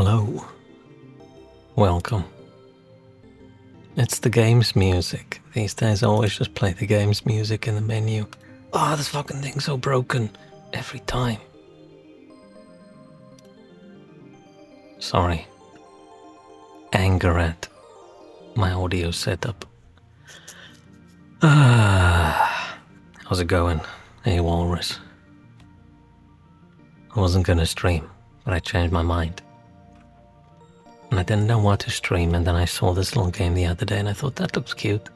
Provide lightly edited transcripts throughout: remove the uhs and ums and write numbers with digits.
Hello. Welcome. It's the game's music. These days I always just play the game's music in the menu. Oh, this fucking thing's so broken. Every time. Sorry. Anger at my audio setup. How's it going? Hey, Walrus. I wasn't gonna stream, but I changed my mind. And I didn't know what to stream, and then I saw this little game the other day and I thought that looks cute.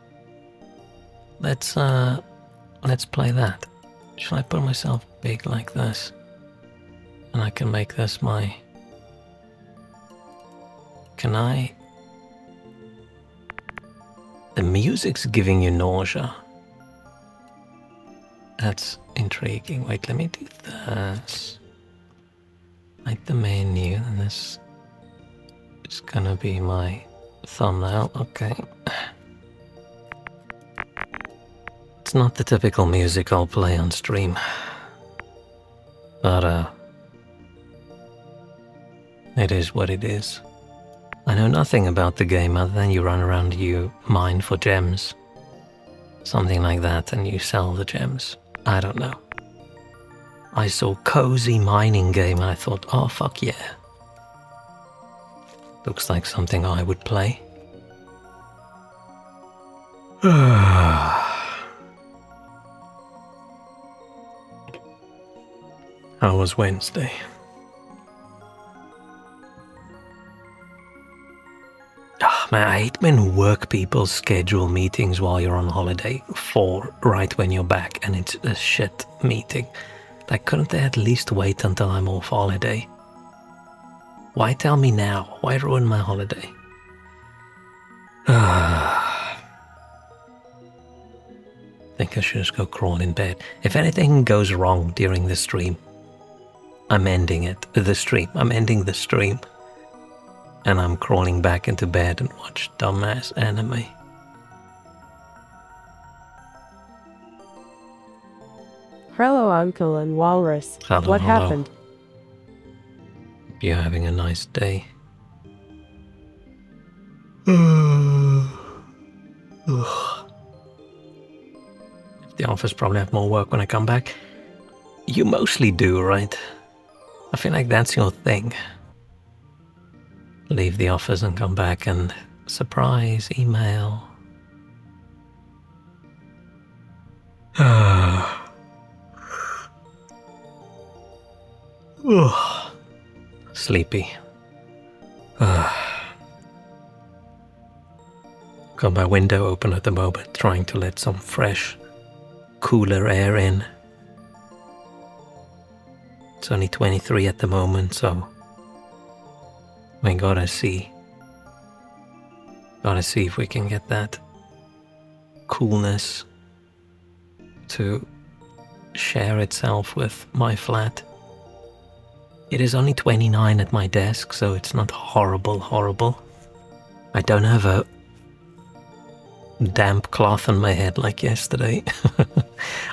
Let's play that. Shall I put myself big like this? And I can make this my... Can I... The music's giving you nausea. That's intriguing. Wait, let me do this. Like the menu, and this is gonna be my thumbnail. Okay. It's not the typical music I'll play on stream. But, it is what it is. I know nothing about the game other than you run around, you mine for gems. Something like that, and you sell the gems. I don't know. I saw cozy mining game and I thought, oh fuck yeah. Looks like something I would play. How was Wednesday? Man, I hate when work people schedule meetings while you're on holiday for right when you're back, and it's a shit meeting. Like, couldn't they at least wait until I'm off holiday? Why tell me now? Why ruin my holiday? Think I should just go crawl in bed. If anything goes wrong during the stream, I'm ending it. I'm ending the stream. And I'm crawling back into bed and watch dumbass anime. Hello, Uncle and Walrus. Hello, what hello. happened? Hope you're having a nice day. The office probably have more work when I come back. You mostly do, right? I feel like that's your thing. Leave the office and come back and surprise email. Sleepy. Got my window open at the moment, trying to let some fresh, cooler air in. It's only 23 at the moment, so we gotta see. Gotta see if we can get that coolness to share itself with my flat. It is only 29 at my desk, so it's not horrible. I don't have a damp cloth on my head like yesterday.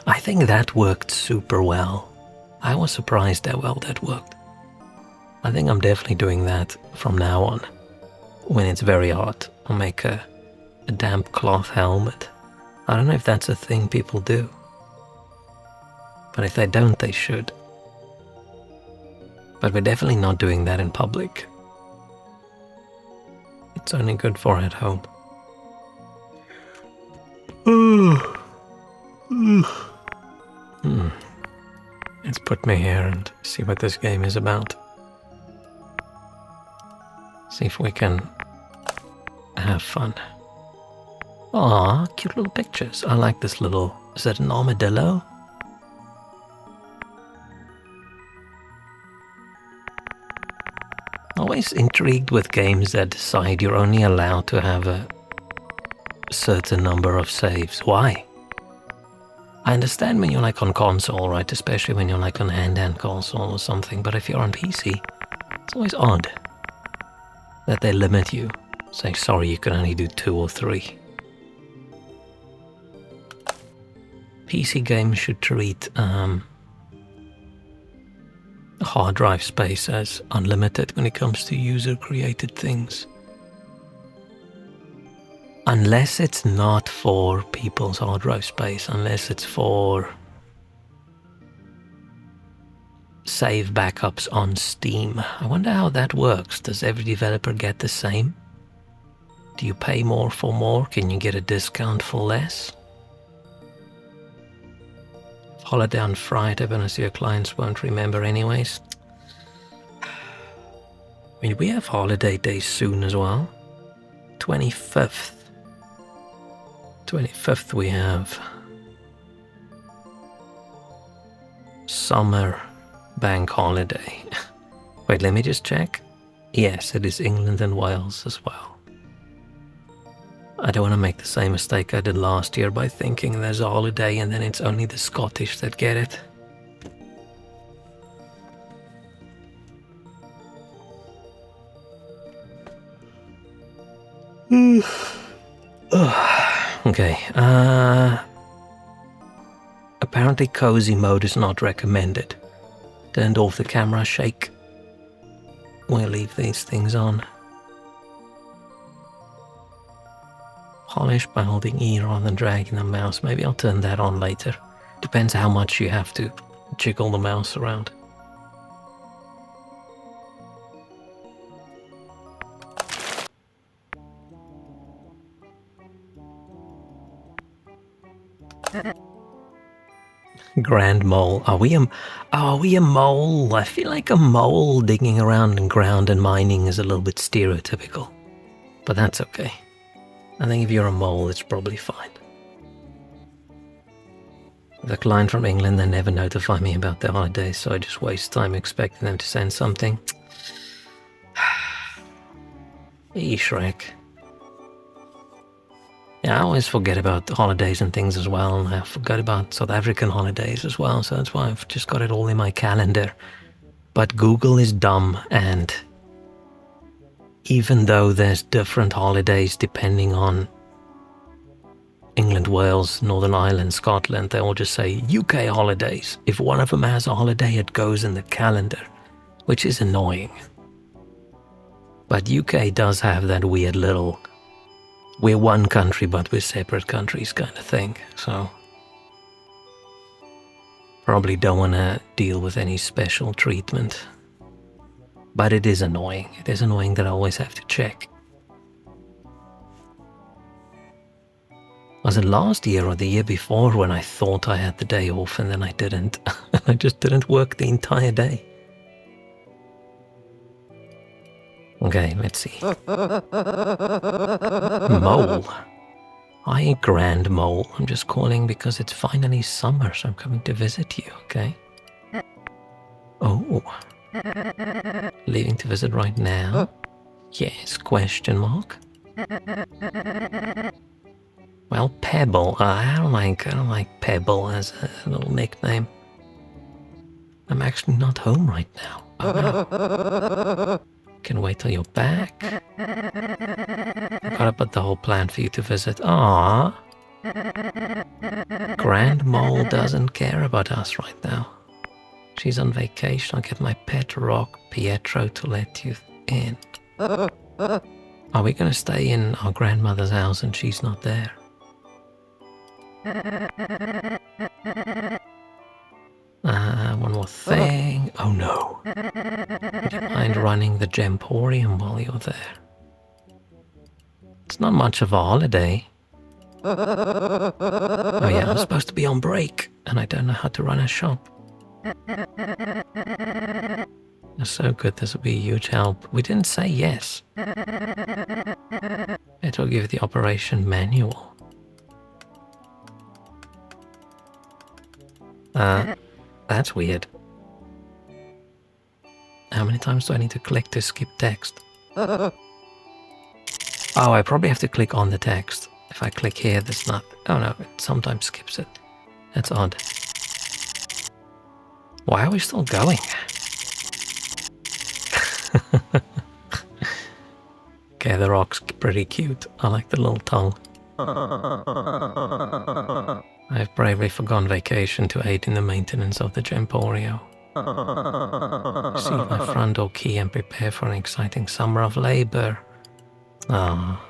I think that worked super well. I was surprised how well that worked. I think I'm definitely doing that from now on. When it's very hot, I'll make a damp cloth helmet. I don't know if that's a thing people do. But if they don't, they should. But we're definitely not doing that in public. It's only good for at home. Let's put me here and see what this game is about. See if we can have fun. Aw, cute little pictures. I like this little... Is that an armadillo? Always intrigued with games that decide you're only allowed to have a certain number of saves. Why? I understand when you're like on console, right? Especially when you're like on hand-hand console or something. But if you're on PC, it's always odd that they limit you. Say, sorry, you can only do 2 or 3. PC games should treat hard drive space as unlimited when it comes to user-created things. Unless it's not for people's hard drive space, unless it's for save backups on Steam. I wonder how that works. Does every developer get the same? Do you pay more for more? Can you get a discount for less? Holiday on Friday, bonus your clients won't remember anyways. I mean, we have holiday days soon as well. 25th. 25th we have summer bank holiday. Wait, let me just check. Yes, it is England and Wales as well. I don't want to make the same mistake I did last year by thinking there's a holiday and then it's only the Scottish that get it. Okay, apparently cozy mode is not recommended. Turned off the camera shake. We'll leave these things on. Polish by holding E rather than dragging the mouse. Maybe I'll turn that on later. Depends how much you have to jiggle the mouse around. Grand mole. Are we a mole? I feel like a mole digging around in ground and mining is a little bit stereotypical. But that's okay. I think if you're a mole, it's probably fine. The client from England, they never notify me about their holidays, so I just waste time expecting them to send something. Shrek. Yeah, I always forget about holidays and things as well, and I forgot about South African holidays as well, so that's why I've just got it all in my calendar. But Google is dumb, and even though there's different holidays depending on England, Wales, Northern Ireland, Scotland, they all just say UK holidays. If one of them has a holiday, it goes in the calendar, which is annoying. But UK does have that weird little, we're one country but we're separate countries kind of thing, so probably don't want to deal with any special treatment. But it is annoying. It is annoying that I always have to check. Was it last year or the year before when I thought I had the day off and then I didn't? I just didn't work the entire day. Okay, let's see. Mole. Hi, Grand Mole. I'm just calling because it's finally summer, so I'm coming to visit you, okay? Oh. Leaving to visit right now? Yes, question mark. Well, Pebble. I don't like Pebble as a little nickname. I'm actually not home right now. Oh no. Can wait till you're back. I've got to put the whole plan for you to visit. Aww. Grand Mole doesn't care about us right now. She's on vacation. I'll get my pet rock, Pietro, to let you in. Are we going to stay in our grandmother's house and she's not there? One more thing. Oh no. Would you mind running the gemporium while you're there? It's not much of a holiday. Oh yeah, I'm supposed to be on break and I don't know how to run a shop. That's so good, this will be a huge help. We didn't say yes. It'll give the operation manual. That's weird. How many times do I need to click to skip text? Oh, I probably have to click on the text. If I click here, there's not... Oh no, it sometimes skips it. That's odd. Why are we still going? Okay, the rock's pretty cute. I like the little tongue. I've bravely forgone vacation to aid in the maintenance of the Gemporio. Receive my front door key and prepare for an exciting summer of labor. Ah.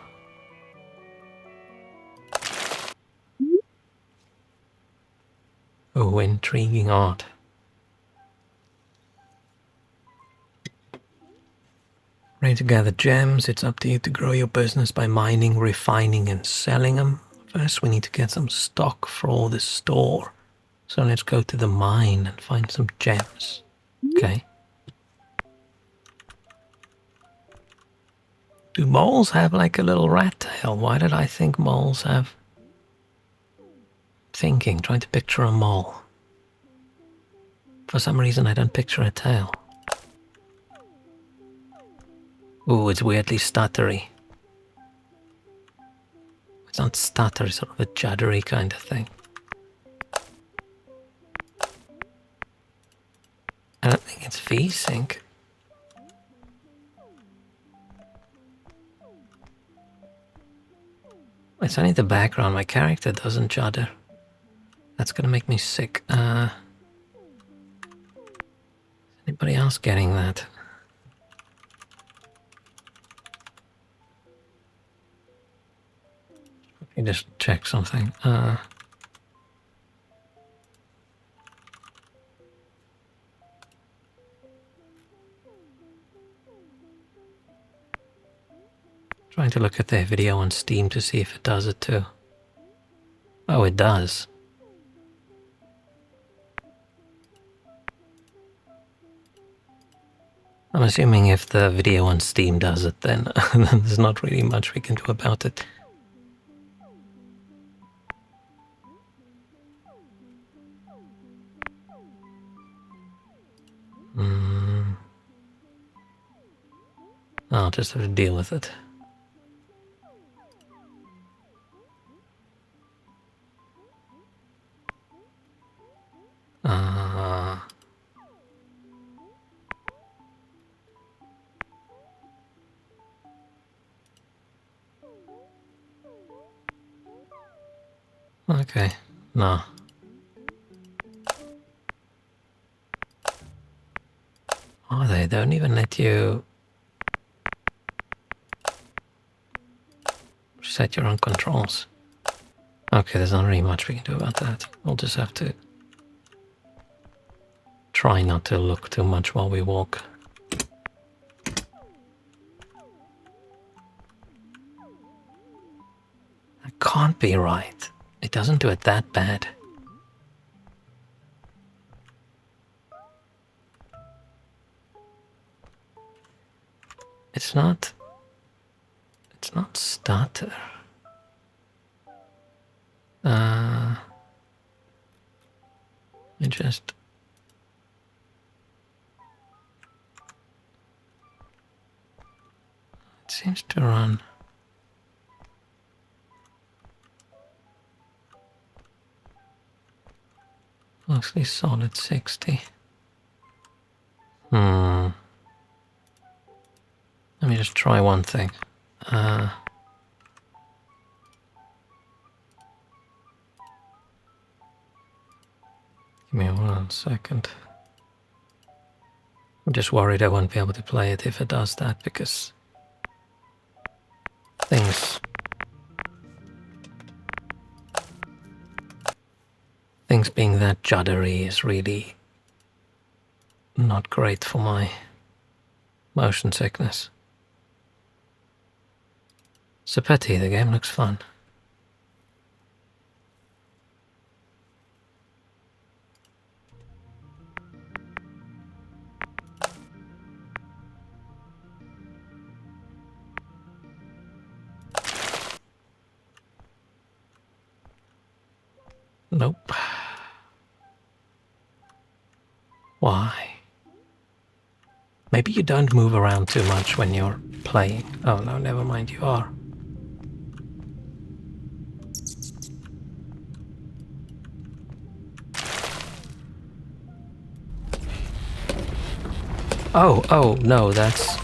Oh, intriguing art. Ready to gather gems? It's up to you to grow your business by mining, refining, and selling them. First, we need to get some stock for the store. So let's go to the mine and find some gems. Okay. Do moles have like a little rat tail? Why did I think moles have... Trying to picture a mole. For some reason I don't picture a tail. Ooh, it's weirdly stuttery. It's not stutter, it's sort of a juddery kind of thing. I don't think it's V-Sync. It's only the background, my character doesn't judder. That's gonna make me sick. Is anybody else getting that? Let me just check something. Trying to look at their video on Steam to see if it does it too. Oh, it does. I'm assuming if the video on Steam does it, then there's not really much we can do about it. I'll just have to deal with it. Okay, no. Oh, they don't even let you set your own controls. Okay, there's not really much we can do about that. We'll just have to try not to look too much while we walk. That can't be right. It doesn't do it that bad. It's not stutter. It just... It seems to run. Mostly solid 60. Let me just try one thing. Give me 1 second. I'm just worried I won't be able to play it if it does that, because things being that juddery is really not great for my motion sickness. It's a pity, the game looks fun. Nope. Why? Maybe you don't move around too much when you're playing. Oh no, never mind, you are. Oh, no, that's...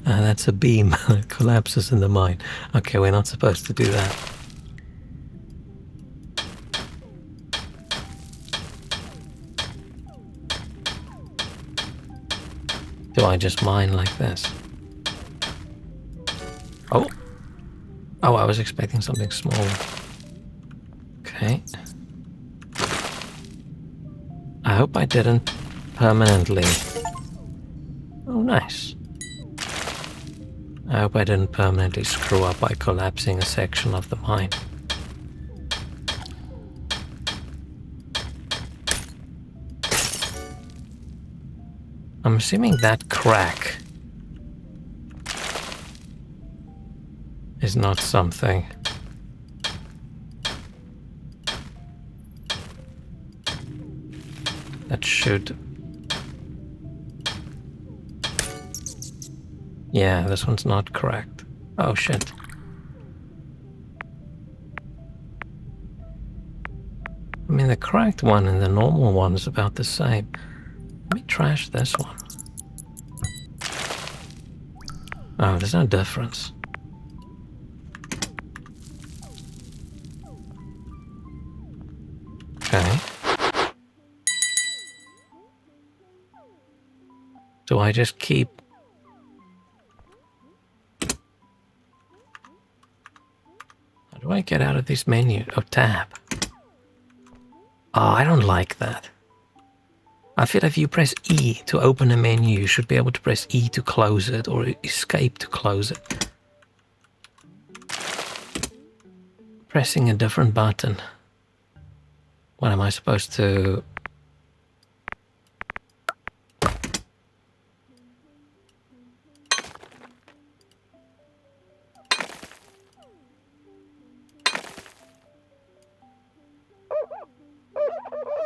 that's a beam that collapses in the mine. Okay, we're not supposed to do that. Do I just mine like this? Oh! Oh, I was expecting something smaller. Okay. I hope I didn't permanently... Oh, nice. I hope I didn't permanently screw up by collapsing a section of the mine. I'm assuming that crack is not something that should... Yeah, this one's not cracked. Oh shit. I mean, the cracked one and the normal one is about the same. Let me trash this one. Oh, there's no difference. Okay. Do I just keep... How do I get out of this menu? Oh, tab. Oh, I don't like that. I feel if you press E to open a menu, you should be able to press E to close it, or escape to close it. Pressing a different button. What am I supposed to...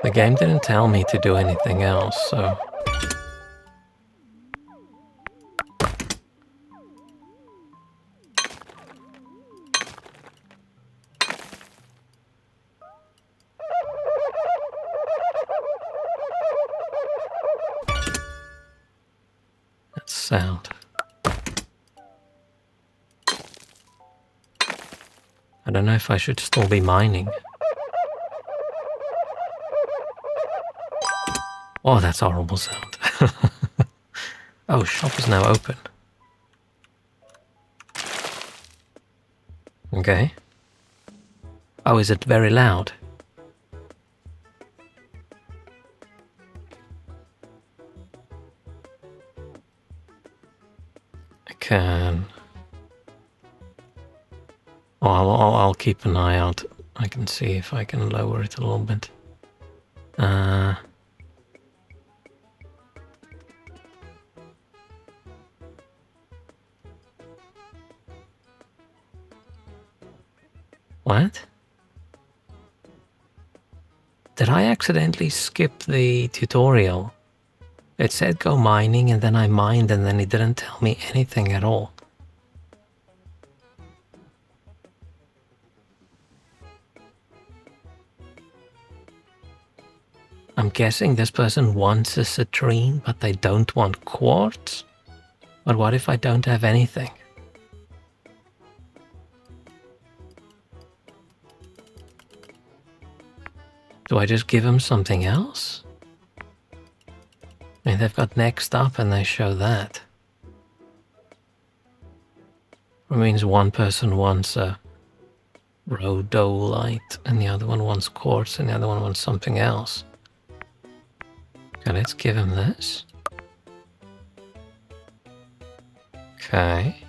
The game didn't tell me to do anything else, so... That sound. I don't know if I should still be mining. Oh, that's a horrible sound. Oh, shop is now open. Okay. Oh, is it very loud? I can... Oh, I'll keep an eye out. I can see if I can lower it a little bit. What? Did I accidentally skip the tutorial? It said go mining and then I mined and then it didn't tell me anything at all. I'm guessing this person wants a citrine, but they don't want quartz? But what if I don't have anything? Do I just give them something else? I mean, they've got next up and they show that. It means one person wants a rhodolite and the other one wants quartz and the other one wants something else. Okay, let's give him this. Okay.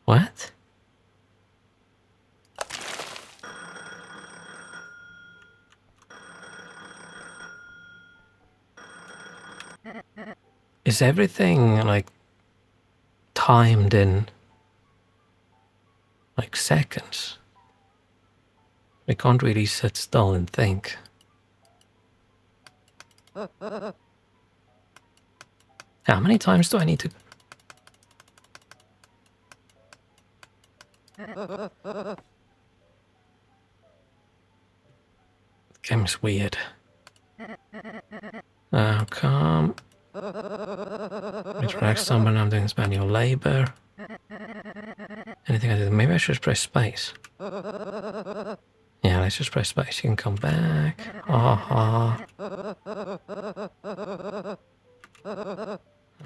What? Is everything like timed in like seconds? I can't really sit still and think. How many times do I need to... The game is weird. Come. Interact someone, I'm doing this manual labor. Anything I do, maybe I should press space. Yeah, guys, just press space, you can come back. Aha.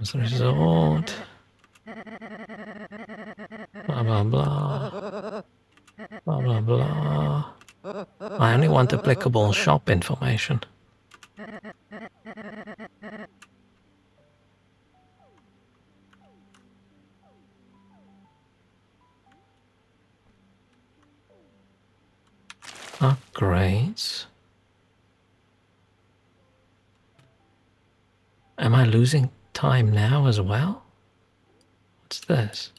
As a resort. Blah blah blah. Blah blah blah. I only want applicable shop information. Upgrades. Am I losing time now as well? What's this?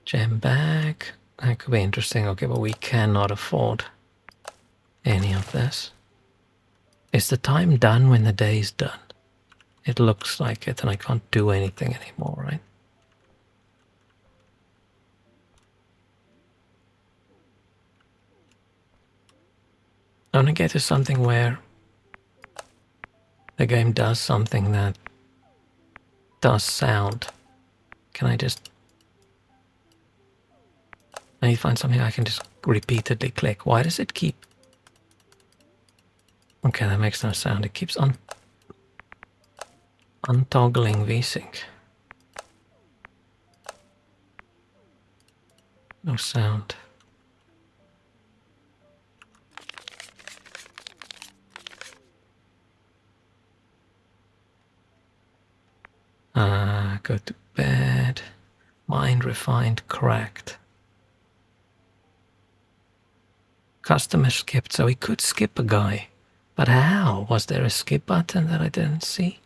Gem bag. That could be interesting. Okay, but we cannot afford any of this. Is the time done when the day's done? It looks like it, and I can't do anything anymore, right? I want to get to something where the game does something that does sound. Can I just... I need to find something I can just repeatedly click. Why does it keep... Okay, that makes no sound. It keeps untoggling VSync. No sound. Go to bed. Mind refined, cracked. Customer skipped, so he could skip a guy. But how? Was there a skip button that I didn't see?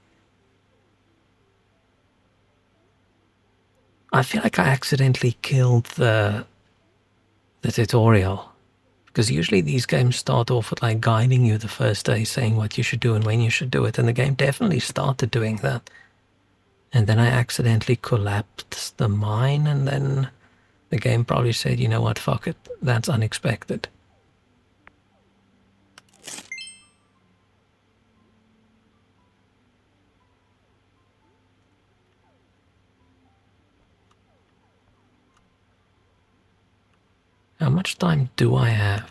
I feel like I accidentally killed the tutorial. Because usually these games start off with like guiding you the first day, saying what you should do and when you should do it. And the game definitely started doing that. And then I accidentally collapsed the mine, and then the game probably said, you know what, fuck it, that's unexpected. How much time do I have?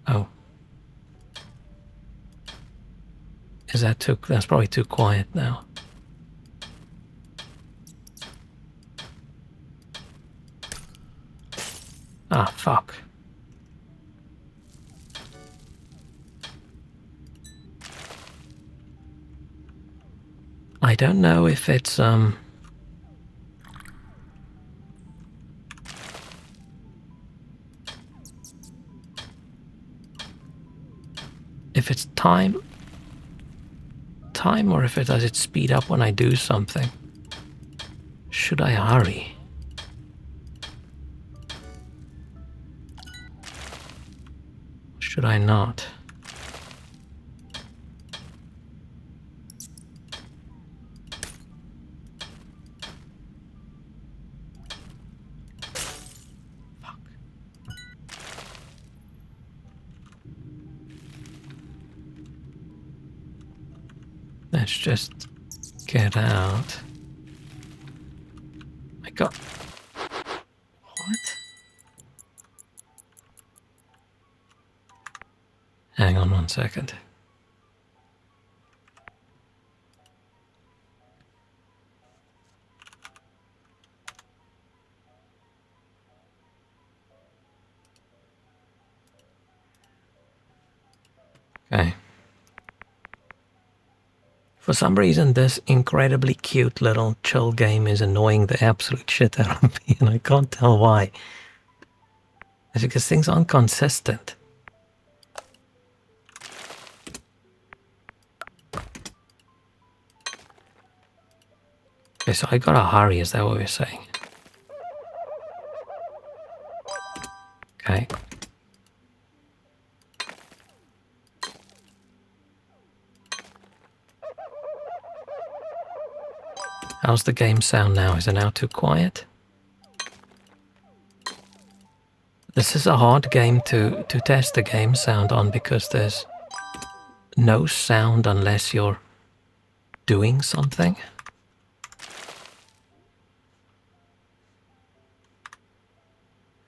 Oh. Is that too... That's probably too quiet now. Ah, fuck. I don't know if it's, if it's time or if it does it speed up when I do something. Should I hurry? Should I not? Fuck. Let's just get out. I got... What? Hang on 1 second. Okay. For some reason, this incredibly cute little chill game is annoying the absolute shit out of me, and I can't tell why. It's because things aren't consistent. Okay, so I gotta hurry, is that what we're saying? Okay. How's the game sound now? Is it now too quiet? This is a hard game to test the game sound on because there's no sound unless you're doing something.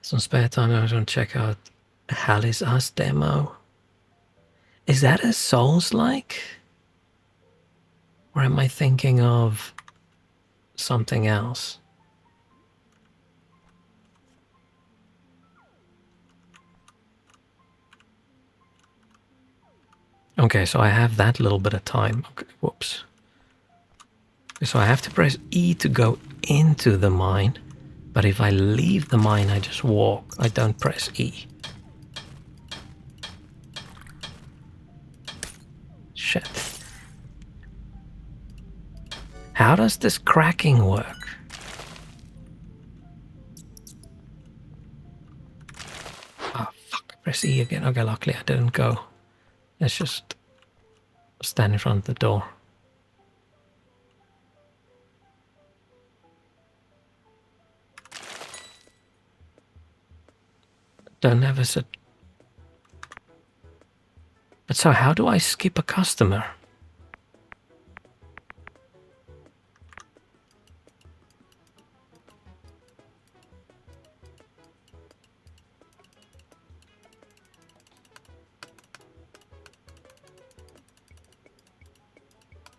Some spare time, I was going to check out Hell Is Us demo. Is that a Souls-like? Or am I thinking of something else? Okay, so I have that little bit of time. Okay, whoops. So I have to press E to go into the mine. But if I leave the mine, I just walk. I don't press E. Shit. How does this cracking work? Oh, fuck. I press E again. Okay, luckily I didn't go. Let's just stand in front of the door. Don't have a... But so how do I skip a customer?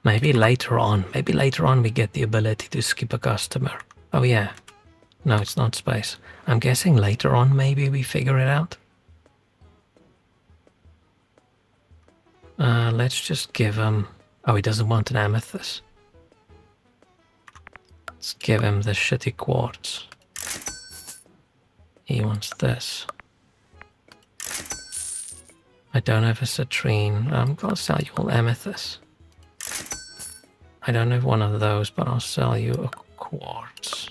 Maybe later on we get the ability to skip a customer. Oh yeah. No, it's not space. I'm guessing later on maybe we figure it out. Let's just give him... Oh, he doesn't want an amethyst. Let's give him the shitty quartz. He wants this. I don't have a citrine. I'm gonna sell you all amethyst. I don't have one of those, but I'll sell you a quartz.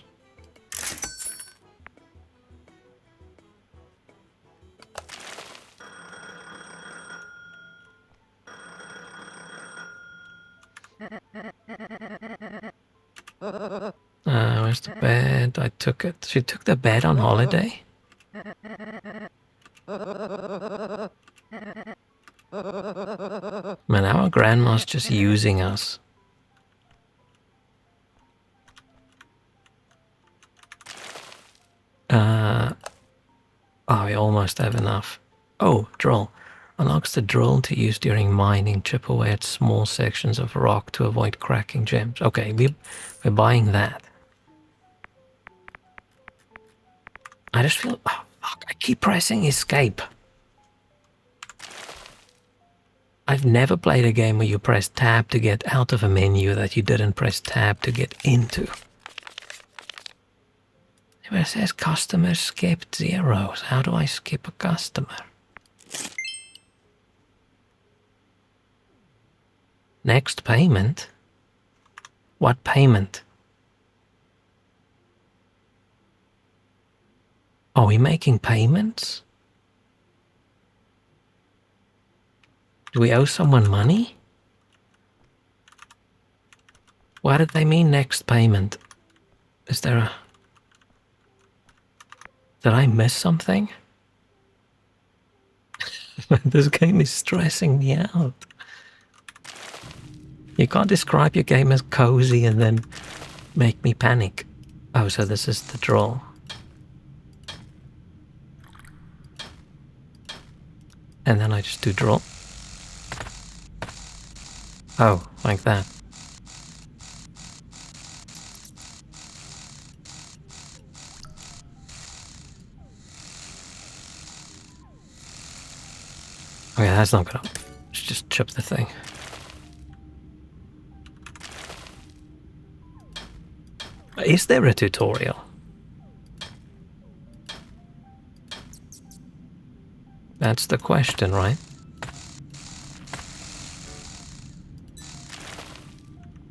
Where's the bed? I took it. She took the bed on holiday? Man, our grandma's just using us. Oh, we almost have enough. Oh, drill. Unlocks the drill to use during mining. Chip away at small sections of rock to avoid cracking gems. Okay, we're buying that. I just feel... Oh, fuck. I keep pressing escape. I've never played a game where you press tab to get out of a menu that you didn't press tab to get into. Where it says customer skipped zeros. How do I skip a customer? Next payment? What payment? Are we making payments? Do we owe someone money? What did they mean next payment? Is there a... Did I miss something? This game is stressing me out. You can't describe your game as cozy and then make me panic. Oh, so this is the draw. And then I just do draw. Oh, like that. Okay, that's not gonna... Let's just chip the thing. Is there a tutorial? That's the question, right?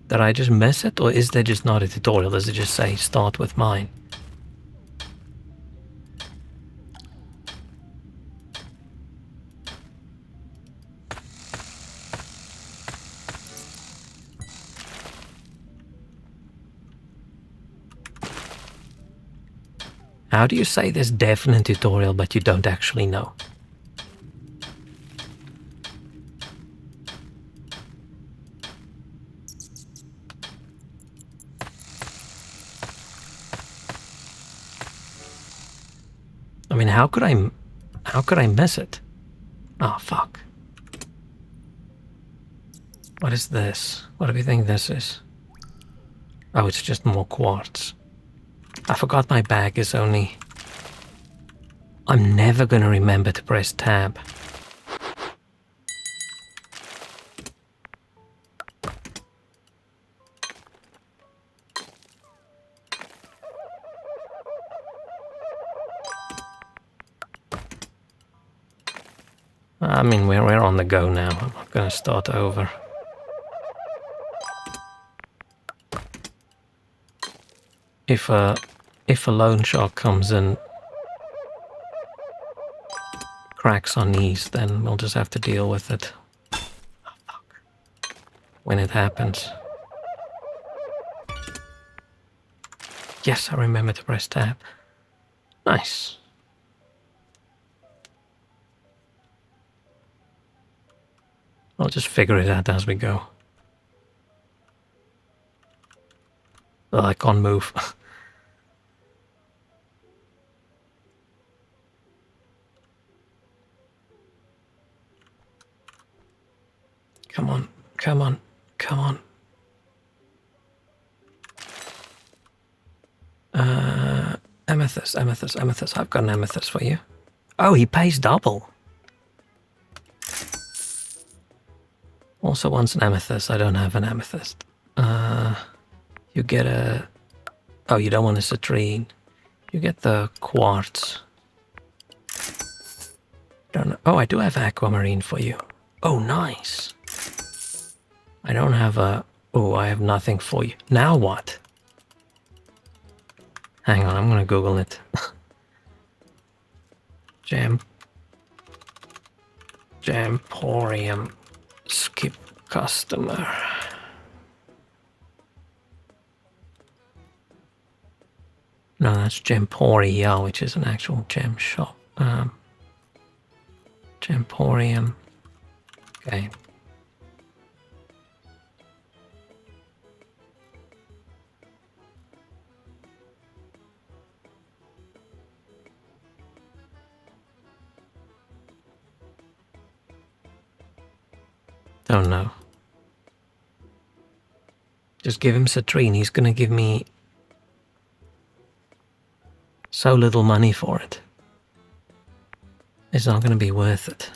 Did I just miss it, or is there just not a tutorial? Does it just say start with mine? How do you say there's definite tutorial but you don't actually know? mean, how could I miss it? Oh, fuck. What is this? What do you think this is? Oh, it's just more quartz. I forgot my bag is only... I'm never gonna remember to press tab. I mean, we're on the go now. I'm not gonna start over. If a loan shark comes and cracks our knees, then we'll just have to deal with it. Oh, fuck. When it happens. Yes, I remember to press tab. Nice. I'll just figure it out as we go. Oh, I can't move. Come on, come on, come on. Amethyst, amethyst, amethyst. I've got an amethyst for you. Oh, he pays double. Also wants an amethyst. I don't have an amethyst. You get a... Oh, you don't want a citrine. You get the quartz. Don't know. Oh, I do have aquamarine for you. Oh, nice. I don't have a... Oh, I have nothing for you. Now what? Hang on, I'm gonna Google it. Gemporium. Skip customer. No, that's Gemporia, which is an actual gem shop. Gemporium. Okay. Don't know. Just give him citrine. He's gonna give me so little money for it. It's not gonna be worth it.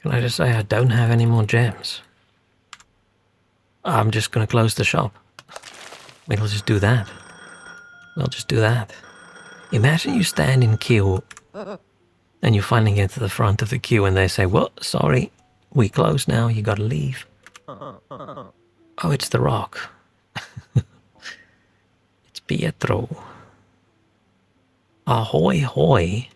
Can I just say I don't have any more gems? I'm just gonna close the shop. We'll just do that. We'll just do that. Imagine you stand in queue and you finally get to the front of the queue and they say, well, sorry, we close now, you gotta leave. Oh, it's the Rock. It's Pietro. Ahoy hoy.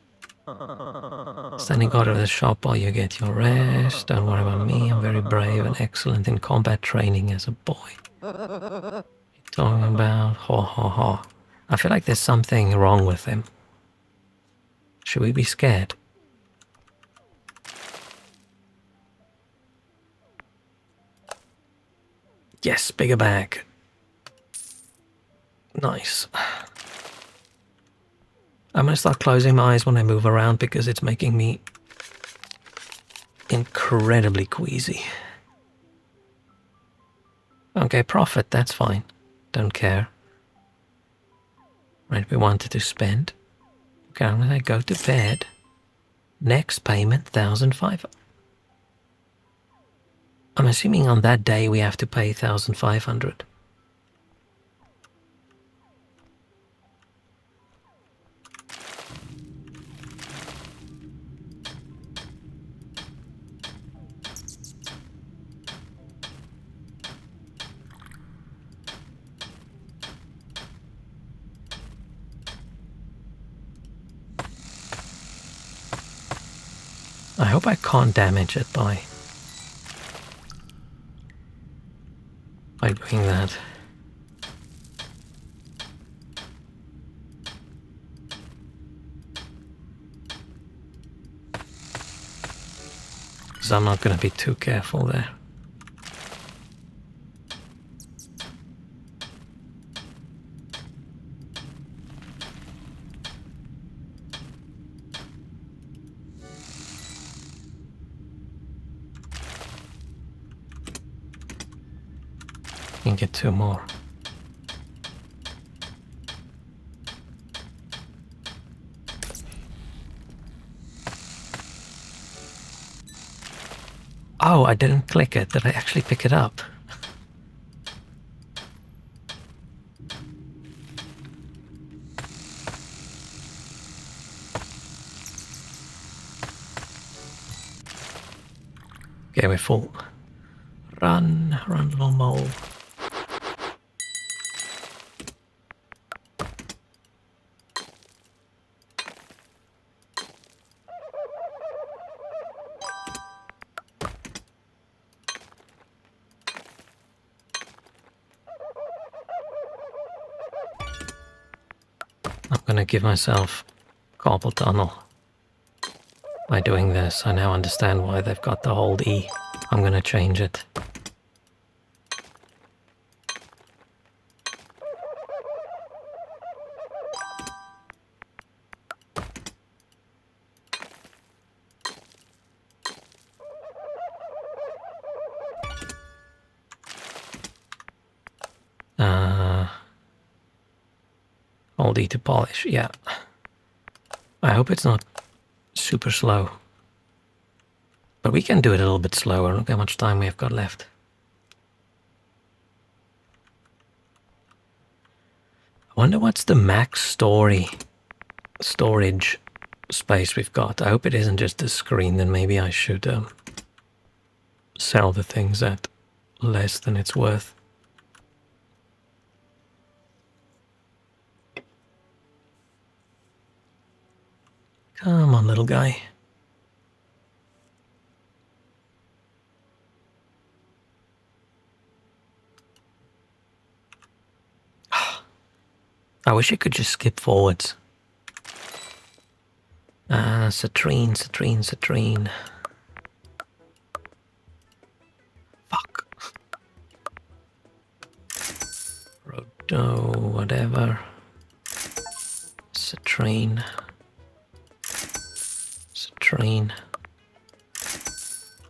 Standing guard of the shop while you get your rest. Don't worry about me, I'm very brave and excellent in combat training as a boy. What are you talking about? Ha ha ha. I feel like there's something wrong with him. Should we be scared? Yes, bigger bag. Nice. I'm gonna start closing my eyes when I move around because it's making me incredibly queasy. Okay, profit, that's fine. Don't care. Right, we wanted to spend. Okay, I'm gonna go to bed. Next payment, 1,500. I'm assuming on that day we have to pay 1,500. I hope I can't damage it by doing that. Because I'm not going to be too careful there. can get 2 more. Oh, I didn't click it. Did I actually pick it up? Okay, we're full. Run, run, little mole. I'm gonna give myself carpal tunnel by doing this. I now understand why they've got the hold E. I'm gonna change it. Hold E to polish, yeah. I hope it's not super slow. But we can do it a little bit slower. Look how much time we have got left. I wonder what's the max storage space we've got. I hope it isn't just a screen. Then maybe I should sell the things at less than it's worth. Come on, little guy. I wish I could just skip forwards. Citrine. Fuck. Rodo, whatever. Citrine.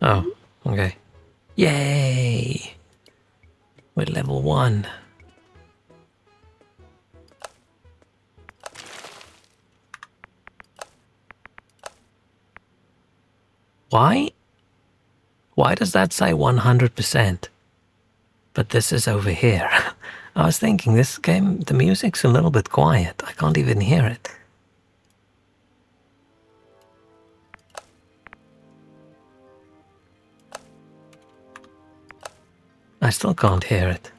Oh, okay. Yay! We're level 1. Why? Why does that say 100%? But this is over here. I was thinking this game, the music's a little bit quiet. I can't even hear it. I still can't hear it.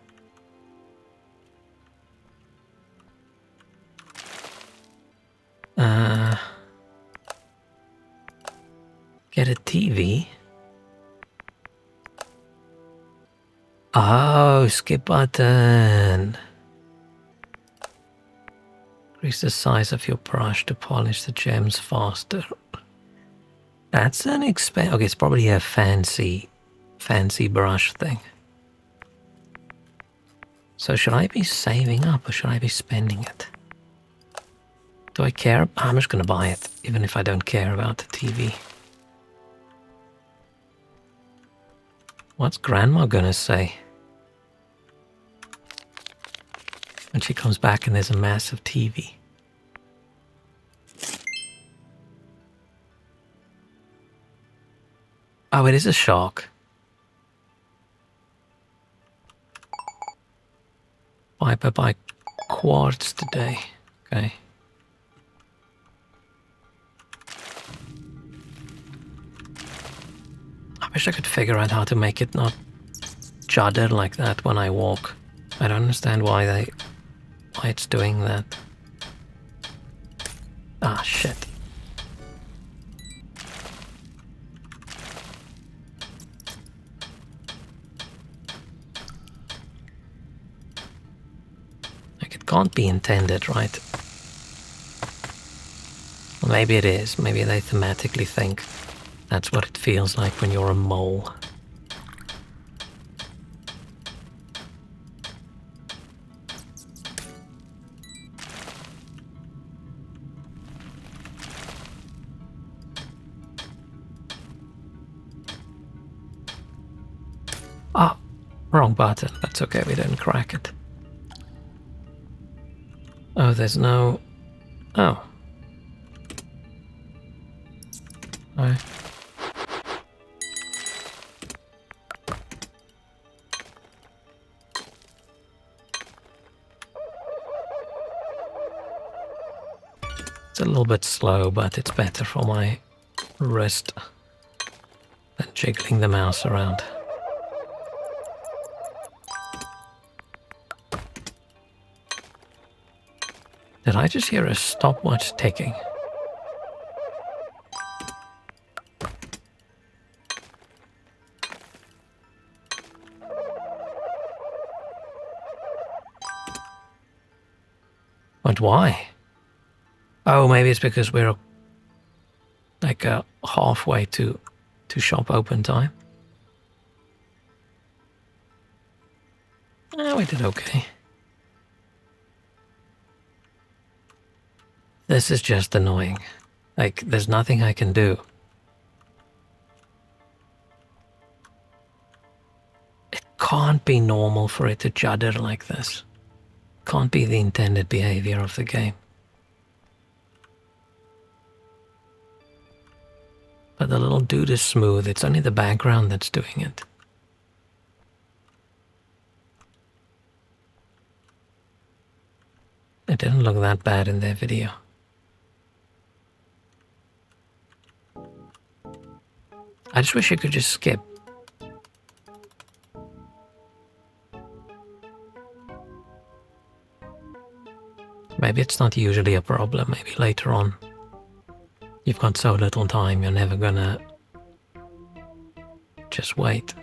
Get a TV. Oh, skip button. Increase the size of your brush to polish the gems faster. That's an expensive. Okay, it's probably a fancy brush thing. So should I be saving up or should I be spending it? Do I care? I'm just gonna buy it, even if I don't care about the TV. What's Grandma gonna say when she comes back and there's a massive TV? Oh, it is a shark. Viper buy quartz today. Okay. I wish I could figure out how to make it not judder like that when I walk. I don't understand why it's doing that. Ah, shit. Like, it can't be intended, right? Well, maybe it is. Maybe they thematically think that's what it feels like when you're a mole. Wrong button. That's okay, we didn't crack it. Oh, there's no... Oh. Alright. It's a little bit slow, but it's better for my wrist than jiggling the mouse around. Did I just hear a stopwatch ticking? But why? Oh, maybe it's because we're like halfway to shop open time. Oh, we did okay. This is just annoying. Like, there's nothing I can do. It can't be normal for it to judder like this. Can't be the intended behavior of the game. But the little dude is smooth. It's only the background that's doing it. It didn't look that bad in their video. I just wish I could just skip. Maybe it's not usually a problem. Maybe later on. You've got so little time, you're never gonna just wait.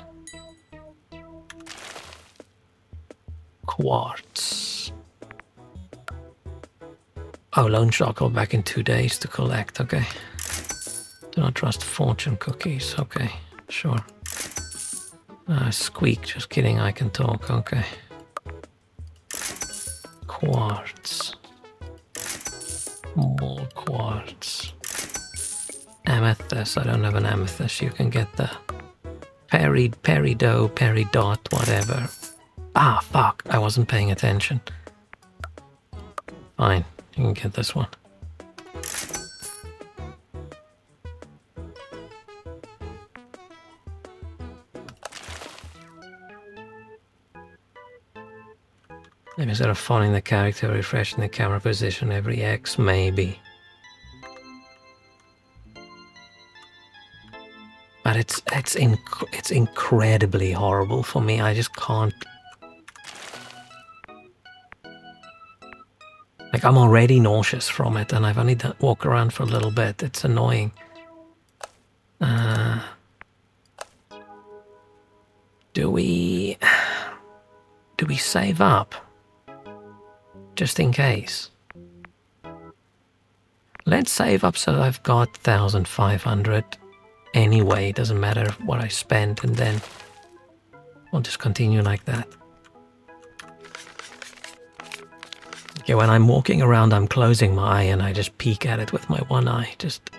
Quartz. Oh, loan shark will back in 2 days to collect, okay. Do not trust fortune cookies, okay, sure. Squeak, just kidding, I can talk, okay. Quartz. More quartz. Amethyst, I don't have an amethyst, you can get the peridot, peridot, whatever. Ah, fuck, I wasn't paying attention. Fine, you can get this one. Maybe instead of finding the character, refreshing the camera position every X, maybe. But it's incredibly horrible for me. I just can't. Like, I'm already nauseous from it, and I've only walked around for a little bit. It's annoying. Do we save up? Just in case. Let's save up so I've got 1,500 anyway. It doesn't matter what I spend, and then we'll just continue like that. Okay, when I'm walking around, I'm closing my eye and I just peek at it with my one eye. Just.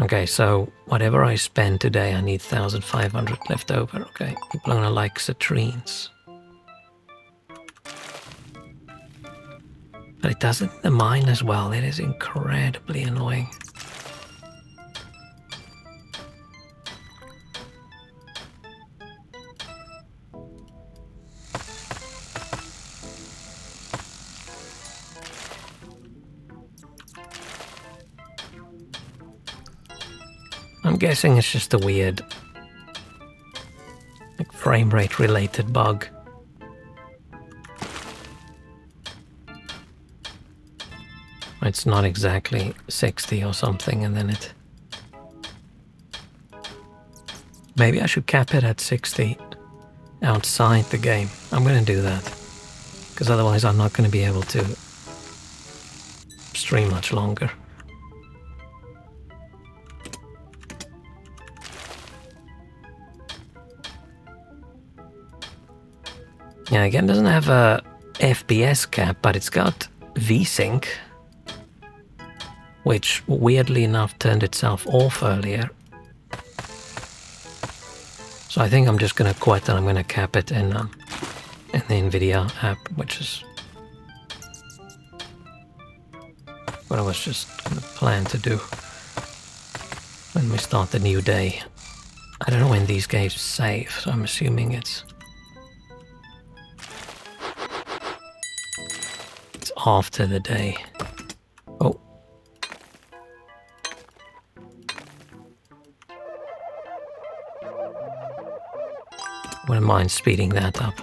Okay, so whatever I spend today, I need 1,500 left over. Okay, people are gonna like citrines. But it does it in the mine as well. It is incredibly annoying. I'm guessing it's just a weird, like, frame rate related bug. It's not exactly 60 or something, and then it... Maybe I should cap it at 60 outside the game. I'm going to do that, because otherwise I'm not going to be able to stream much longer. Yeah, again, it doesn't have a FPS cap, but it's got VSync, which weirdly enough turned itself off earlier. So I think I'm just gonna quit and I'm gonna cap it in the NVIDIA app, which is what I was just gonna plan to do when we start the new day. I don't know when these games save, so I'm assuming it's after the day. Oh. Wouldn't mind speeding that up.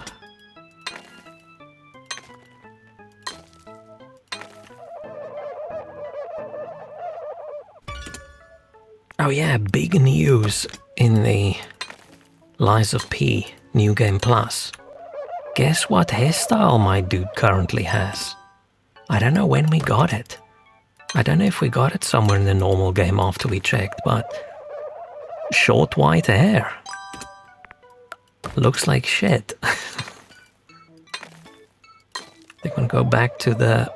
Oh yeah, big news in the Lies of P New Game Plus. Guess what hairstyle my dude currently has? I don't know when we got it. I don't know if we got it somewhere in the normal game after we checked, but short white hair. Looks like shit. They're gonna go back to the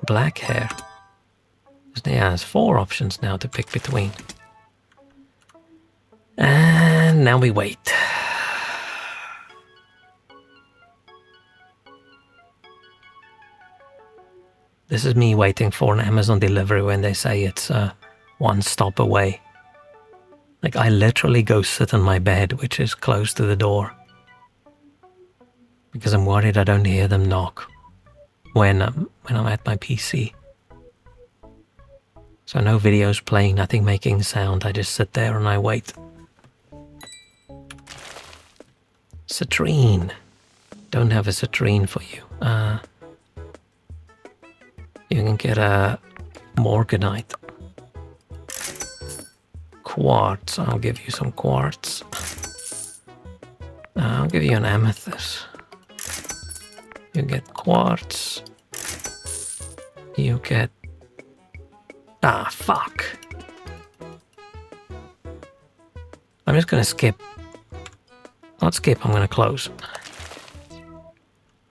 black hair. Yeah, there's 4 options now to pick between. And now we wait. This is me waiting for an Amazon delivery when they say it's 1 stop away. Like, I literally go sit on my bed, which is close to the door, because I'm worried I don't hear them knock when I'm at my PC. So no videos playing, nothing making sound. I just sit there and I wait. Citrine. Don't have a citrine for you. You can get a morganite. Quartz. I'll give you some quartz. I'll give you an amethyst. You get quartz. You get... Ah, fuck. I'm just gonna skip. Not skip, I'm gonna close.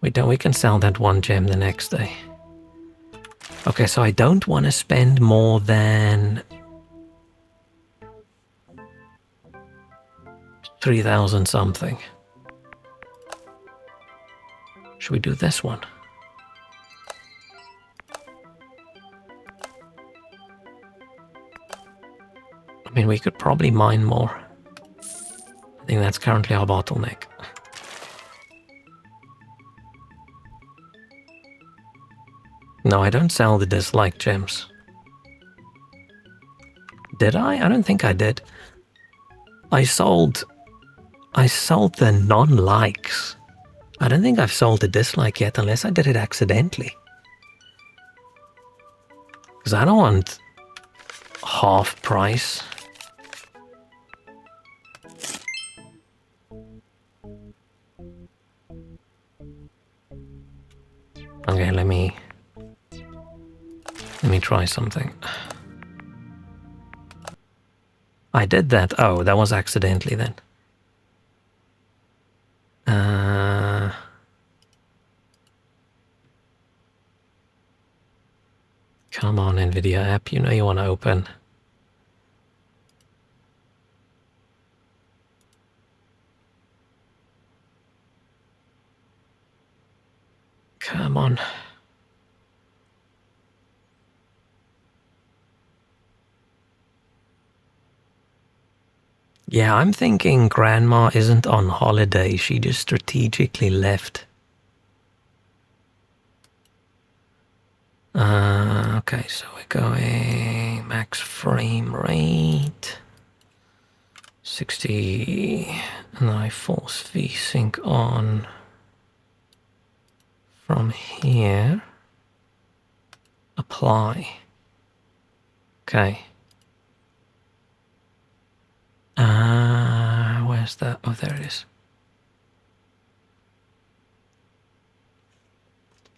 We can sell that 1 gem the next day. Okay, so I don't want to spend more than 3,000 something. Should we do this one? I mean, we could probably mine more. I think that's currently our bottleneck. No, I don't sell the dislike gems. Did I? I don't think I did. I sold the non-likes. I don't think I've sold the dislike yet, unless I did it accidentally. Because I don't want half price. Okay, let me try something. I did that. Oh, that was accidentally then. Come on, NVIDIA app. You know you want to open. Come on. Yeah, I'm thinking Grandma isn't on holiday. She just strategically left. Okay, so we're going max frame rate. 60, and I force V-sync on from here. Apply. Okay. Where's that? Oh, there it is.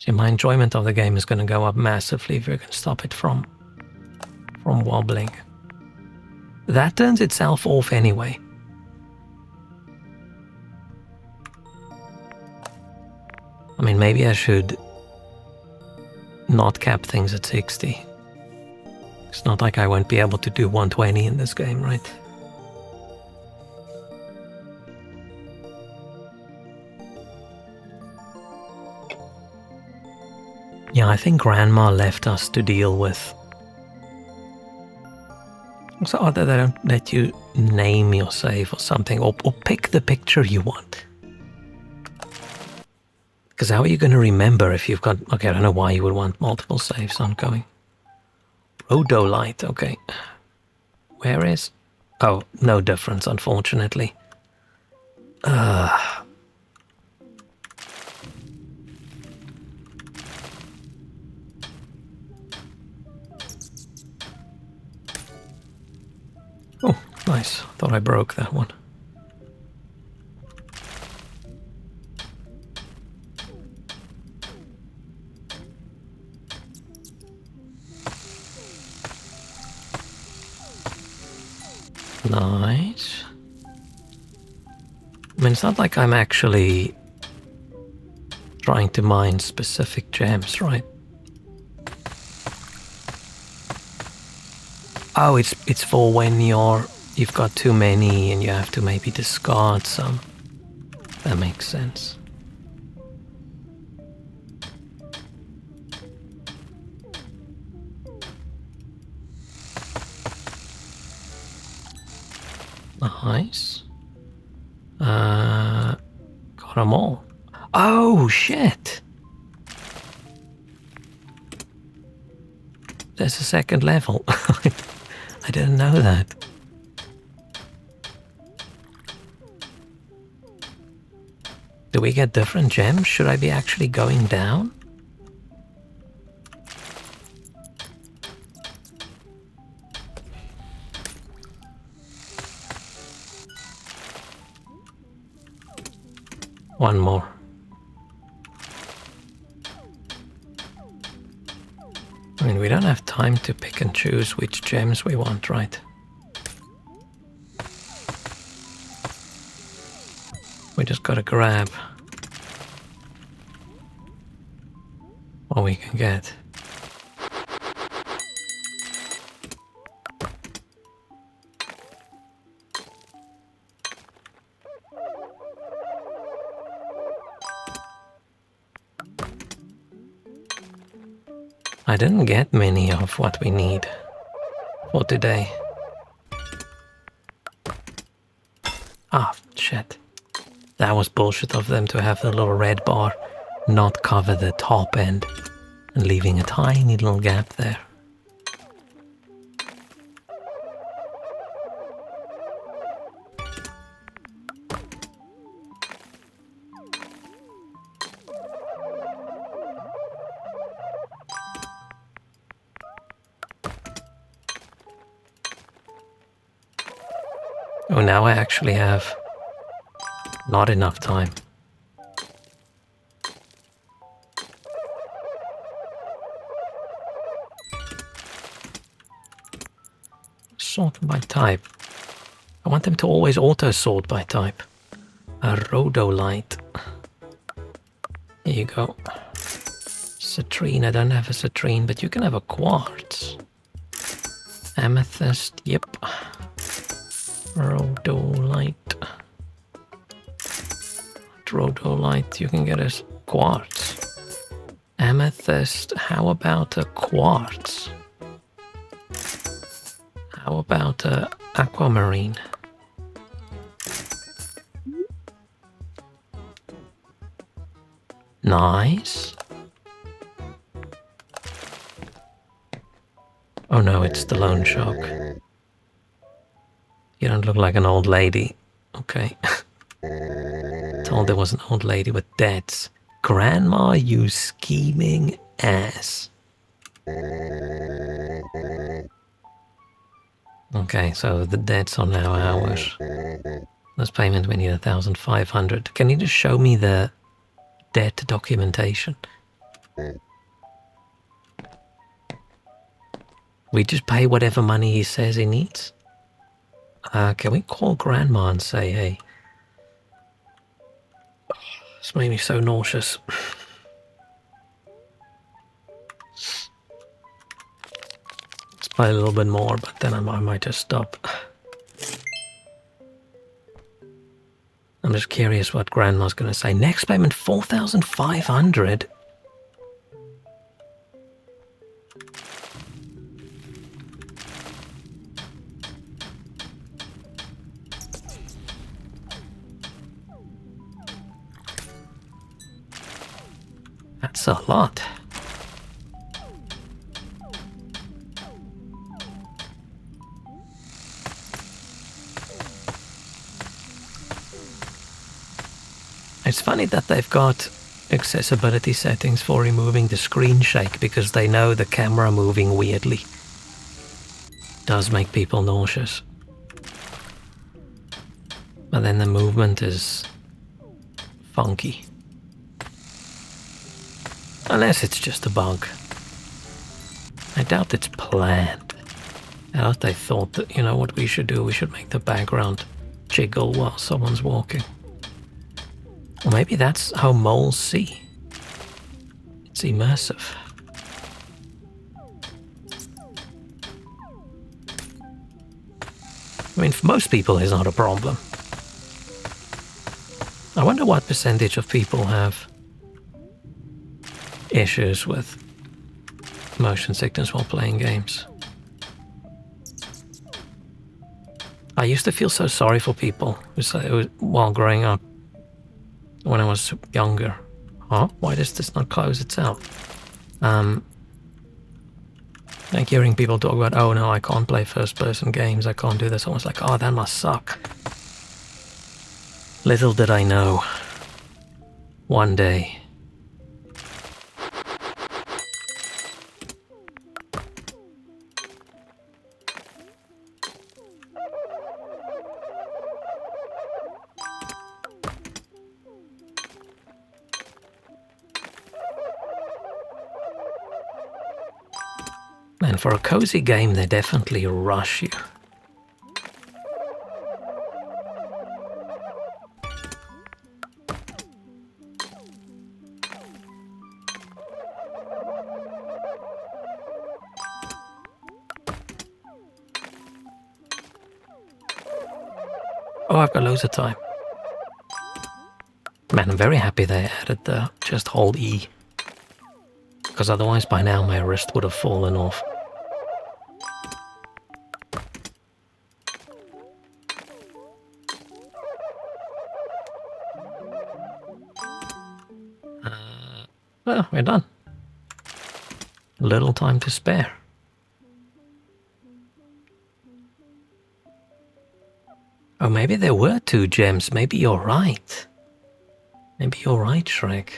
See, my enjoyment of the game is going to go up massively if we can stop it from wobbling. That turns itself off anyway. I mean, maybe I should not cap things at 60. It's not like I won't be able to do 120 in this game, right? Yeah, I think Grandma left us to deal with. It's odd that they don't let you name your save or something, or pick the picture you want. Because how are you going to remember if you've got... Okay, I don't know why you would want multiple saves ongoing. Rhodolite, okay. Where is... Oh, no difference, unfortunately. Oh, nice. Thought I broke that one. Nice. I mean, it's not like I'm actually trying to mine specific gems, right? Oh, it's for when you've got too many and you have to maybe discard some. That makes sense. Nice. Got them all. Oh, shit! There's a second level. I didn't know that. Do we get different gems? Should I be actually going down? One more. I mean, we don't have time to pick and choose which gems we want, right? We just gotta grab what we can get. I didn't get many of what we need for today. Ah, shit. That was bullshit of them to have the little red bar not cover the top end and leaving a tiny little gap there. Oh, now I actually have not enough time. Sort by type. I want them to always auto-sort by type. A rhodolite. Here you go. Citrine, I don't have a citrine, but you can have a quartz. Amethyst, yep. Rhodolite. Rhodolite, you can get a quartz. Amethyst, how about a quartz? How about a aquamarine? Nice. Oh no, it's the loan shark. You don't look like an old lady. Okay. Told there was an old lady with debts. Grandma, you scheming ass. Okay, so the debts are now ours. This payment, we need 1,500. Can you just show me the debt documentation? We just pay whatever money he says he needs? Can we call Grandma and say, hey, this made me so nauseous. Let's play a little bit more, but then I might just stop. I'm just curious what Grandma's going to say. Next payment, 4,500. That's a lot. It's funny that they've got accessibility settings for removing the screen shake because they know the camera moving weirdly does make people nauseous. But then the movement is funky. Unless it's just a bug. I doubt it's planned. I doubt they thought that, you know what we should do? We should make the background jiggle while someone's walking. Or maybe that's how moles see. It's immersive. I mean, for most people it's not a problem. I wonder what percentage of people have issues with motion sickness while playing games. I used to feel so sorry for people while growing up, when I was younger. Huh? Why does this not close itself? Like hearing people talk about, oh no, I can't play first-person games, I can't do this. I was like, oh, that must suck. Little did I know, one day. And for a cozy game, they definitely rush you. Oh, I've got loads of time. Man, I'm very happy they added the just hold E. Because otherwise by now my wrist would have fallen off. Well, we're done. Little time to spare. Oh, maybe there were 2 gems. Maybe you're right. Maybe you're right, Shrek.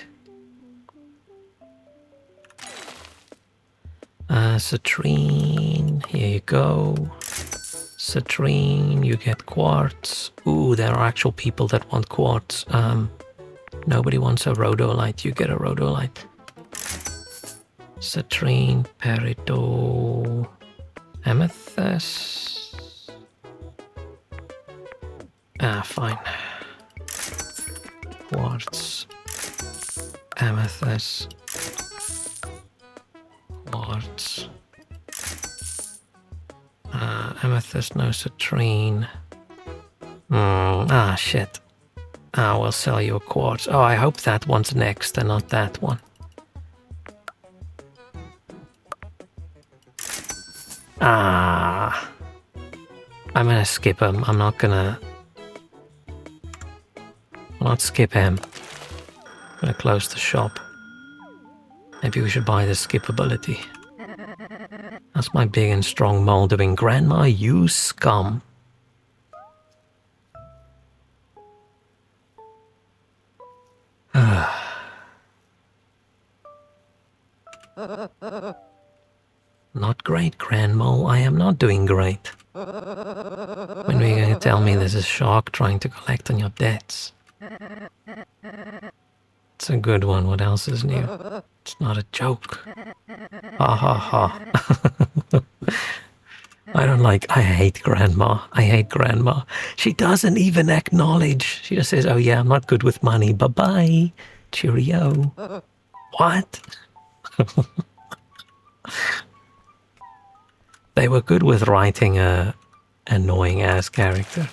Citrine, here you go. Citrine, you get quartz. Ooh, there are actual people that want quartz. Nobody wants a rhodolite, you get a rhodolite. Citrine, peridot, amethyst. Fine. Quartz, amethyst, quartz, amethyst, no citrine. Shit. We'll sell you a quartz. Oh, I hope that one's next and not that one. I'm gonna skip him. I'm not skip him. I'm gonna close the shop. Maybe we should buy the skip ability. That's my big and strong mole doing. Grandma, you scum. Not great, Grandma. I am not doing great. When are you going to tell me there's a shark trying to collect on your debts? It's a good one. What else is new? It's not a joke. Ha ha ha. I hate Grandma. I hate Grandma. She doesn't even acknowledge. She just says, oh yeah, I'm not good with money. Bye-bye. Cheerio. What? They were good with writing a annoying ass character.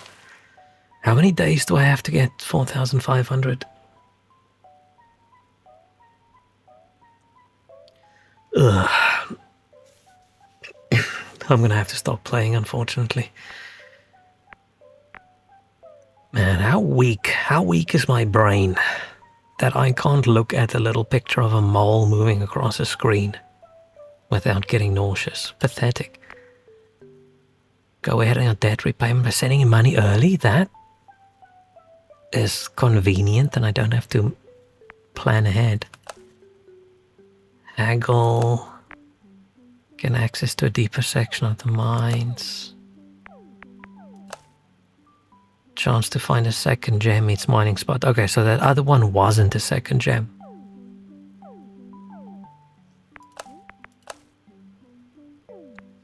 How many days do I have to get 4,500? Ugh. I'm gonna have to stop playing, unfortunately. Man, how weak is my brain? that I can't look at a little picture of a mole moving across a screen without getting nauseous. Pathetic. Go ahead on your debt repayment by sending you money early. That is convenient and I don't have to plan ahead. Haggle. Get access to a deeper section of the mines. Chance to find a second gem meets mining spot. Okay, so that other one wasn't a second gem.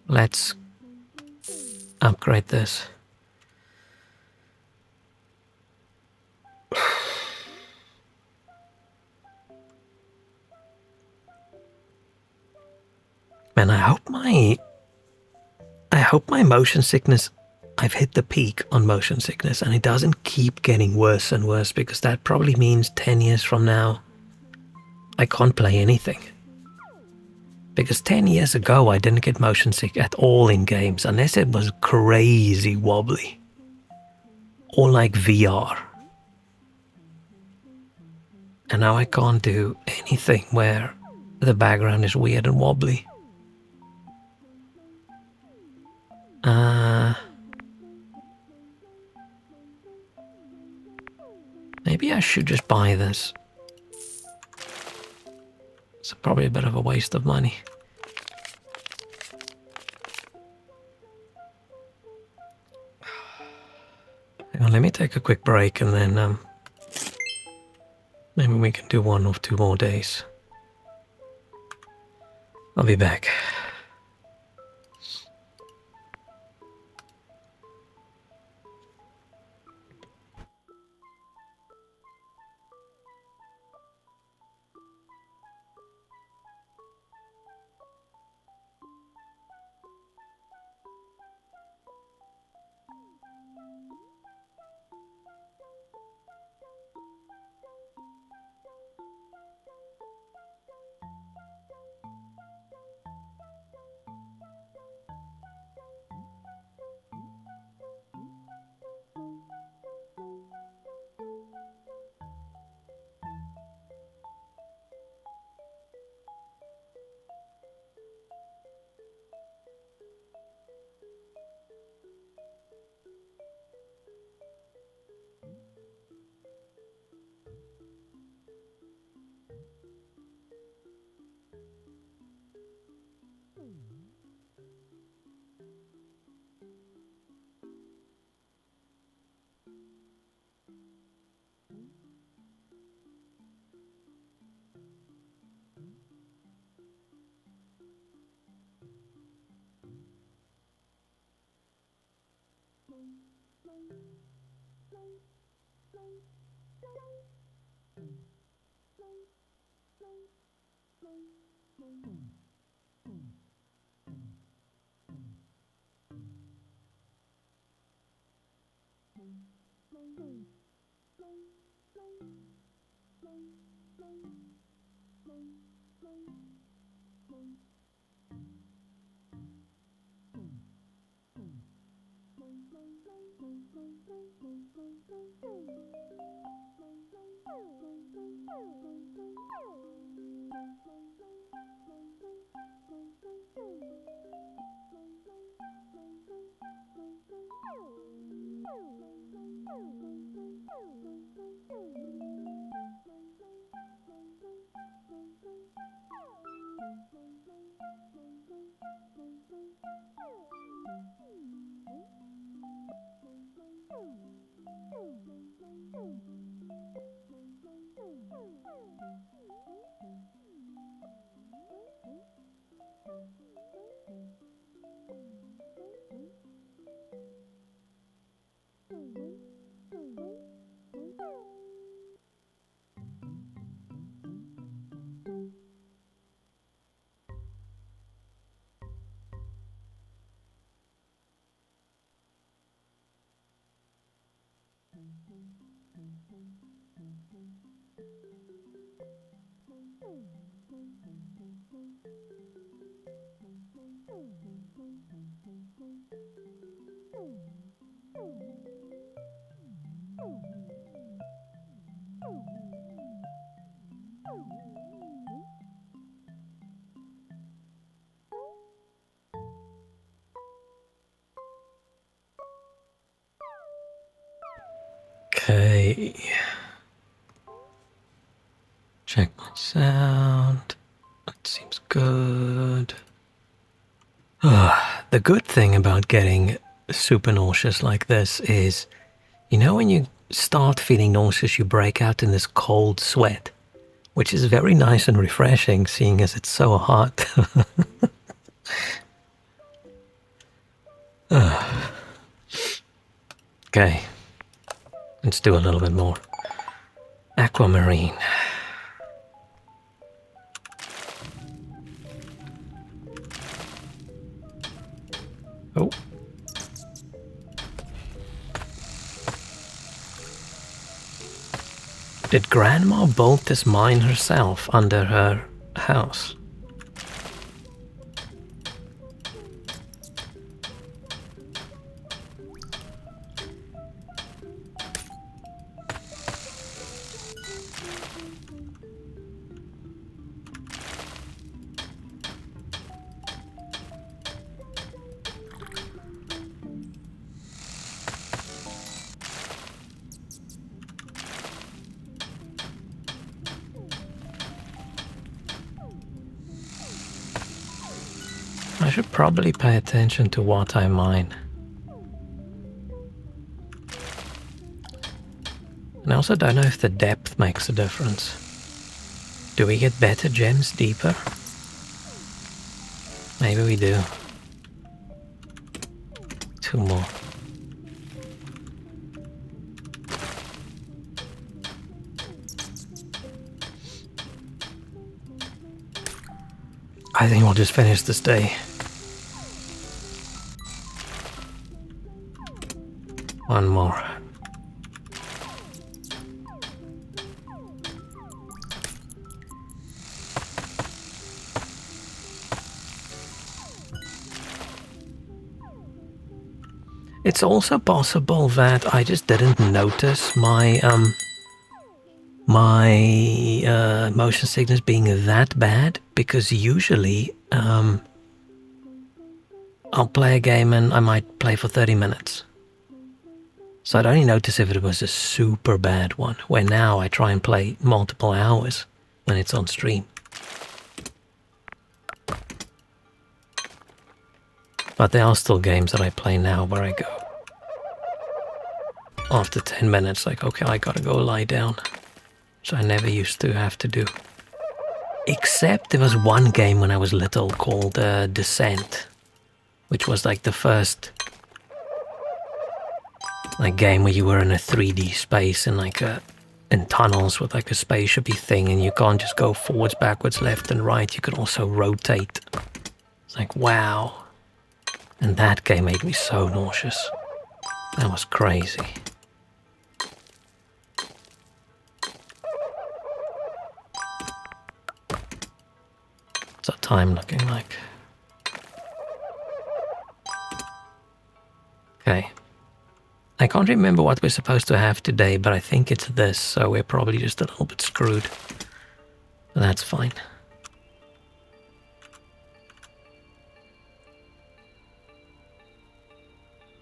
Let's upgrade this. Man, I hope my motion sickness, I've hit the peak on motion sickness and it doesn't keep getting worse and worse, because that probably means 10 years from now I can't play anything. Because 10 years ago I didn't get motion sick at all in games unless it was crazy wobbly or like VR. And now I can't do anything where the background is weird and wobbly. Maybe I should just buy this. It's probably a bit of a waste of money. Hang on, let me take a quick break and then maybe we can do 1 or 2 more days. I'll be back. Okay. Check my sound. That seems good. The good thing about getting super nauseous like this is, you know, when you start feeling nauseous, you break out in this cold sweat, which is very nice and refreshing, seeing as it's so hot. Okay, let's do a little bit more. Aquamarine. Oh. Did Grandma build this mine herself under her house? I should probably pay attention to what I mine. And I also don't know if the depth makes a difference. Do we get better gems deeper? Maybe we do. 2 more. I think we'll just finish this day. One more. It's also possible that I just didn't notice my motion sickness being that bad, because usually I'll play a game and I might play for 30 minutes. So I'd only notice if it was a super bad one, where now I try and play multiple hours when it's on stream. But there are still games that I play now where I go after 10 minutes, like, okay, I gotta go lie down. Which I never used to have to do. Except there was one game when I was little called Descent, which was like the first like game where you were in a 3D space and like in tunnels with like a spaceshipy thing, and you can't just go forwards, backwards, left and right. You could also rotate. It's like, wow. And that game made me so nauseous. That was crazy. What's our time looking like? Okay. I can't remember what we're supposed to have today, but I think it's this, so we're probably just a little bit screwed. But that's fine.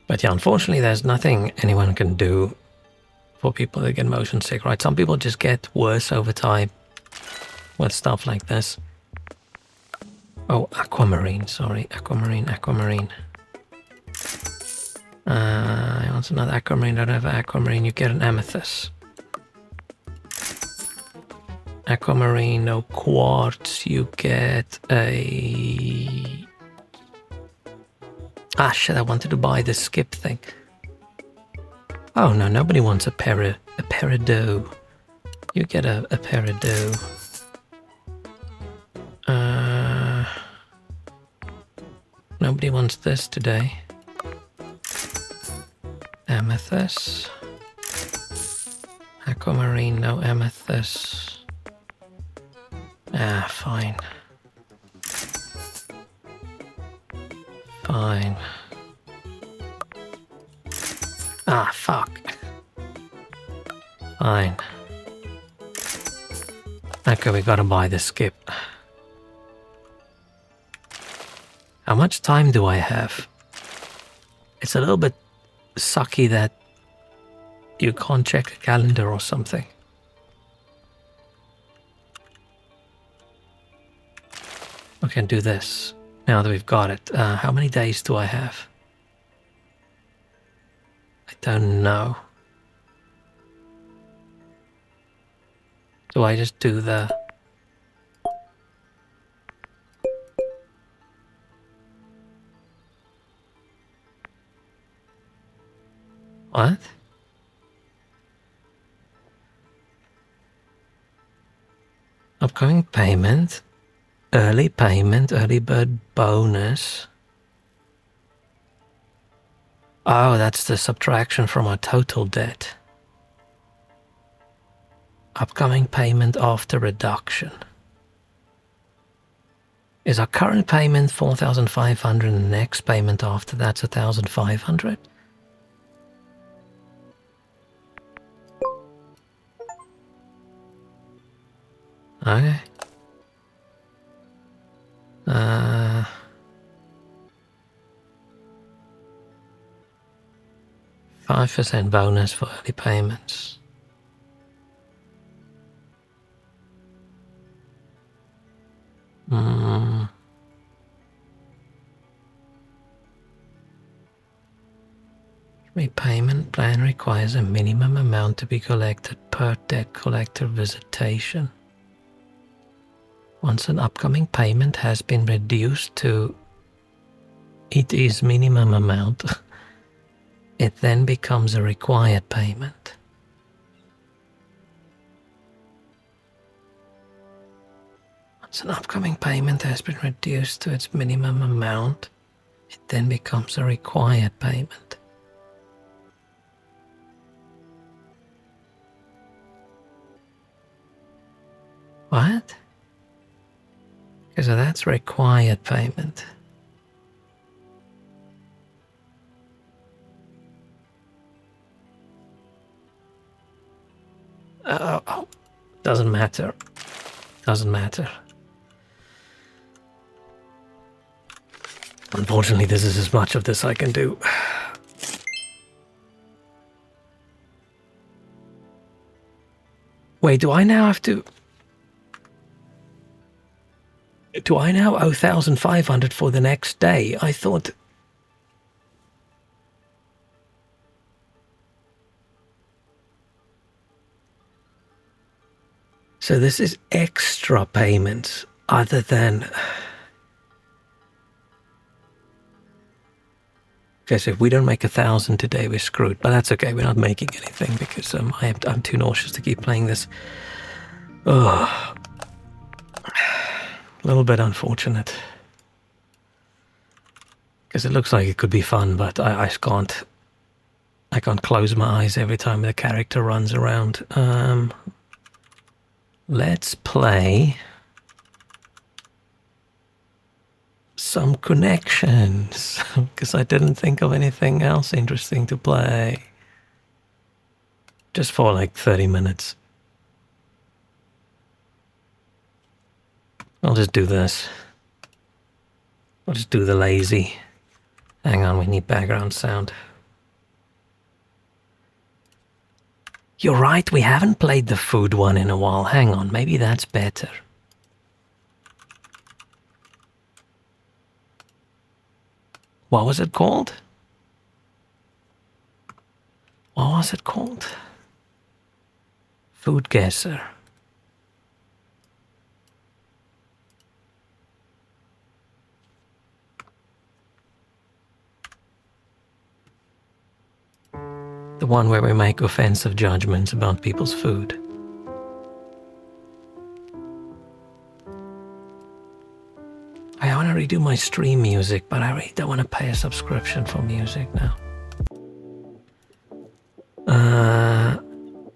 But yeah, unfortunately, there's nothing anyone can do for people that get motion sick, right? Some people just get worse over time with stuff like this. Oh, aquamarine, sorry. Aquamarine. I want another aquamarine. Don't have an aquamarine. You get an amethyst. Aquamarine, no quartz. You get a... Ah, shit, I wanted to buy the skip thing. Oh, no, nobody wants a peridot. You get a peridot. Nobody wants this today. Amethyst. Aquamarine, no amethyst. Ah, fine. Fine. Ah, fuck. Fine. Okay, we gotta buy the skip. How much time do I have? It's a little bit sucky that You can't check a calendar or something. We can do this now that we've got it. How many days do I have? I don't know. Do I just do the... What? Upcoming payment. Early payment. Early bird bonus. Oh, that's the subtraction from our total debt. Upcoming payment after reduction. Is our current payment 4,500 and the next payment after that's 1,500? Okay. 5% bonus for early payments. Repayment plan requires a minimum amount to be collected per debt collector visitation. Once an upcoming payment has been reduced to its minimum amount, it then becomes a required payment. Once an upcoming payment has been reduced to its minimum amount, it then becomes a required payment. What? Okay, so that's required payment. Oh, doesn't matter. Doesn't matter. Unfortunately, this is as much of this I can do. Wait, do I now have to... Do I now owe 1,500 for the next day? I thought... So this is extra payments other than... Okay, so if we don't make 1,000 today, we're screwed. But that's okay, we're not making anything because I'm too nauseous to keep playing this. Ugh. A little bit unfortunate. Because it looks like it could be fun, but I can't close my eyes every time the character runs around. Let's play some connections, because I didn't think of anything else interesting to play. Just for like 30 minutes. I'll just do this. I'll just do the lazy. Hang on, we need background sound. You're right, we haven't played the food one in a while. Hang on, maybe that's better. What was it called? What was it called? Foodguessr. The one where we make offensive judgments about people's food. I want to redo my stream music, but I really don't want to pay a subscription for music now.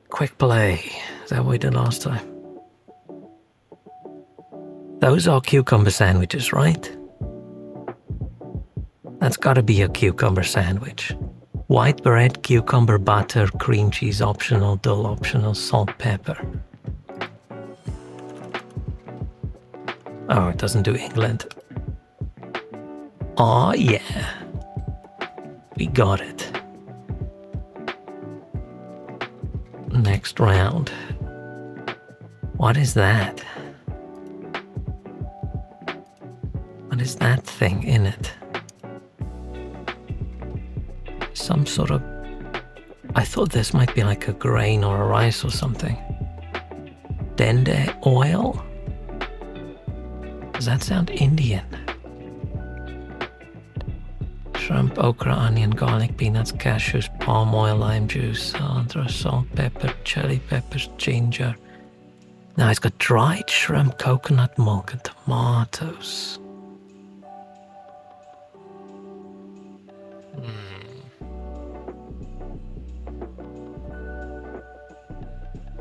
Quick play. Is that what we did last time? Those are cucumber sandwiches, right? That's gotta be a cucumber sandwich. White bread, cucumber, butter, cream cheese optional, dull optional, salt, pepper. Oh, it doesn't do England. Oh yeah. We got it. next round. What is that? What is that thing in it? Some sort of... I thought this might be like a grain or a rice or something. Dende oil? Does that sound Indian? Shrimp, okra, onion, garlic, peanuts, cashews, palm oil, lime juice, cilantro, salt, pepper, chili peppers, ginger. Now it's got dried shrimp, coconut milk, and tomatoes.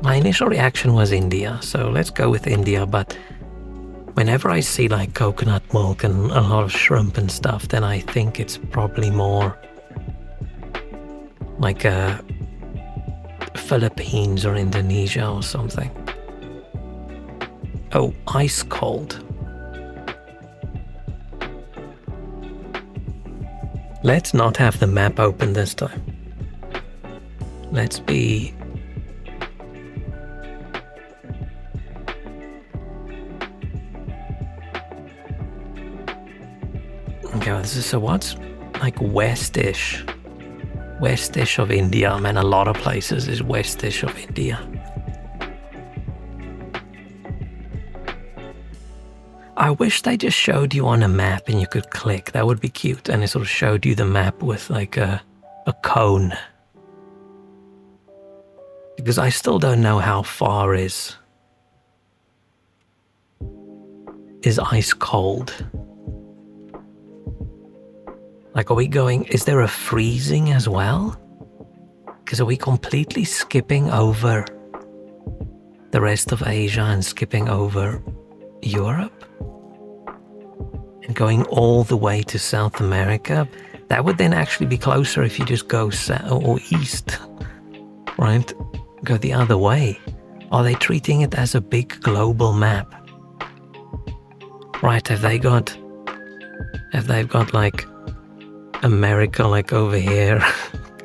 My initial reaction was India, so let's go with India, but whenever I see like coconut milk and a lot of shrimp and stuff, then I think it's probably more like a Philippines or Indonesia or something. Oh, ice cold. Let's not have the map open this time. Let's be... Okay, so what's like westish? Westish of India. I mean, a lot of places is westish of India. I wish they just showed you on a map and you could click. That would be cute. And it sort of showed you the map with like a cone. Because I still don't know how far is ice cold. Like, are we going... Is there a freezing as well? Because are we completely skipping over the rest of Asia and skipping over Europe? And going all the way to South America? That would then actually be closer if you just go south or east, right? Go the other way. Are they treating it as a big global map? Right, have they got like America like over here?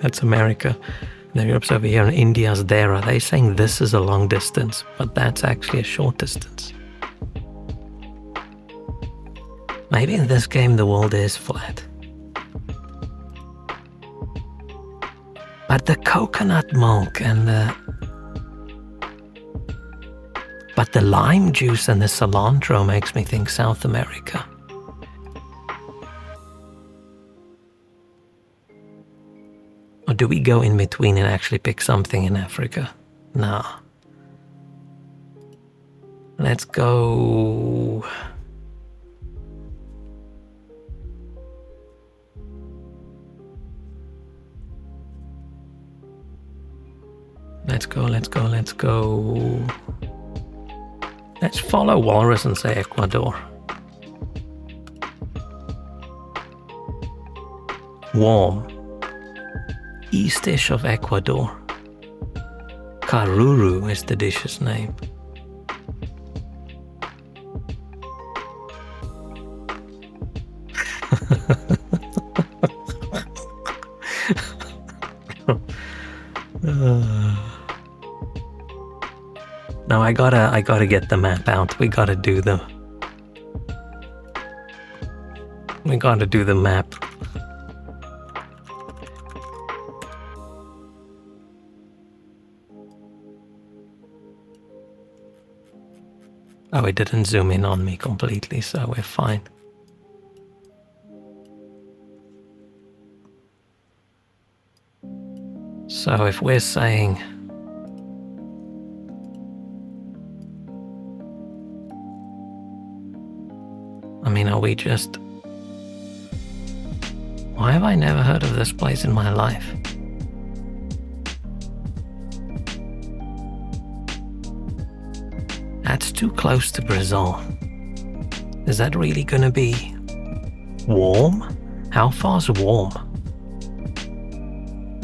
That's America. Then Europe's over here and India's there. Are they saying this is a long distance, but that's actually a short distance? Maybe in this game the world is flat. But the coconut milk and but the lime juice and the cilantro makes me think South America. Or do we go in between and actually pick something in Africa? No. Let's go... Let's go. Let's follow Walrus and say Ecuador. Warm. East-ish of Ecuador. Karuru is the dish's name. Now I gotta get the map out. We gotta do the map. Oh, it didn't zoom in on me completely, so we're fine. So if we're saying... I mean, are we just... Why have I never heard of this place in my life? That's too close to Brazil. Is that really gonna be warm? How far's warm?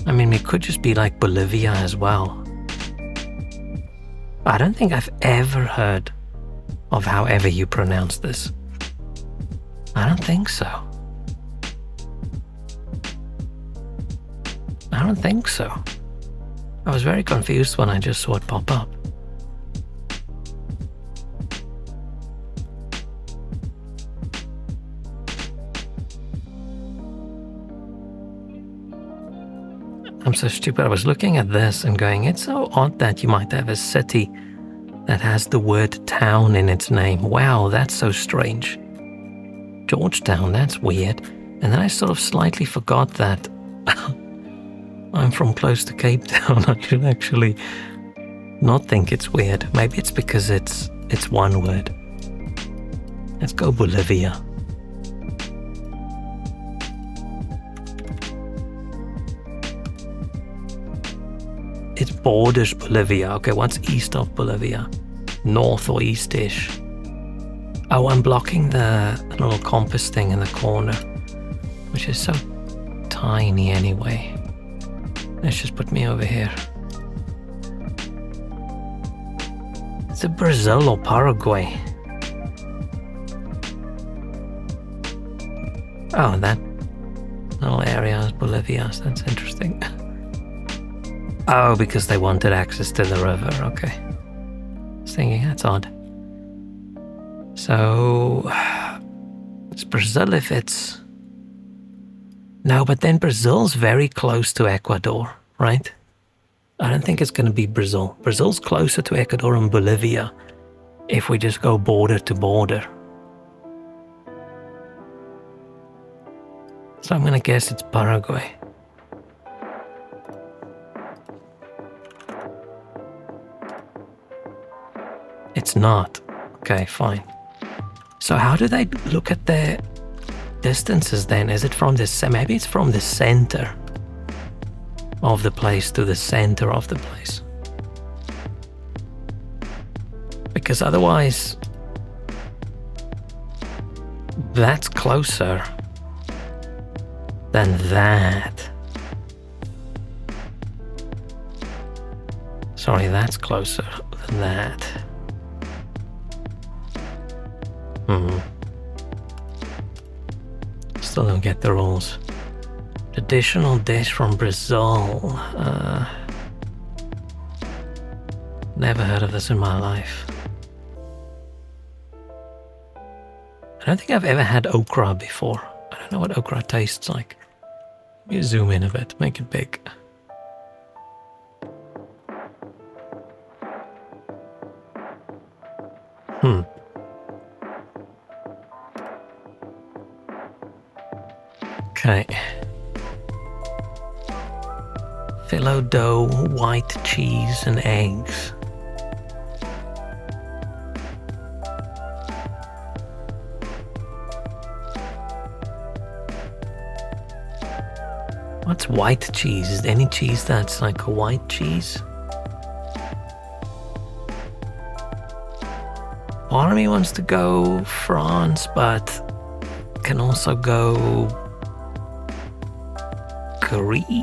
I mean, it could just be like Bolivia as well. I don't think I've ever heard of however you pronounce this. I don't think so. I don't think so. I was very confused when I just saw it pop up. I'm so stupid. I was looking at this and going, it's so odd that you might have a city that has the word town in its name. Wow, that's so strange. Georgetown, that's weird. And then I sort of slightly forgot that I'm from close to Cape Town. I should actually not think it's weird. Maybe it's because it's one word. Let's go Bolivia. It borders Bolivia. Okay, what's east of Bolivia? North or east-ish? Oh, I'm blocking the little compass thing in the corner, which is so tiny anyway. Let's just put me over here. Is it Brazil or Paraguay? Oh, that little area is Bolivia, so that's interesting. Oh, because they wanted access to the river, okay. I was thinking, that's odd. So, it's Brazil if it's... No, but then Brazil's very close to Ecuador, right? I don't think it's going to be Brazil. Brazil's closer to Ecuador and Bolivia if we just go border to border. So I'm going to guess it's Paraguay. It's not. Okay, fine. So how do they look at their distances then? Is it from the... Maybe it's from the center of the place to the center of the place. Because otherwise... that's closer than that. Sorry, that's closer than that. Still don't get the rules. Traditional dish from Brazil. Never heard of this in my life. I don't think I've ever had okra before. I don't know what okra tastes like. Let me zoom in a bit, make it big. Okay. Phyllo dough, white cheese, and eggs. What's white cheese? Is there any cheese that's like a white cheese? Part of me wants to go France, but can also go Greek.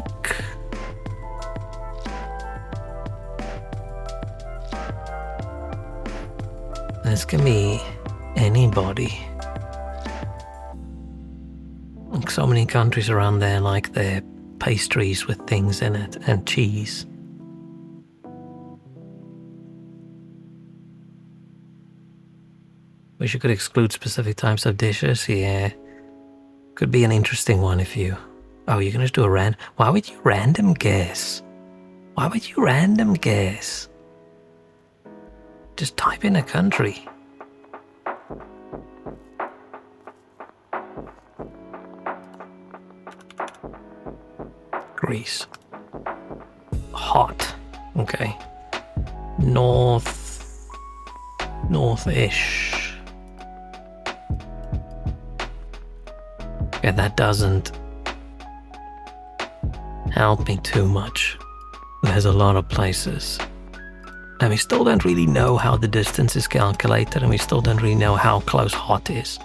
This can be anybody. Like so many countries around there like their pastries with things in it and cheese. Wish you could exclude specific types of dishes. Yeah, could be an interesting one if you... Oh, you're gonna do a random... Why would you random guess? Why would you random guess? Just type in a country. Greece. Hot. Okay. North-ish. Yeah, that doesn't help me too much. There's a lot of places. And we still don't really know how the distance is calculated, and we still don't really know how close hot is.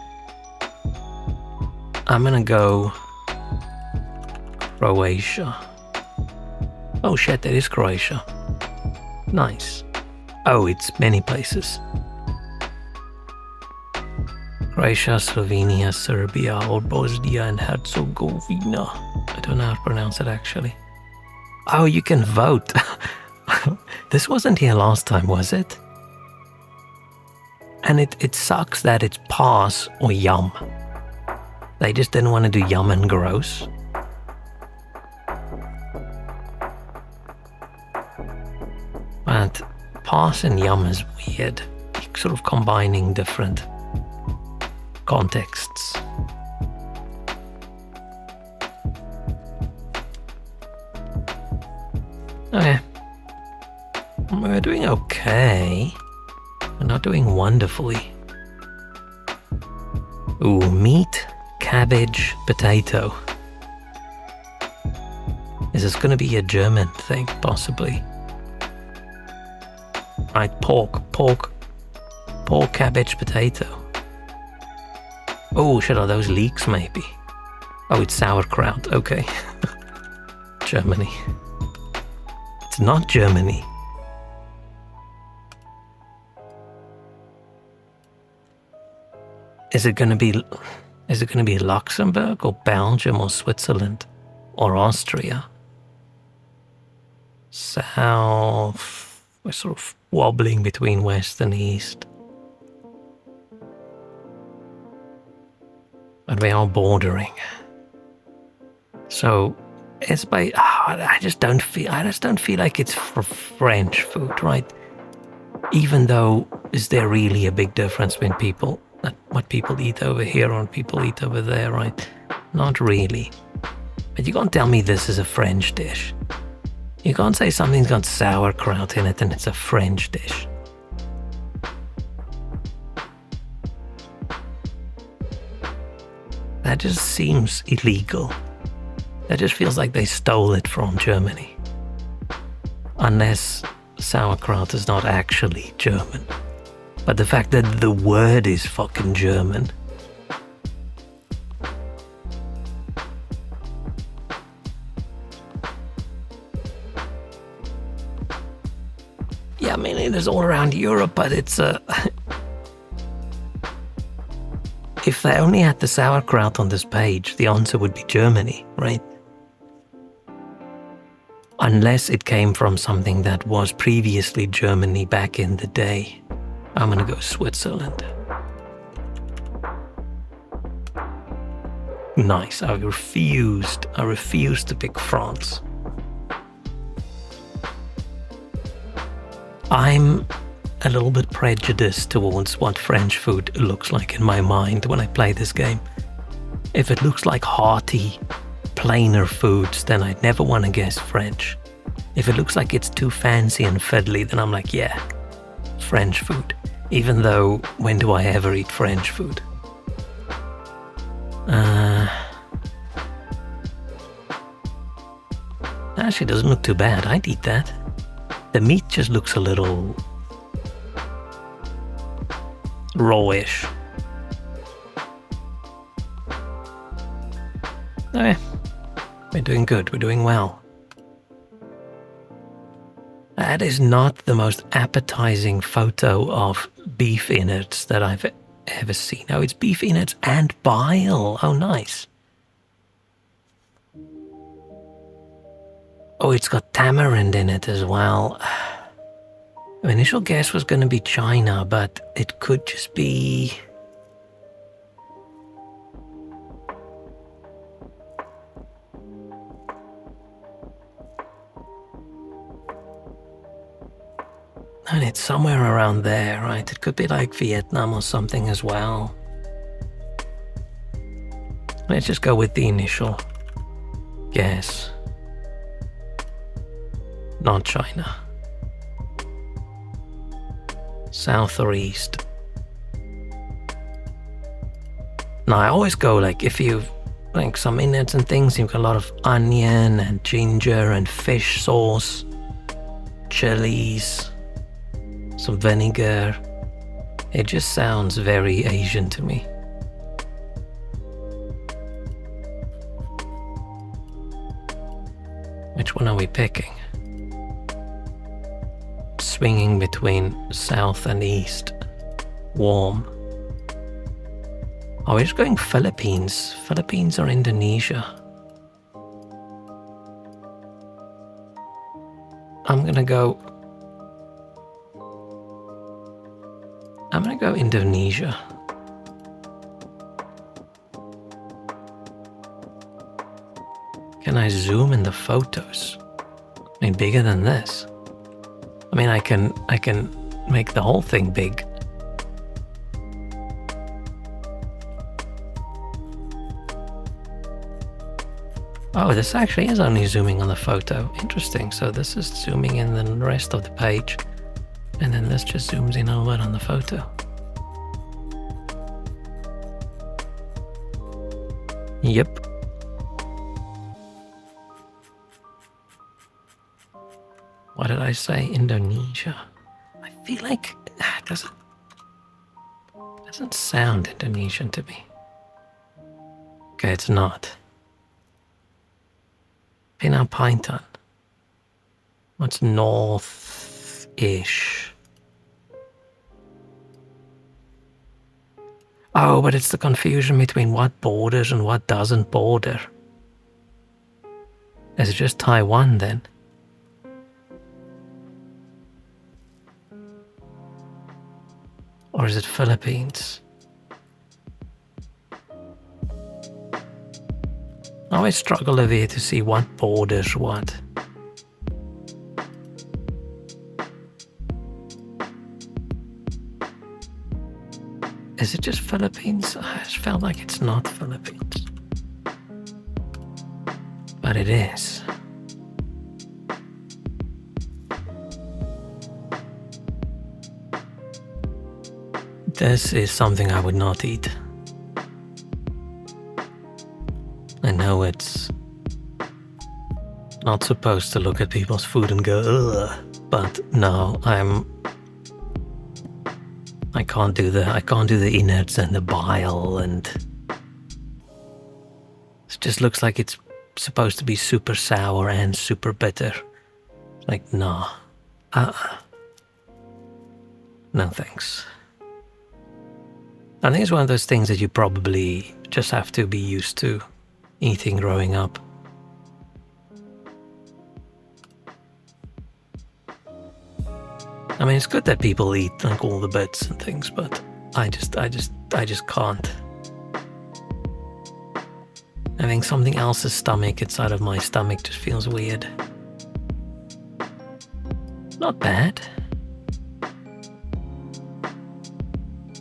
I'm gonna go Croatia. Oh shit, that is Croatia. Nice. Oh, it's many places. Croatia, Slovenia, Serbia, or Bosnia and Herzegovina. I don't know how to pronounce it actually. Oh, you can vote. This wasn't here last time, was it? And it sucks that it's pass or yum. They just didn't want to do yum and gross. But pass and yum is weird. Sort of combining different contexts. Okay. We're doing okay. We're not doing wonderfully. Ooh, meat, cabbage, potato. Is this going to be a German thing, possibly? Right, pork, cabbage, potato. Oh, shit, are those leeks, maybe? Oh, it's sauerkraut, okay. Germany. It's not Germany. Is it gonna be Luxembourg or Belgium or Switzerland or Austria? South. We're sort of wobbling between west and east. But we are bordering. So it's by I just don't feel like it's for French food, right? Even though, is there really a big difference between what people eat over here and what people eat over there, right? Not really. But you can't tell me this is a French dish. You can't say something's got sauerkraut in it and it's a French dish. That just seems illegal. That just feels like they stole it from Germany. Unless sauerkraut is not actually German. But the fact that the word is fucking German. Yeah, I mean, it is all around Europe, but it's if they only had the sauerkraut on this page, the answer would be Germany, right? Unless it came from something that was previously Germany back in the day. I'm gonna go Switzerland. Nice, I refused to pick France. I'm a little bit prejudiced towards what French food looks like in my mind when I play this game. If it looks like hearty, plainer foods, then I'd never want to guess French. If it looks like it's too fancy and fiddly, then I'm like, yeah, French food. Even though, when do I ever eat French food? Actually, it doesn't look too bad. I'd eat that. The meat just looks a little rawish. Okay. We're doing good. We're doing well. That is not the most appetizing photo of beef innards that I've ever seen. Oh, it's beef innards and bile. Oh, nice. Oh, it's got tamarind in it as well. My initial guess was going to be China, but it could just be... And it's somewhere around there, right? It could be like Vietnam or something as well. Let's just go with the initial guess. Not China. South or east. Now I always go like, if you've like some innards and things, you've got a lot of onion and ginger and fish sauce, chilies, some vinegar. It just sounds very Asian to me. Which one are we picking? Swinging between south and east. Warm. Oh, we're just going Philippines. Philippines or Indonesia. I'm gonna go Indonesia. Can I zoom in the photos? I mean, bigger than this. I mean, I can make the whole thing big. Oh, this actually is only zooming on the photo. Interesting. So this is zooming in the rest of the page. And then this just zooms in a little bit on the photo. Yep. What did I say? Indonesia. I feel like it doesn't sound Indonesian to me. Okay, it's not. Pinang Pintan. What's north-ish? Oh, but it's the confusion between what borders and what doesn't border. Is it just Taiwan then? Or is it Philippines? I always struggle over here to see what borders what. Is it just Philippines? I just felt like it's not Philippines. But it is. This is something I would not eat. I know it's not supposed to look at people's food and go, ugh, but no, I can't do the innards and the bile, and it just looks like it's supposed to be super sour and super bitter. Like, nah. No thanks. I think it's one of those things that you probably just have to be used to eating growing up. I mean, it's good that people eat like all the bits and things, but I just can't. I think something else's stomach inside of my stomach just feels weird. Not bad.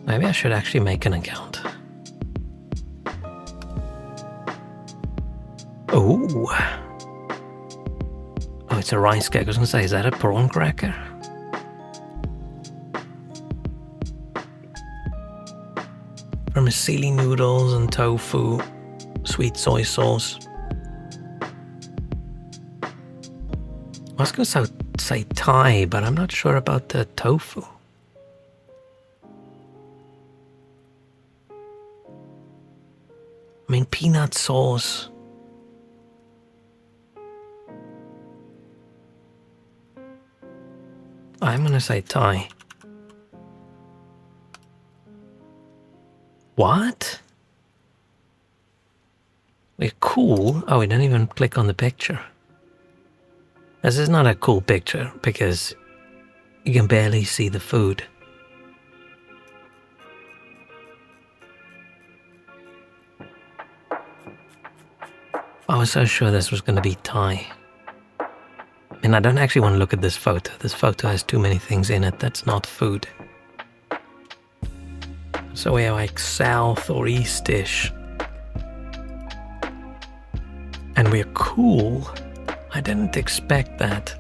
Maybe I should actually make an account. Oh, it's a rice cake. I was gonna say, is that a prawn cracker? Vermicelli noodles and tofu, sweet soy sauce. I was gonna say Thai, but I'm not sure about the tofu. I mean, peanut sauce. I'm gonna say Thai. What? We're cool. Oh, we didn't even click on the picture. This is not a cool picture because you can barely see the food. I was so sure this was going to be Thai. I mean, I don't actually want to look at this photo. This photo has too many things in it that's not food. So we're like south or east-ish. And we're cool. I didn't expect that.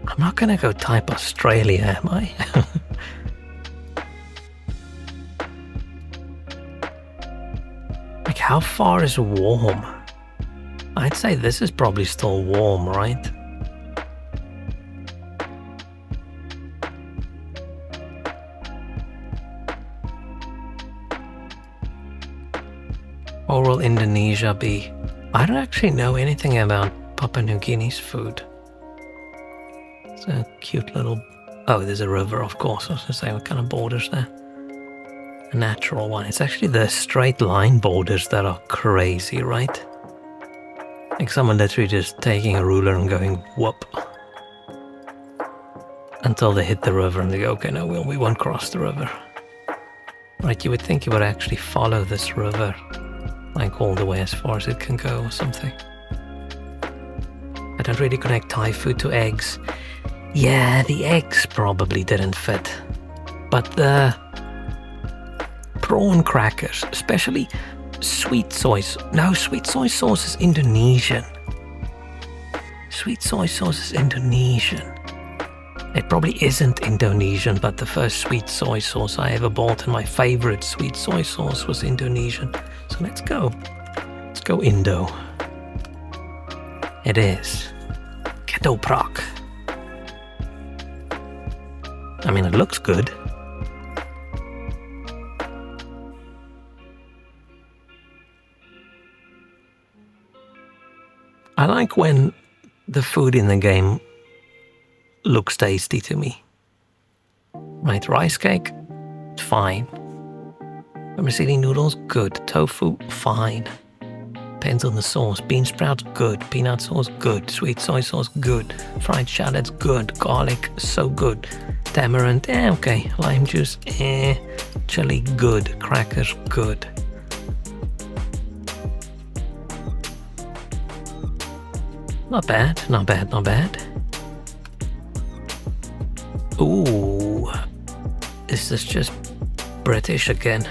I'm not gonna go type Australia, am I? Like, how far is warm? I'd say this is probably still warm, right? Or will Indonesia be? I don't actually know anything about Papua New Guinea's food. It's a cute little... Oh, there's a river, of course. I was going to say, what kind of borders there? a natural one. It's actually the straight line borders that are crazy, right? Like someone literally just taking a ruler and going whoop until they hit the river and they go, okay, no, we won't cross the river. Right, you would think you would actually follow this river like all the way as far as it can go or something. I don't really connect Thai food to eggs. Yeah, the eggs probably didn't fit. But the prawn crackers, especially sweet soy sauce. No, sweet soy sauce is Indonesian. Sweet soy sauce is Indonesian. It probably isn't Indonesian, but the first sweet soy sauce I ever bought and my favorite sweet soy sauce was Indonesian. So let's go. Let's go Indo. It is. Ketoprak. I mean, it looks good. I like when the food in the game looks tasty to me. Right, rice cake, fine. Vermicelli noodles, good. Tofu, fine. Depends on the sauce. Bean sprouts, good. Peanut sauce, good. Sweet soy sauce, good. Fried shallots, good. Garlic, so good. Tamarind, okay. Lime juice, Chili, good. Crackers, good. Not bad, not bad, not bad. Ooh, is this just British again?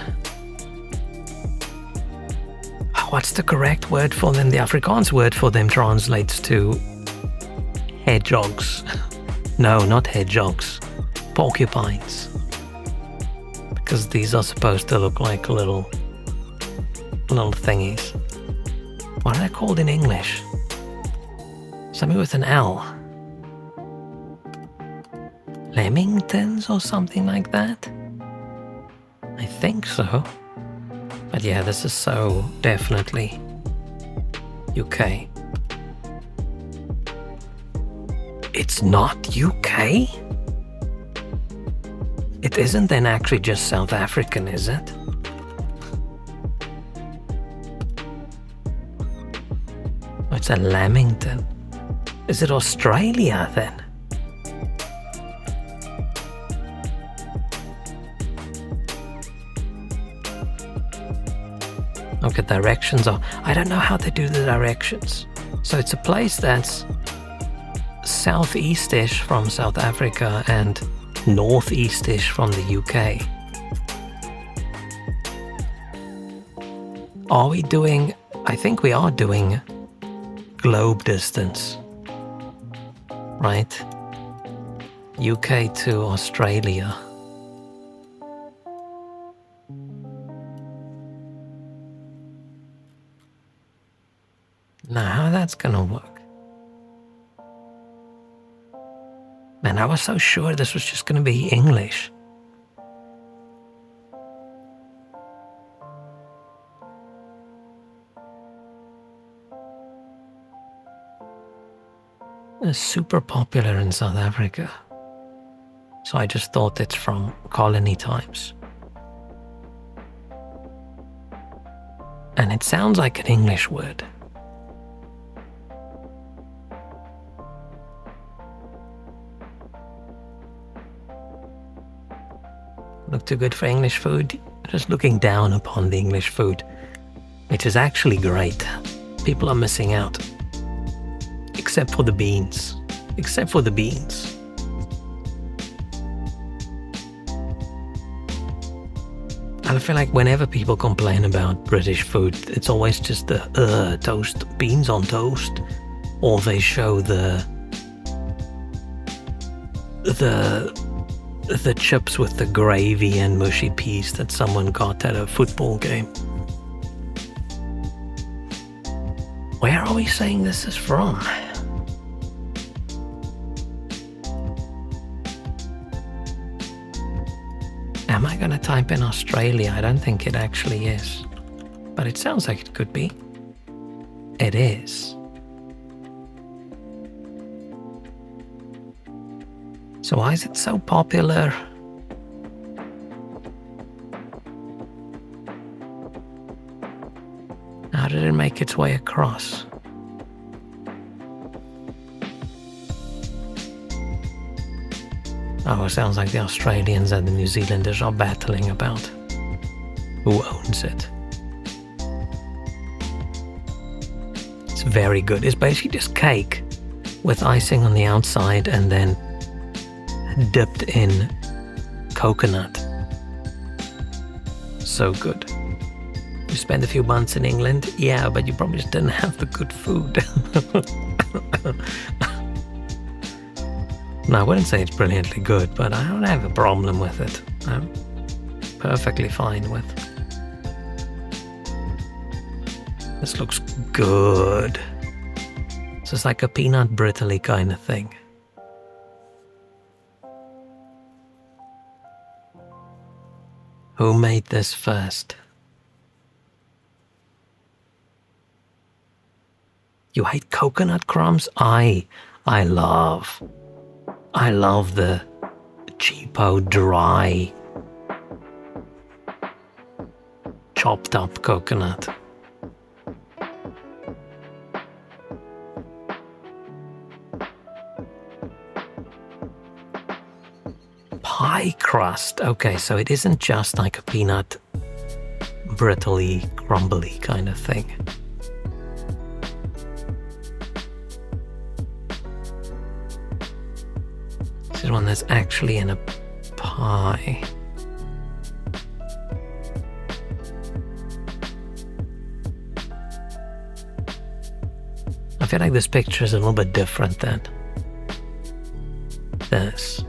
What's the correct word for them? The Afrikaans word for them translates to hedgehogs. No, not hedgehogs. Porcupines. Because these are supposed to look like little thingies. What are they called in English? Something with an L. Lemingtons or something like that? I think so. But yeah, this is so definitely UK. It's not UK? It isn't then actually just South African, is it? Oh, it's a lamington. Is it Australia then? Okay, directions are... I don't know how they do the directions. So it's a place that's southeast-ish from South Africa and northeast-ish from the UK. Are we doing... I think we are doing globe distance. Right? UK to Australia. Now, how that's gonna work? Man, I was so sure this was just gonna be English. It's super popular in South Africa. So I just thought it's from colony times. And it sounds like an English word. Look too good for English food? Just looking down upon the English food, which is actually great. People are missing out. Except for the beans. Except for the beans. I feel like whenever people complain about British food, it's always just the toast, beans on toast, or they show the chips with the gravy and mushy peas that someone got at a football game. Where are we saying this is from? Am I gonna type in Australia? I don't think it actually is. But it sounds like it could be. It is. So why is it so popular? How did it make its way across? Oh, it sounds like the Australians and the New Zealanders are battling about who owns it. It's very good. It's basically just cake with icing on the outside and then dipped in coconut. So good. You spent a few months in England? Yeah, but you probably just didn't have the good food. No, I wouldn't say it's brilliantly good, but I don't have a problem with it. I'm perfectly fine with. This looks good. So it's like a peanut brittle-y kind of thing. Who made this first? You hate coconut crumbs? I love the cheapo, dry, chopped up coconut. Pie crust. Okay, so it isn't just like a peanut brittle-y, crumbly kind of thing. This is one that's actually in a pie. I feel like this picture is a little bit different than this.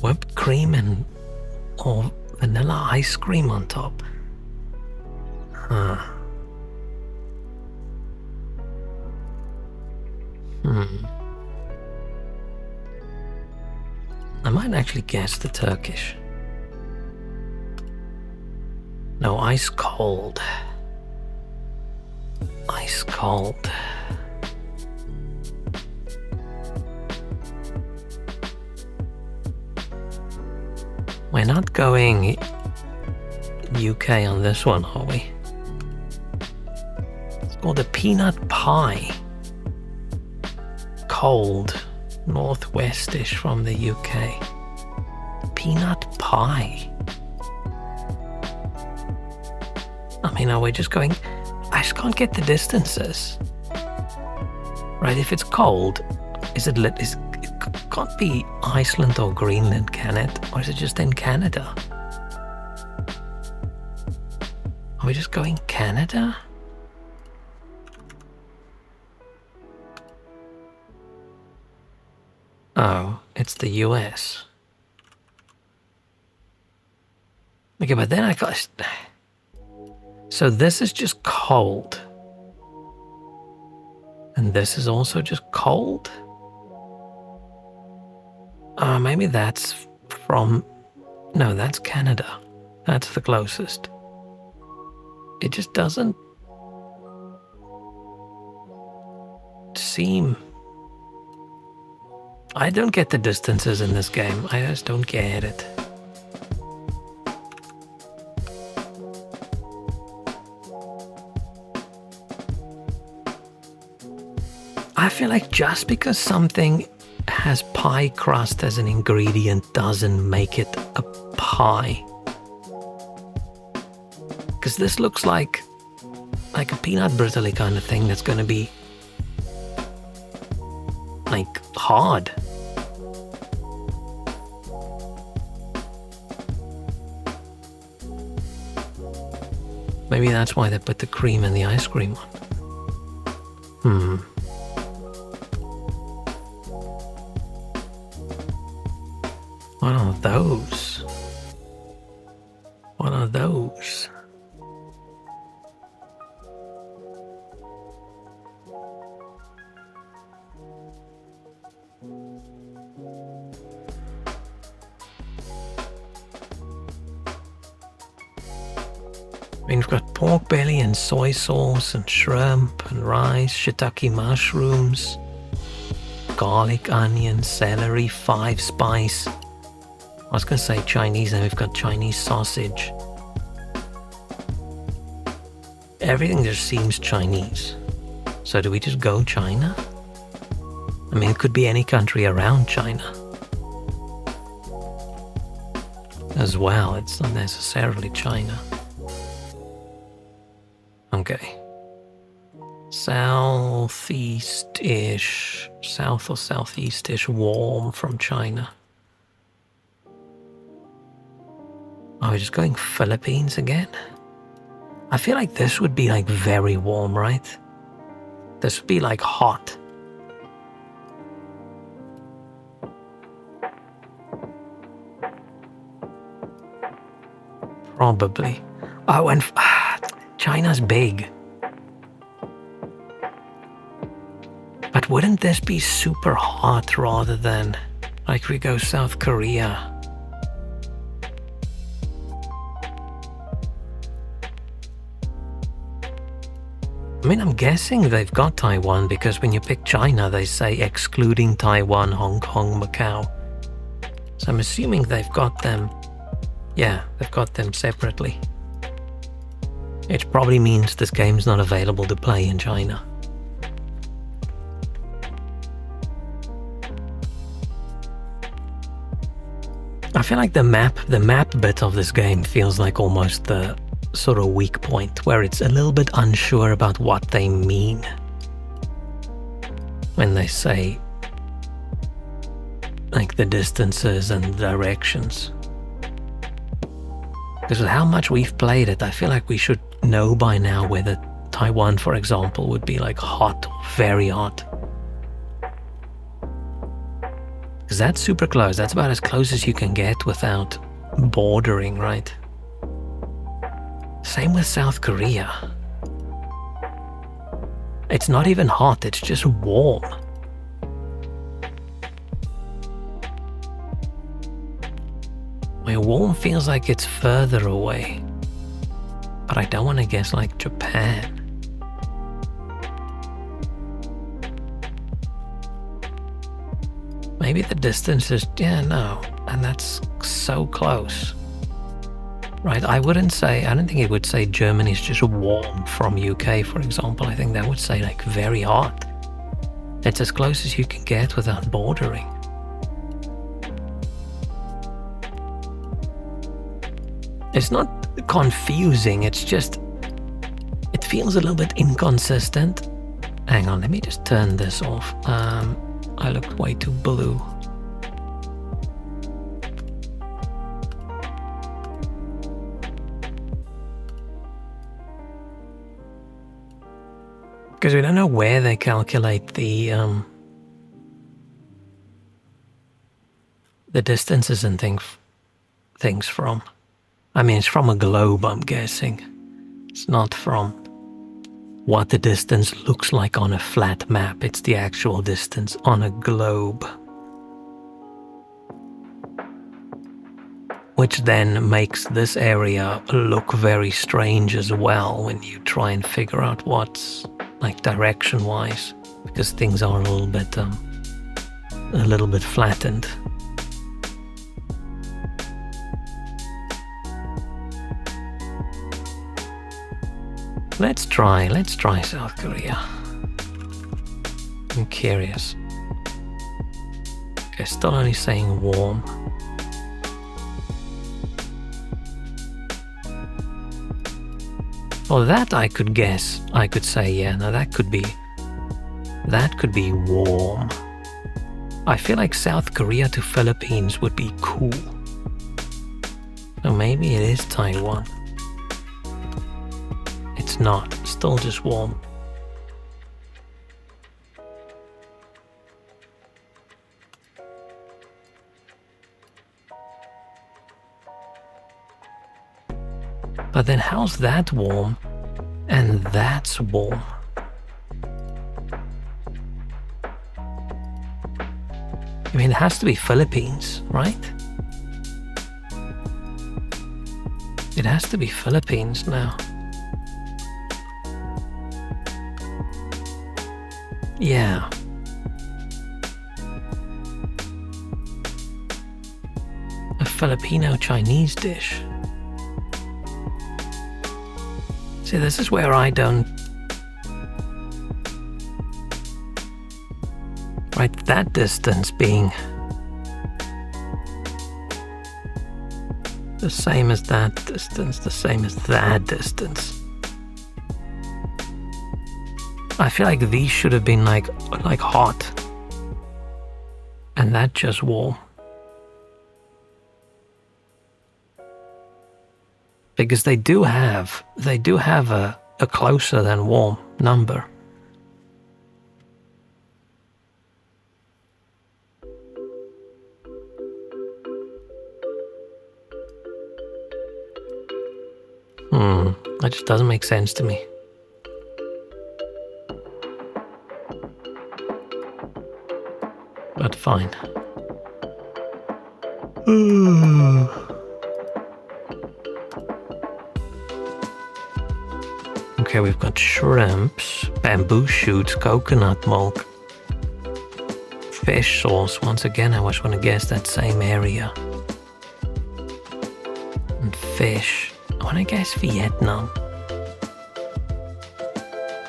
Whipped cream or vanilla ice cream on top. Huh. I might actually guess the Turkish. No, ice cold. Ice cold. We're not going UK on this one, are we? It's called a peanut pie. Cold, northwestish from the UK. Peanut pie. I mean, are we just going... I just can't get the distances. Right, if it's cold, is it lit? It can't be Iceland or Greenland, can it? Or is it just in Canada? Are we just going Canada? Oh, it's the US. Okay, but then I got... So this is just cold. And this is also just cold? Maybe that's from... No, that's Canada. That's the closest. It just doesn't seem... I don't get the distances in this game. I just don't get it. I feel like just because something has pie crust as an ingredient doesn't make it a pie. Because this looks like a peanut brittle kind of thing that's going to be like hard. Maybe that's why they put the cream in the ice cream on. What are those? What are those? I mean, we've got pork belly and soy sauce and shrimp and rice, shiitake mushrooms, garlic, onion, celery, 5 spice. I was going to say Chinese, and we've got Chinese sausage. Everything just seems Chinese. So do we just go China? I mean, it could be any country around China as well. It's not necessarily China. Okay. Southeast-ish, south or southeast-ish, warm from China. Are we just going Philippines again? I feel like this would be like very warm, right? This would be like hot. Probably. Oh, and China's big. But wouldn't this be super hot rather than like we go South Korea? I mean, I'm guessing they've got Taiwan because when you pick China, they say excluding Taiwan, Hong Kong, Macau. So I'm assuming they've got them. Yeah, they've got them separately. It probably means this game's not available to play in China. I feel like the map bit of this game feels like almost the sort of weak point, where it's a little bit unsure about what they mean when they say like the distances and directions. Because with how much we've played it, I feel like we should know by now whether Taiwan, for example, would be like hot or very hot. Because that's super close. That's about as close as you can get without bordering, right? Same with South Korea. It's not even hot, it's just warm. Where warm feels like it's further away. But I don't want to guess like Japan. Maybe the distance is, yeah, no. And that's so close. Right, I don't think it would say Germany's just warm from UK, for example. I think that would say like very hot. It's as close as you can get without bordering. It's not confusing, it's just, it feels a little bit inconsistent. Hang on, let me just turn this off. I looked way too blue. Because we don't know where they calculate the distances and things from. I mean, it's from a globe, I'm guessing. It's not from what the distance looks like on a flat map. It's the actual distance on a globe. Which then makes this area look very strange as well when you try and figure out what's like direction-wise, because things are a little bit flattened. Let's try South Korea. I'm curious. Okay, still only saying warm. Well, that I could guess. I could say, yeah, no, that could be warm. I feel like South Korea to Philippines would be cool. So maybe it is Taiwan. It's not, it's still just warm. But then how's that warm and that's warm? I mean, it has to be Philippines, right? It has to be Philippines now. Yeah. A Filipino Chinese dish. See, this is where I don't... Right, that distance being the same as that distance, the same as that distance. I feel like these should have been like hot. And that just warm. Because they do have a closer than warm number. That just doesn't make sense to me. But fine. Okay, we've got shrimps, bamboo shoots, coconut milk, fish sauce. Once again, I was going to guess that same area. And fish. I want to guess Vietnam.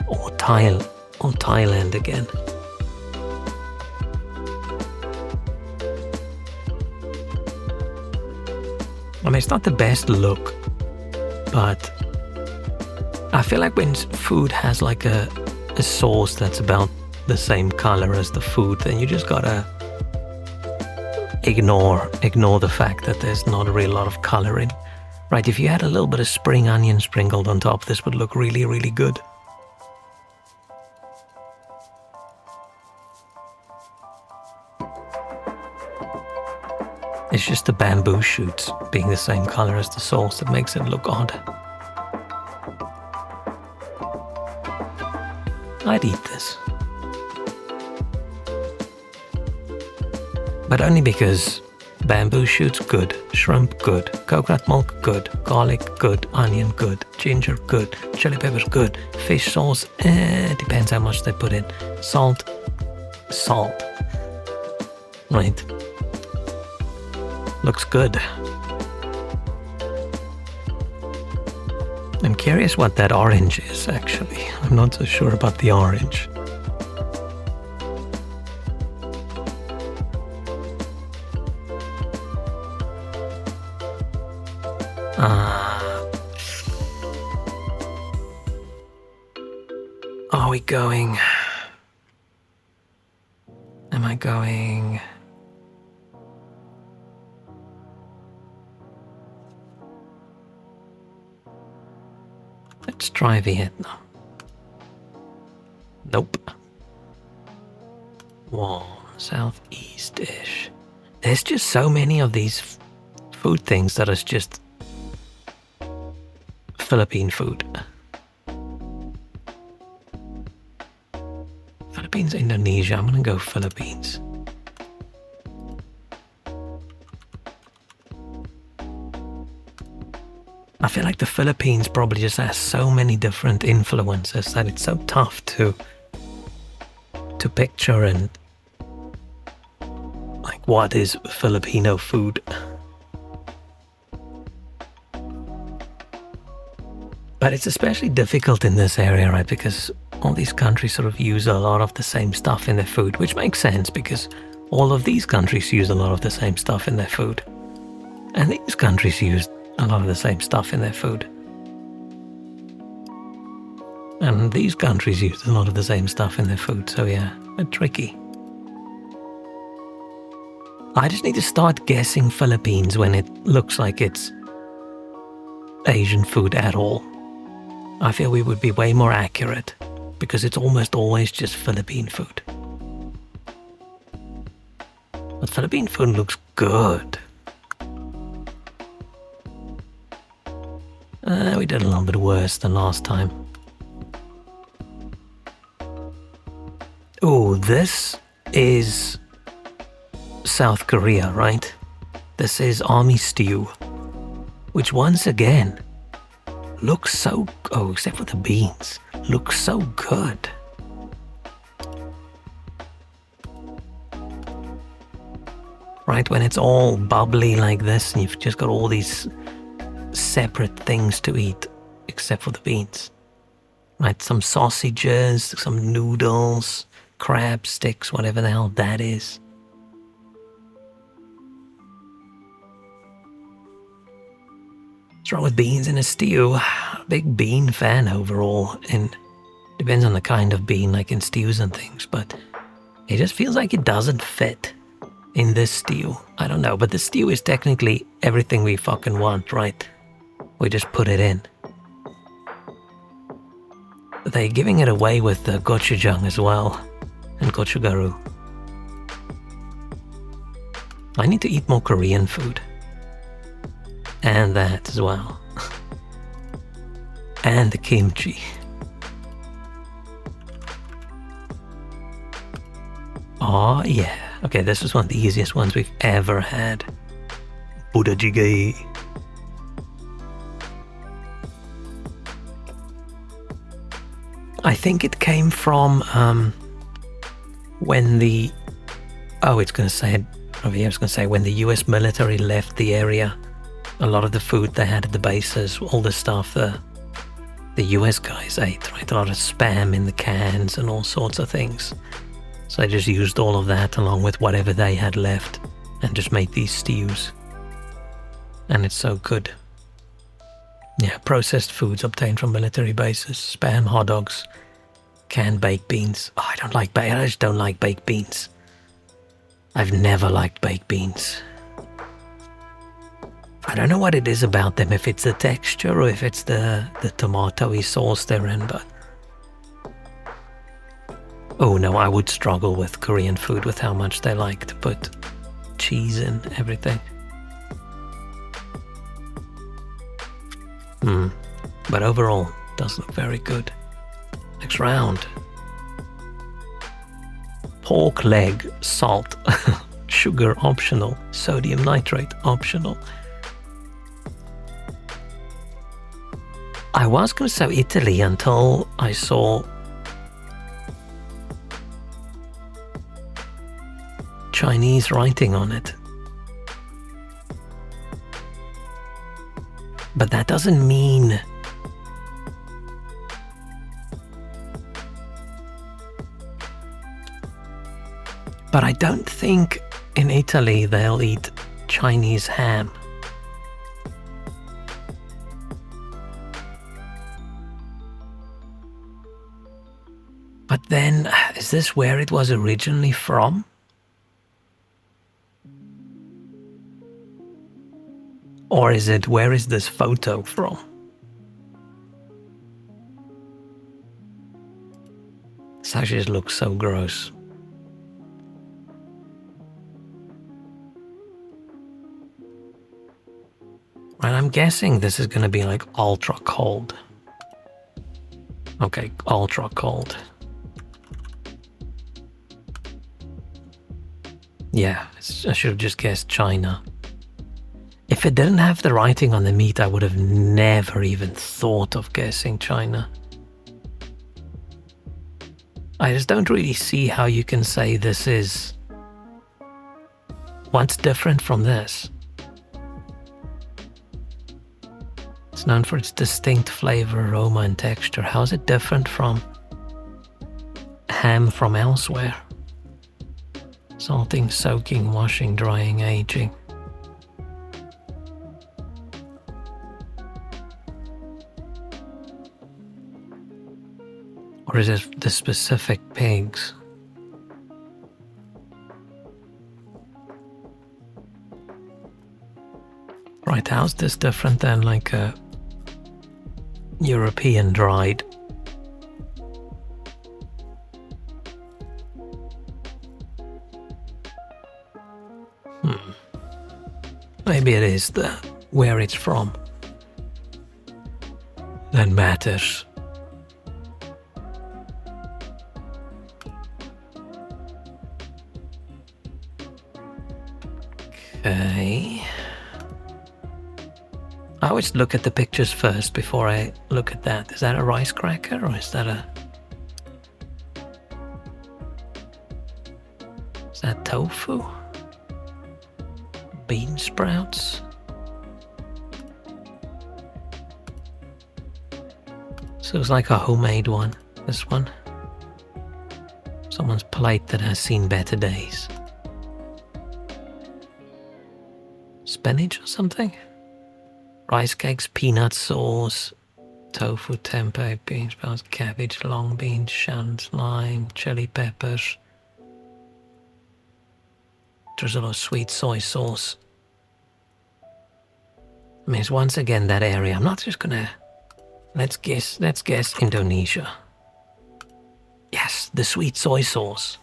Or Thailand again. I mean, it's not the best look, but I feel like when food has like a sauce that's about the same color as the food, then you just gotta ignore the fact that there's not a real lot of color in. Right, if you had a little bit of spring onion sprinkled on top, this would look really, really good. It's just the bamboo shoots being the same color as the sauce that makes it look odd. I'd eat this. But only because bamboo shoots good, shrimp good, coconut milk good, garlic good, onion good, ginger good, chili peppers good, fish sauce, depends how much they put in. Salt. Right. Looks good. I'm curious what that orange is, actually. I'm not so sure about the orange. Are we going? Am I going? Let's try Vietnam. Nope. Warm southeast-ish. There's just so many of these food things that is just Philippine food. Philippines, Indonesia. I'm gonna go Philippines. I feel like the Philippines probably just has so many different influences that it's so tough to picture and like what is Filipino food. But it's especially difficult in this area, right? Because all these countries sort of use a lot of the same stuff in their food, which makes sense because all of these countries use a lot of the same stuff in their food. And these countries use a lot of the same stuff in their food. And these countries use a lot of the same stuff in their food, so yeah, it's tricky. I just need to start guessing Philippines when it looks like it's Asian food at all. I feel we would be way more accurate because it's almost always just Philippine food. But Philippine food looks good. We did a little bit worse than last time. Oh, this is South Korea, right? This is army stew, which once again looks so... Oh, except for the beans. Looks so good. Right, when it's all bubbly like this and you've just got all these separate things to eat, except for the beans. Right, some sausages, some noodles, crab sticks, whatever the hell that is. What's wrong with beans in a stew? Big bean fan overall, and depends on the kind of bean, like in stews and things, but it just feels like it doesn't fit in this stew. I don't know, but the stew is technically everything we fucking want, right? We just put it in. They're giving it away with the gochujang as well, and gochugaru. I need to eat more Korean food. And that as well. And the kimchi. Oh yeah. Okay, this is one of the easiest ones we've ever had. Budajjigae. I think it came from when the... Oh, it's going to say it over here. It's going to say when the US military left the area, a lot of the food they had at the bases, all the stuff the US guys ate, right? A lot of Spam in the cans and all sorts of things. So I just used all of that along with whatever they had left and just made these stews. And it's so good. Yeah, processed foods obtained from military bases, Spam, hot dogs, canned baked beans. Oh, I just don't like baked beans. I've never liked baked beans. I don't know what it is about them, if it's the texture or if it's the tomatoey sauce they're in, but... Oh no, I would struggle with Korean food with how much they like to put cheese in everything. But overall, does look very good. Next round. Pork leg, salt, sugar optional, sodium nitrate optional. I was going to say Italy until I saw Chinese writing on it. But that doesn't mean... But I don't think in Italy they'll eat Chinese ham. But then, is this where it was originally from? Or is it, where is this photo from? This actually just looks so gross. Right, I'm guessing this is gonna be like ultra cold. Okay, ultra cold. Yeah, I should have just guessed China. If it didn't have the writing on the meat, I would have never even thought of guessing China. I just don't really see how you can say this is... What's different from this? It's known for its distinct flavor, aroma, and texture. How is it different from ham from elsewhere? Salting, soaking, washing, drying, aging. Or is it the specific pigs? Right, how's this different than like a European dried? Maybe it is where it's from that matters. Okay. I always look at the pictures first before I look at that. Is that a rice cracker or is that tofu? bean sprouts. So it's like a homemade one, this one. Someone's plate that has seen better days. Spinach or something? Rice cakes, peanut sauce, tofu, tempeh, bean sprouts, cabbage, long beans, shallots, lime, chili peppers. There's a lot of sweet soy sauce. I mean, it's once again that area. I'm not just gonna... Let's guess Indonesia. Yes, the sweet soy sauce.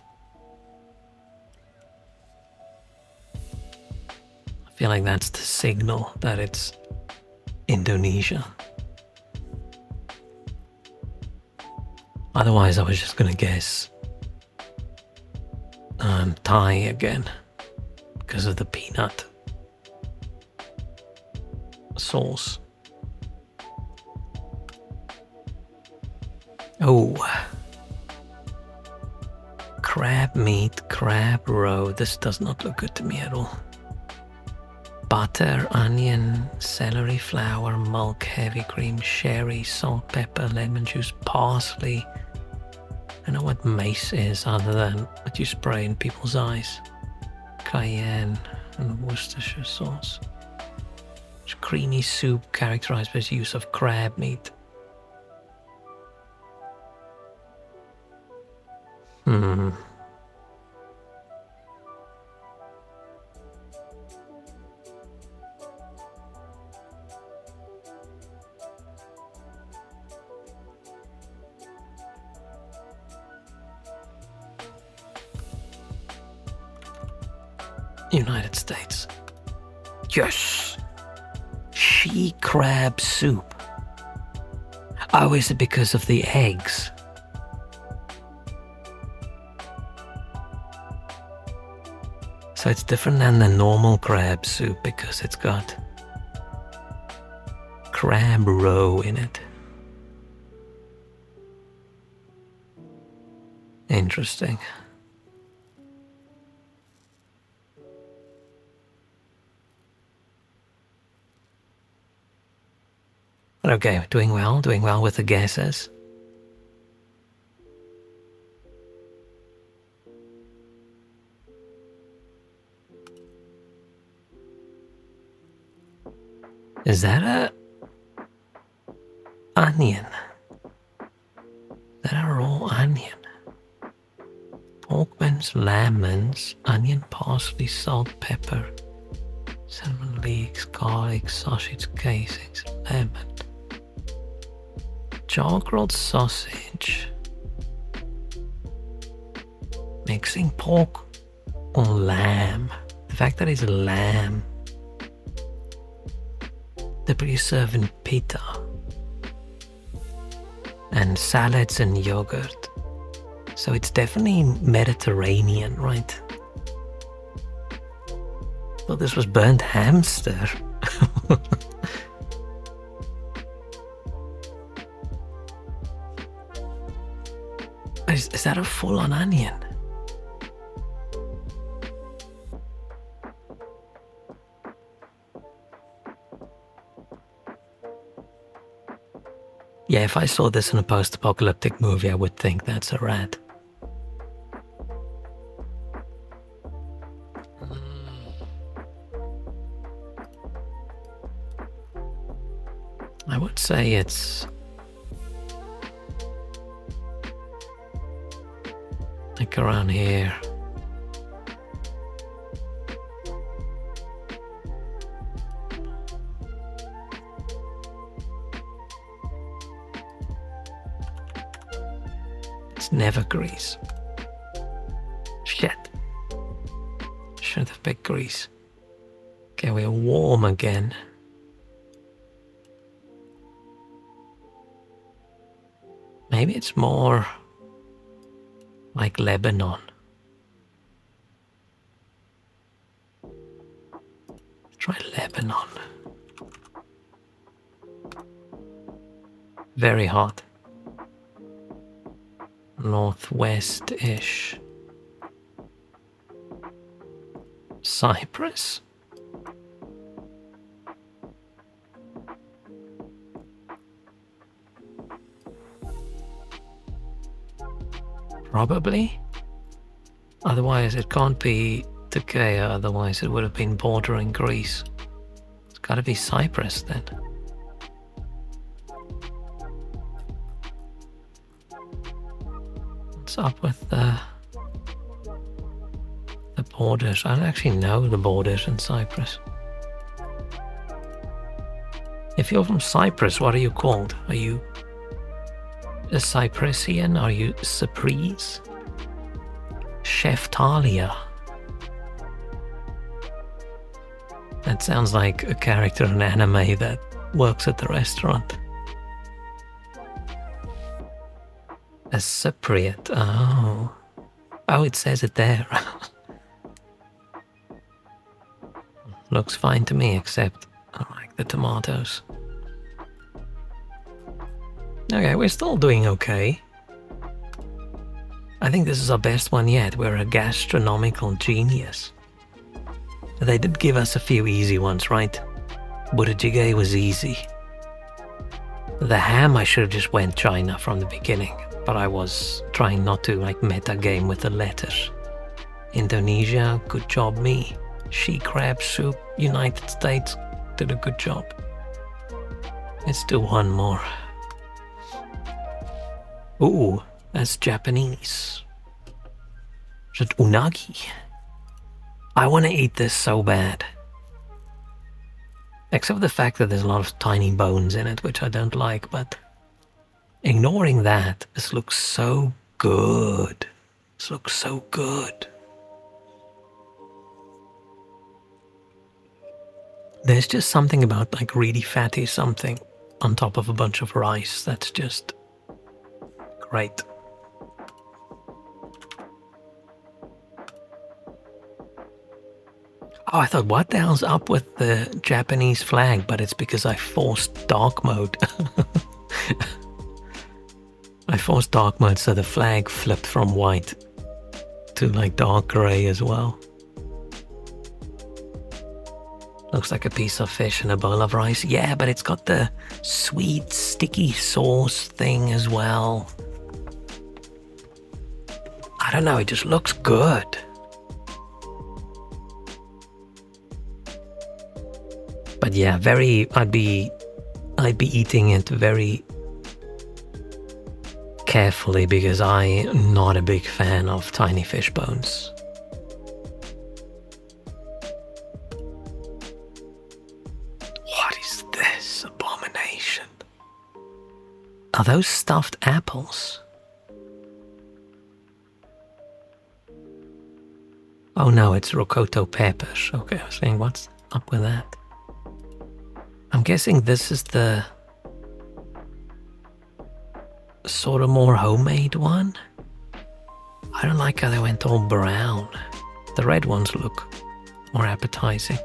I feel like that's the signal that it's Indonesia. Otherwise, I was just gonna guess Thai again because of the peanut sauce. Oh, crab meat, crab roe. This does not look good to me at all. Butter, onion, celery, flour, milk, heavy cream, sherry, salt, pepper, lemon juice, parsley. I know what mace is other than what you spray in people's eyes. Cayenne and Worcestershire sauce. It's creamy soup characterized by its use of crab meat. United States. Yes! She crab soup. Oh, is it because of the eggs? So it's different than the normal crab soup because it's got crab roe in it. Interesting. Okay, doing well with the guesses. Is that a onion? Is that a raw onion? Pork mince, lamb mince, onion, parsley, salt, pepper, cinnamon leeks, garlic, sausage casings, lemon, jar-grilled sausage, mixing pork or lamb. The fact that it's lamb, typically served in pita, and salads and yogurt. So it's definitely Mediterranean, right? Well, this was burnt hamster. Is that a full-on onion? Yeah, if I saw this in a post-apocalyptic movie, I would think that's a rat. I would say it's like around here. It's never grease. Shit. Should have picked grease. Okay, we're warm again. Maybe it's more like Lebanon. Try Lebanon. Very hot. Northwest-ish. Cyprus? Probably. Otherwise, it can't be Turkey, otherwise it would have been bordering Greece. It's gotta be Cyprus then. What's up with the borders? I don't actually know the borders in Cyprus. If you're from Cyprus, what are you called? Are you a Cypressian? Are you Cyprese? Chef Talia. That sounds like a character in anime that works at the restaurant. A Cypriot. Oh. Oh, it says it there. Looks fine to me, except I like the tomatoes. Okay, we're still doing okay. I think this is our best one yet. We're a gastronomical genius. They did give us a few easy ones, right? Burjige was easy. The ham, I should have just went China from the beginning, but I was trying not to like meta game with the letters. Indonesia, good job me. She crab soup, United States, did a good job. Let's do one more. Ooh, that's Japanese. Is it unagi? I want to eat this so bad. Except for the fact that there's a lot of tiny bones in it, which I don't like, but ignoring that, this looks so good. This looks so good. There's just something about like really fatty something on top of a bunch of rice that's just great. Oh, I thought, what the hell's up with the Japanese flag? But it's because I forced dark mode. I forced dark mode so the flag flipped from white to like dark gray as well. Looks like a piece of fish and a bowl of rice. Yeah, but it's got the sweet, sticky sauce thing as well. I don't know, it just looks good. But yeah, I'd be eating it very carefully because I'm not a big fan of tiny fish bones. What is this abomination? Are those stuffed apples? Oh no, it's rocoto peppers. Okay, I was saying, what's up with that? I'm guessing this is the sort of more homemade one. I don't like how they went all brown. The red ones look more appetizing.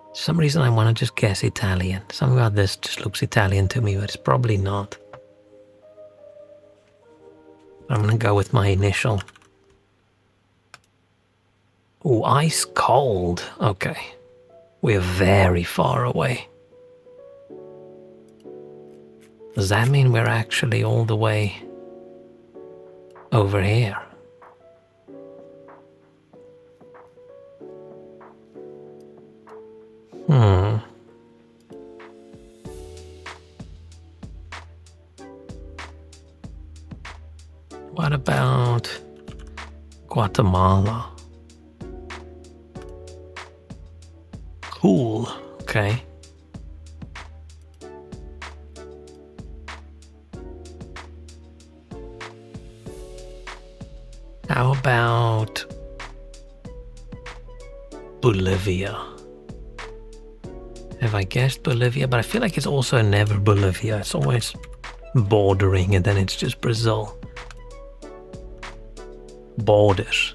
For some reason I want to just guess Italian. Something about this just looks Italian to me, but it's probably not. I'm gonna go with my initial. Oh, ice cold. Okay. We're very far away. Does that mean we're actually all the way over here? What about Guatemala? Cool. Okay. How about Bolivia? Have I guessed Bolivia? But I feel like it's also never Bolivia. It's always bordering and then it's just Brazil. Borders.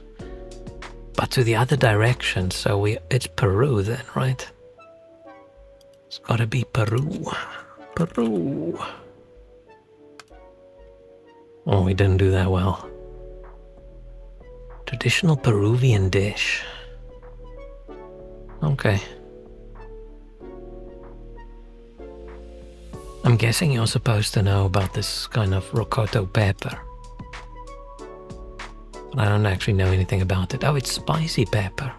But to the other direction, so it's Peru then, right? It's gotta be Peru. Peru. Oh, we didn't do that well. Traditional Peruvian dish. Okay. I'm guessing you're supposed to know about this kind of rocoto pepper. But I don't actually know anything about it. Oh, it's spicy pepper.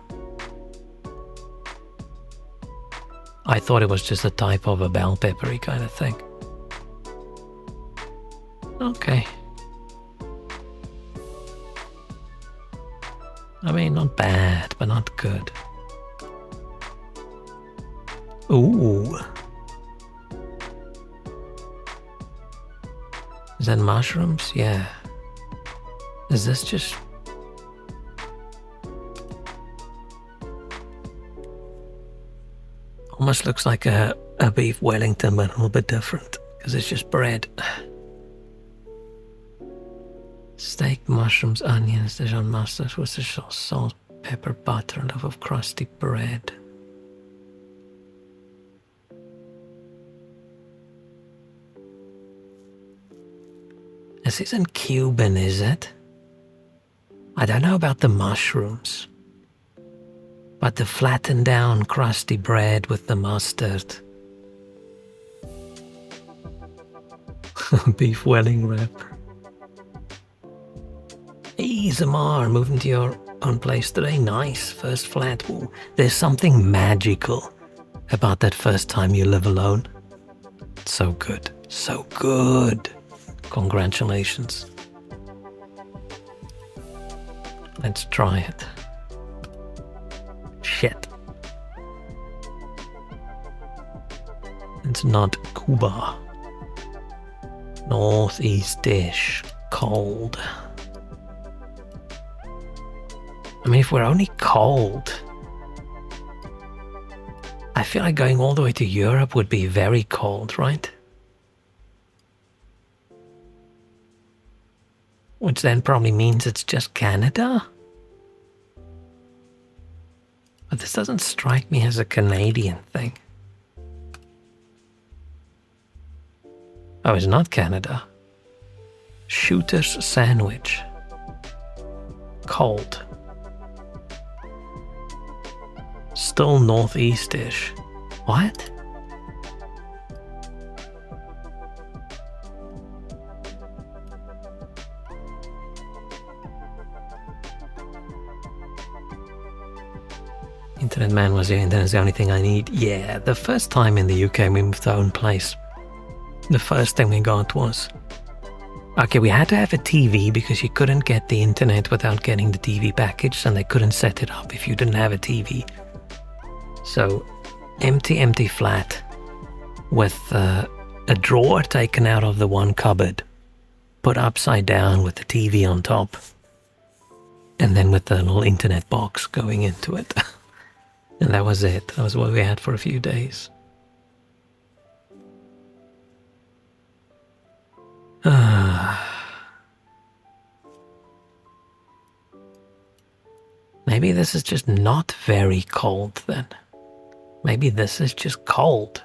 I thought it was just a type of a bell peppery kind of thing. Okay. I mean, not bad, but not good. Ooh. Is that mushrooms? Yeah. Is this just... Almost looks like a beef Wellington, but a little bit different, because it's just bread. Steak, mushrooms, onions, Dijon mustard, Worcestershire sauce, salt, pepper, butter, and loaf of crusty bread. This isn't Cuban, is it? I don't know about the mushrooms, but the flattened down crusty bread with the mustard. Beef welling wrap. Hey, Zamar, moving to your own place today. Nice, first flat. Ooh, there's something magical about that first time you live alone. So good, so good. Congratulations. Let's try it. Shit. It's not Cuba. Northeast dish. Cold. I mean, if we're only cold, I feel like going all the way to Europe would be very cold, right? Which then probably means it's just Canada? But this doesn't strike me as a Canadian thing. Oh, it's not Canada. Shooter's sandwich. Cold. Still northeast-ish. What? Internet man was here, internet's the only thing I need. Yeah, the first time in the UK we moved to our own place, the first thing we got was... Okay, we had to have a TV because you couldn't get the internet without getting the TV package, and they couldn't set it up if you didn't have a TV. So, empty flat with a drawer taken out of the one cupboard, put upside down with the TV on top, and then with the little internet box going into it. And that was it. That was what we had for a few days. Maybe this is just not very cold then. Maybe this is just cold.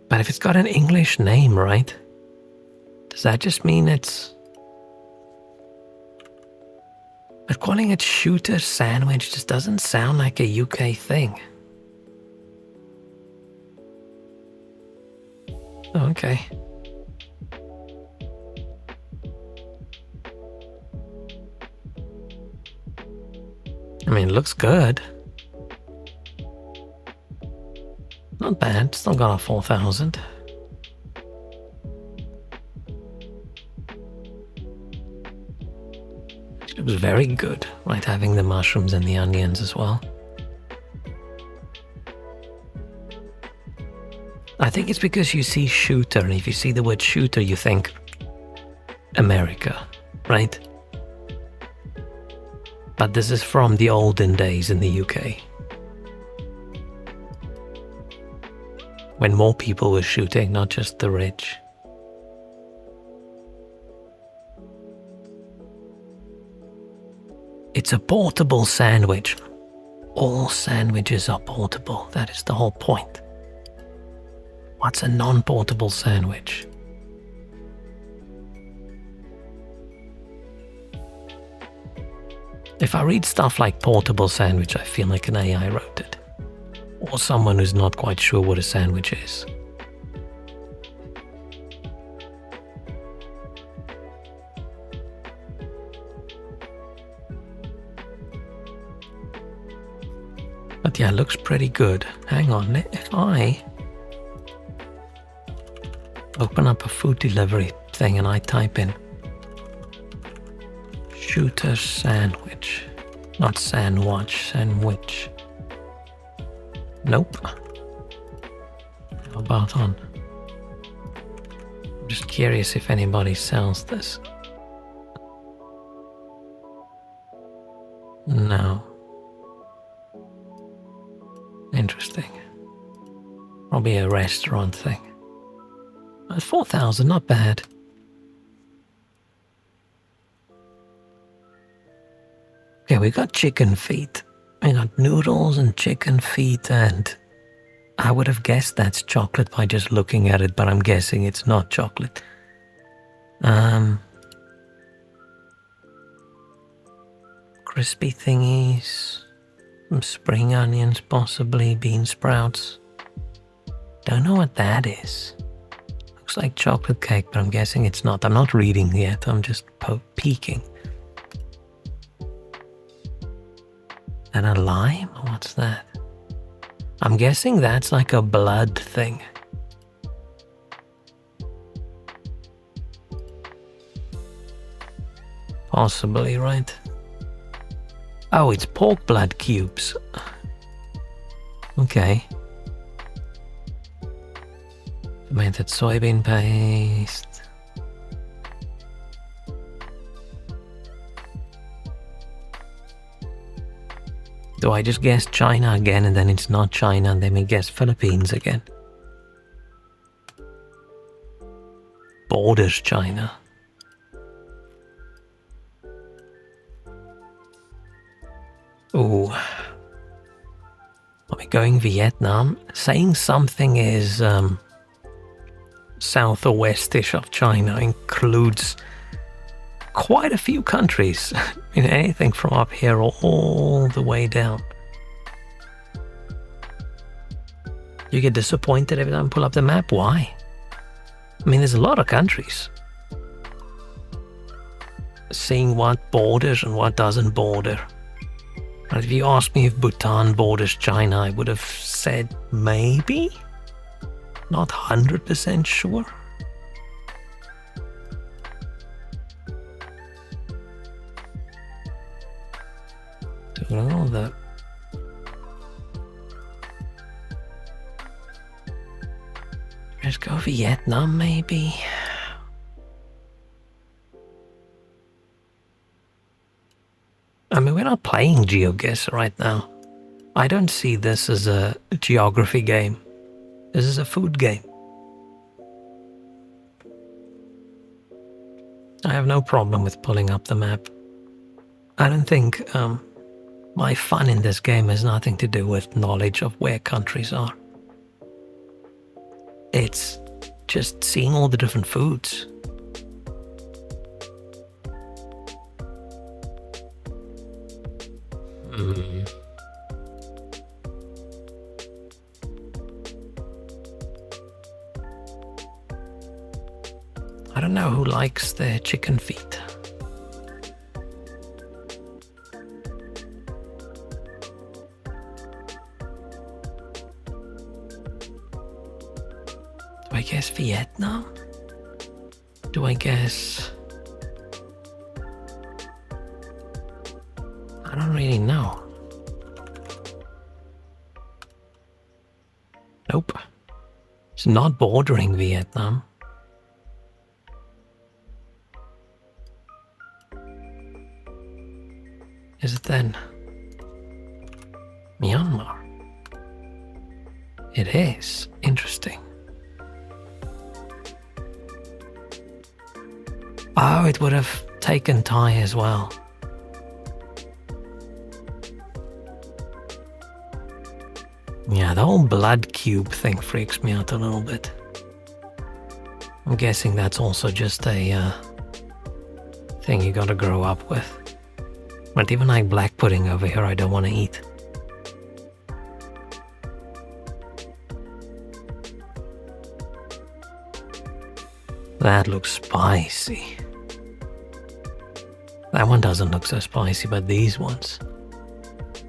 But if it's got an English name, right? Does that just mean it's... But calling it shooter sandwich just doesn't sound like a UK thing. Okay. I mean, it looks good. Not bad, still got a 4,000. It was very good, right, having the mushrooms and the onions as well. I think it's because you see shooter, and if you see the word shooter, you think America, right? But this is from the olden days in the UK, when more people were shooting, not just the rich. It's a portable sandwich. All sandwiches are portable. That is the whole point. What's a non-portable sandwich? If I read stuff like portable sandwich, I feel like an AI wrote it. Or someone who's not quite sure what a sandwich is. But yeah, it looks pretty good. Hang on, if I open up a food delivery thing and I type in shooter sandwich, not sandwich, sandwich. Nope. How about on? I'm just curious if anybody sells this. No. Interesting. Probably a restaurant thing. 4,000, not bad. Okay, we got chicken feet. We got noodles and chicken feet, and I would have guessed that's chocolate by just looking at it, but I'm guessing it's not chocolate. Crispy thingies. Some spring onions, possibly bean sprouts. Don't know what that is. Looks like chocolate cake, but I'm guessing it's not. I'm not reading yet, I'm just peeking. And a lime? What's that? I'm guessing that's like a blood thing. Possibly, right? Oh, it's pork blood cubes. Okay. Fermented soybean paste. Do I just guess China again and then it's not China and then we guess Philippines again? Borders China. Ooh. Are we going Vietnam? Saying something is south or westish of China includes quite a few countries. Anything from up here all the way down. You get disappointed every time I pull up the map? Why? I mean, there's a lot of countries. Seeing what borders and what doesn't border. And if you asked me if Bhutan borders China, I would have said maybe. Not 100% sure. Doing all that. Let's go Vietnam, maybe. I mean, we're not playing GeoGuessr right now. I don't see this as a geography game. This is a food game. I have no problem with pulling up the map. I don't think my fun in this game has nothing to do with knowledge of where countries are. It's just seeing all the different foods. I don't know who likes their chicken feet. Do I guess Vietnam? Do I guess... I don't really know. Nope. It's not bordering Vietnam. Is it then? Myanmar. It is. Interesting. Oh, it would have taken Thai as well. Yeah, the whole blood cube thing freaks me out a little bit. I'm guessing that's also just a thing you gotta grow up with. But even like black pudding over here, I don't want to eat. That looks spicy. That one doesn't look so spicy, but these ones.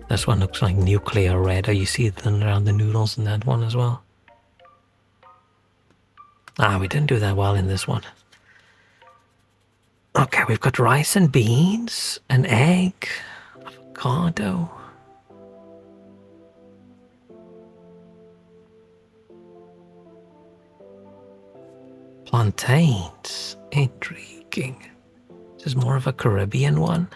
This one looks like nuclear red. Oh, you see it around the noodles in that one as well. Ah, we didn't do that well in this one. Okay, we've got rice and beans, an egg, avocado. Plantains. Intriguing. This is more of a Caribbean one.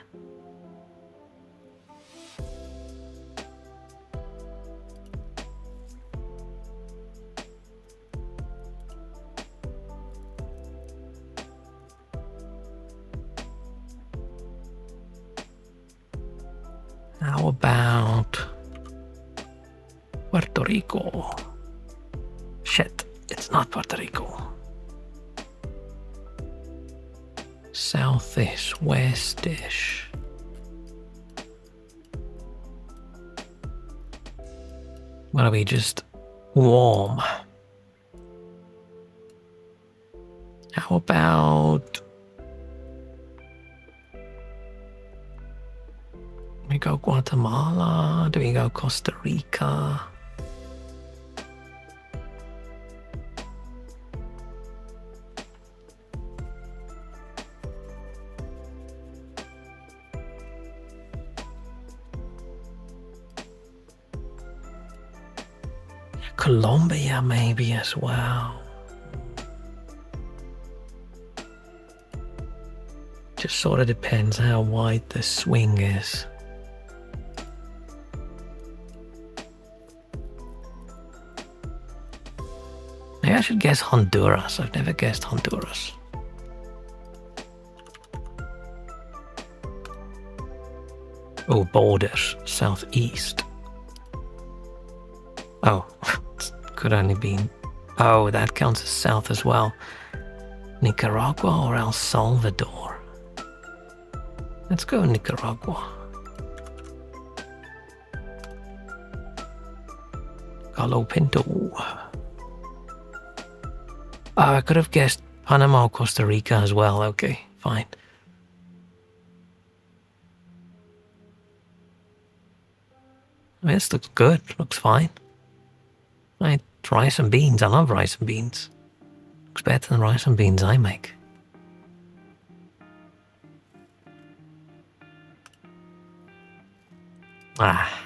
How about Puerto Rico? Shit, it's not Puerto Rico. Southish, westish. What are we, just warm? How about we go Guatemala? Do we go Costa Rica? Colombia maybe as well. Just sort of depends how wide the swing is. Maybe I should guess Honduras. I've never guessed Honduras. Oh, borders, southeast. Oh, could only be... Oh, that counts as south as well. Nicaragua or El Salvador? Let's go Nicaragua. Galo Pinto. Oh, I could have guessed Panama or Costa Rica as well. Okay, fine. This looks good. Looks fine. Right, rice and beans. I love rice and beans. Looks better than rice and beans I make. Ah.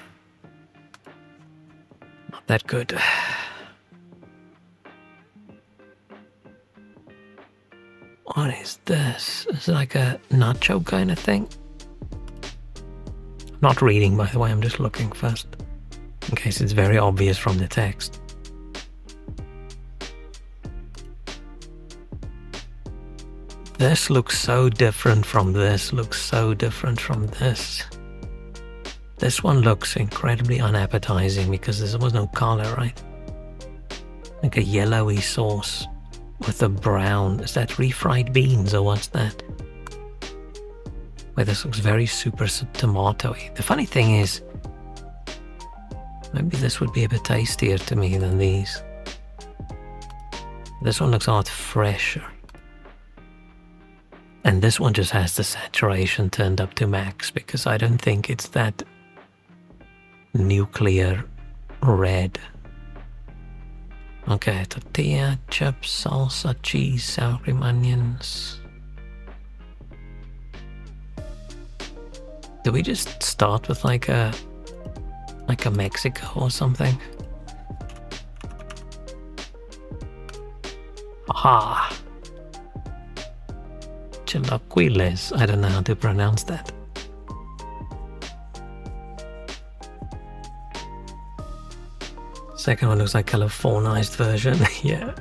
Not that good. What is this? Is it like a nacho kind of thing? I'm not reading, by the way. I'm just looking first. In case it's very obvious from the text. This looks so different from this. Looks so different from this. This one looks incredibly unappetizing because there's almost no color, right? Like a yellowy sauce with a brown. Is that refried beans or what's that? Where this looks very super tomatoey. The funny thing is, maybe this would be a bit tastier to me than these. This one looks a lot fresher. And this one just has the saturation turned up to max because I don't think it's that nuclear red. Okay, tortilla, chips, salsa, cheese, sour cream, onions. Do we just start with like a Mexico or something? Aha! Chilaquiles. I don't know how to pronounce that. Second one looks like Californized version. Yeah.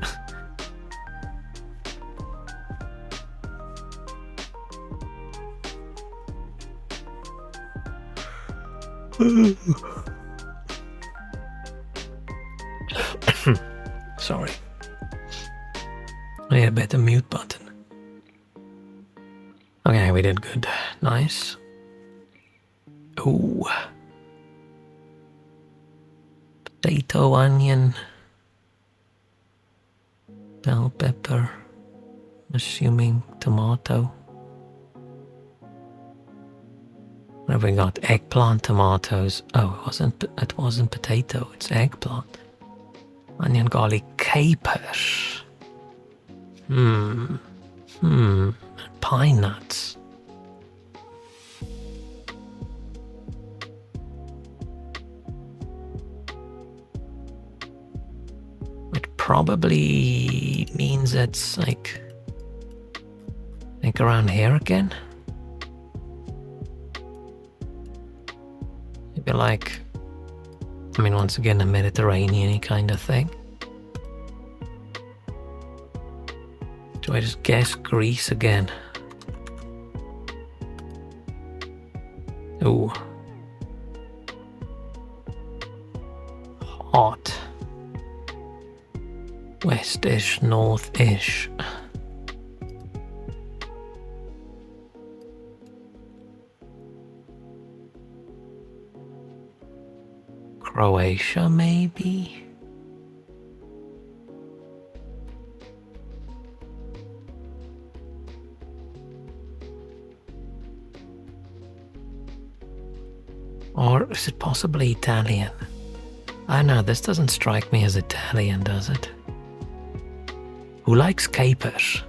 Sorry. I need a better mute button. Okay, we did good. Nice. Ooh. Potato, onion, bell pepper, assuming tomato. What have we got? Eggplant, tomatoes. Oh, it wasn't potato, it's eggplant. Onion, garlic, capers. Pine nuts. Which probably means it's like around here again. Maybe like, I mean, once again, a Mediterranean-y kind of thing. Do I just guess Greece again? Ooh. Hot. West-ish, north-ish. Croatia, maybe? Or is it possibly Italian? I know, this doesn't strike me as Italian, does it? Who likes capers?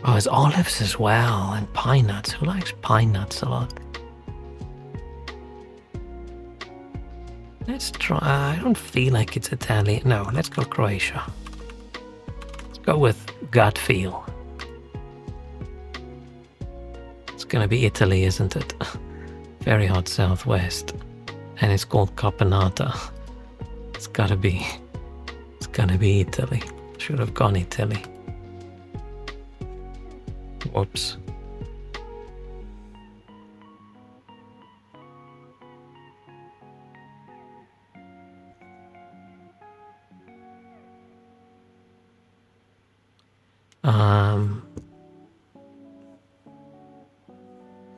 Oh, there's olives as well, and pine nuts. Who likes pine nuts a lot? Let's try. I don't feel like it's Italian. No, let's go Croatia. Let's go with gut feel. It's gonna be Italy, isn't it? Very hot southwest. And it's called Caponata. It's gotta be Italy. Should have gone Italy. Whoops.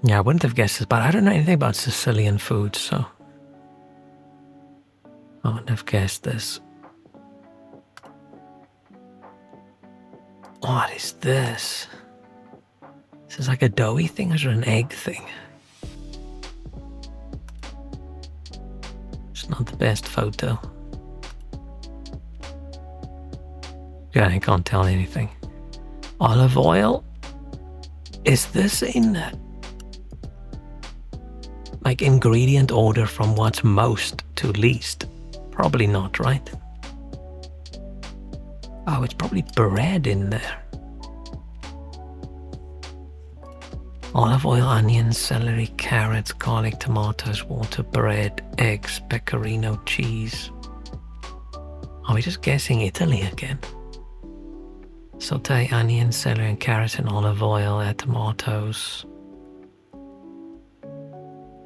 Yeah, I wouldn't have guessed this, but I don't know anything about Sicilian food, so I wouldn't have guessed this. What is this? This is like a doughy thing or an egg thing? It's not the best photo. Yeah, I can't tell anything. Olive oil? Is this in like ingredient order from what's most to least? Probably not, right? Oh, it's probably bread in there. Olive oil, onions, celery, carrots, garlic, tomatoes, water, bread, eggs, pecorino, cheese. Are we just guessing Italy again? Saute onions, celery and carrots in olive oil, add tomatoes.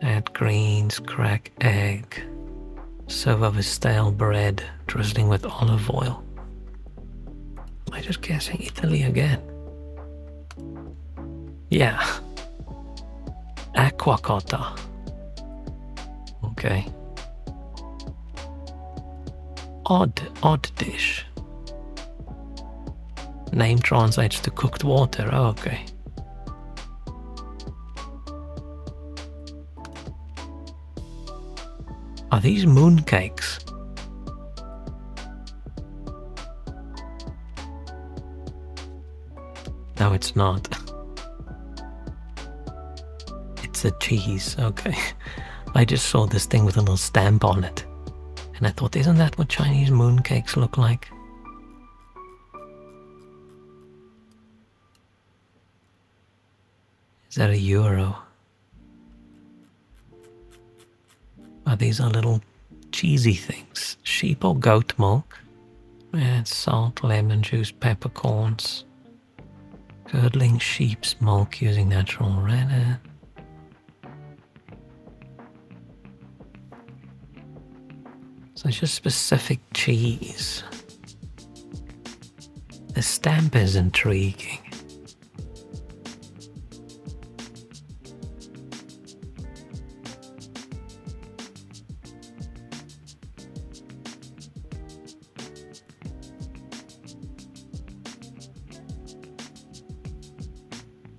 Add greens, crack egg. Serve over stale bread, drizzling with olive oil. Am I just guessing Italy again? Yeah. Aquacotta. Okay. Odd dish. Name translates to cooked water. Oh, okay. Are these mooncakes? No, it's not. It's a cheese, okay. I just saw this thing with a little stamp on it. And I thought, isn't that what Chinese mooncakes look like? Is that a euro? Oh, these are little cheesy things. Sheep or goat milk. And salt, lemon juice, peppercorns. Curdling sheep's milk using natural rennet. Such a specific cheese. The stamp is intriguing.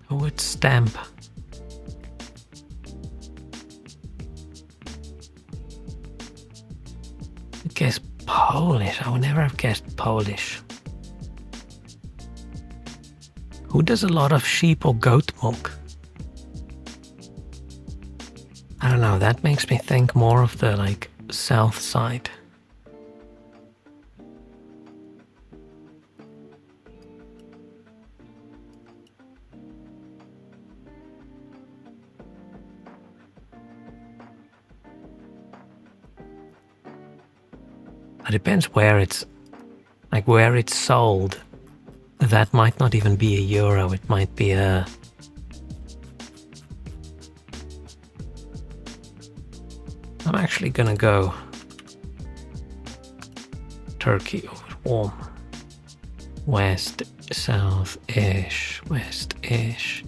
Who would stamp? I guess Polish. I would never have guessed Polish. Who does a lot of sheep or goat milk? I don't know, that makes me think more of the like south side. It depends where it's sold. That might not even be a euro, it might be a... I'm actually gonna go Turkey over warm. West, south-ish, west-ish.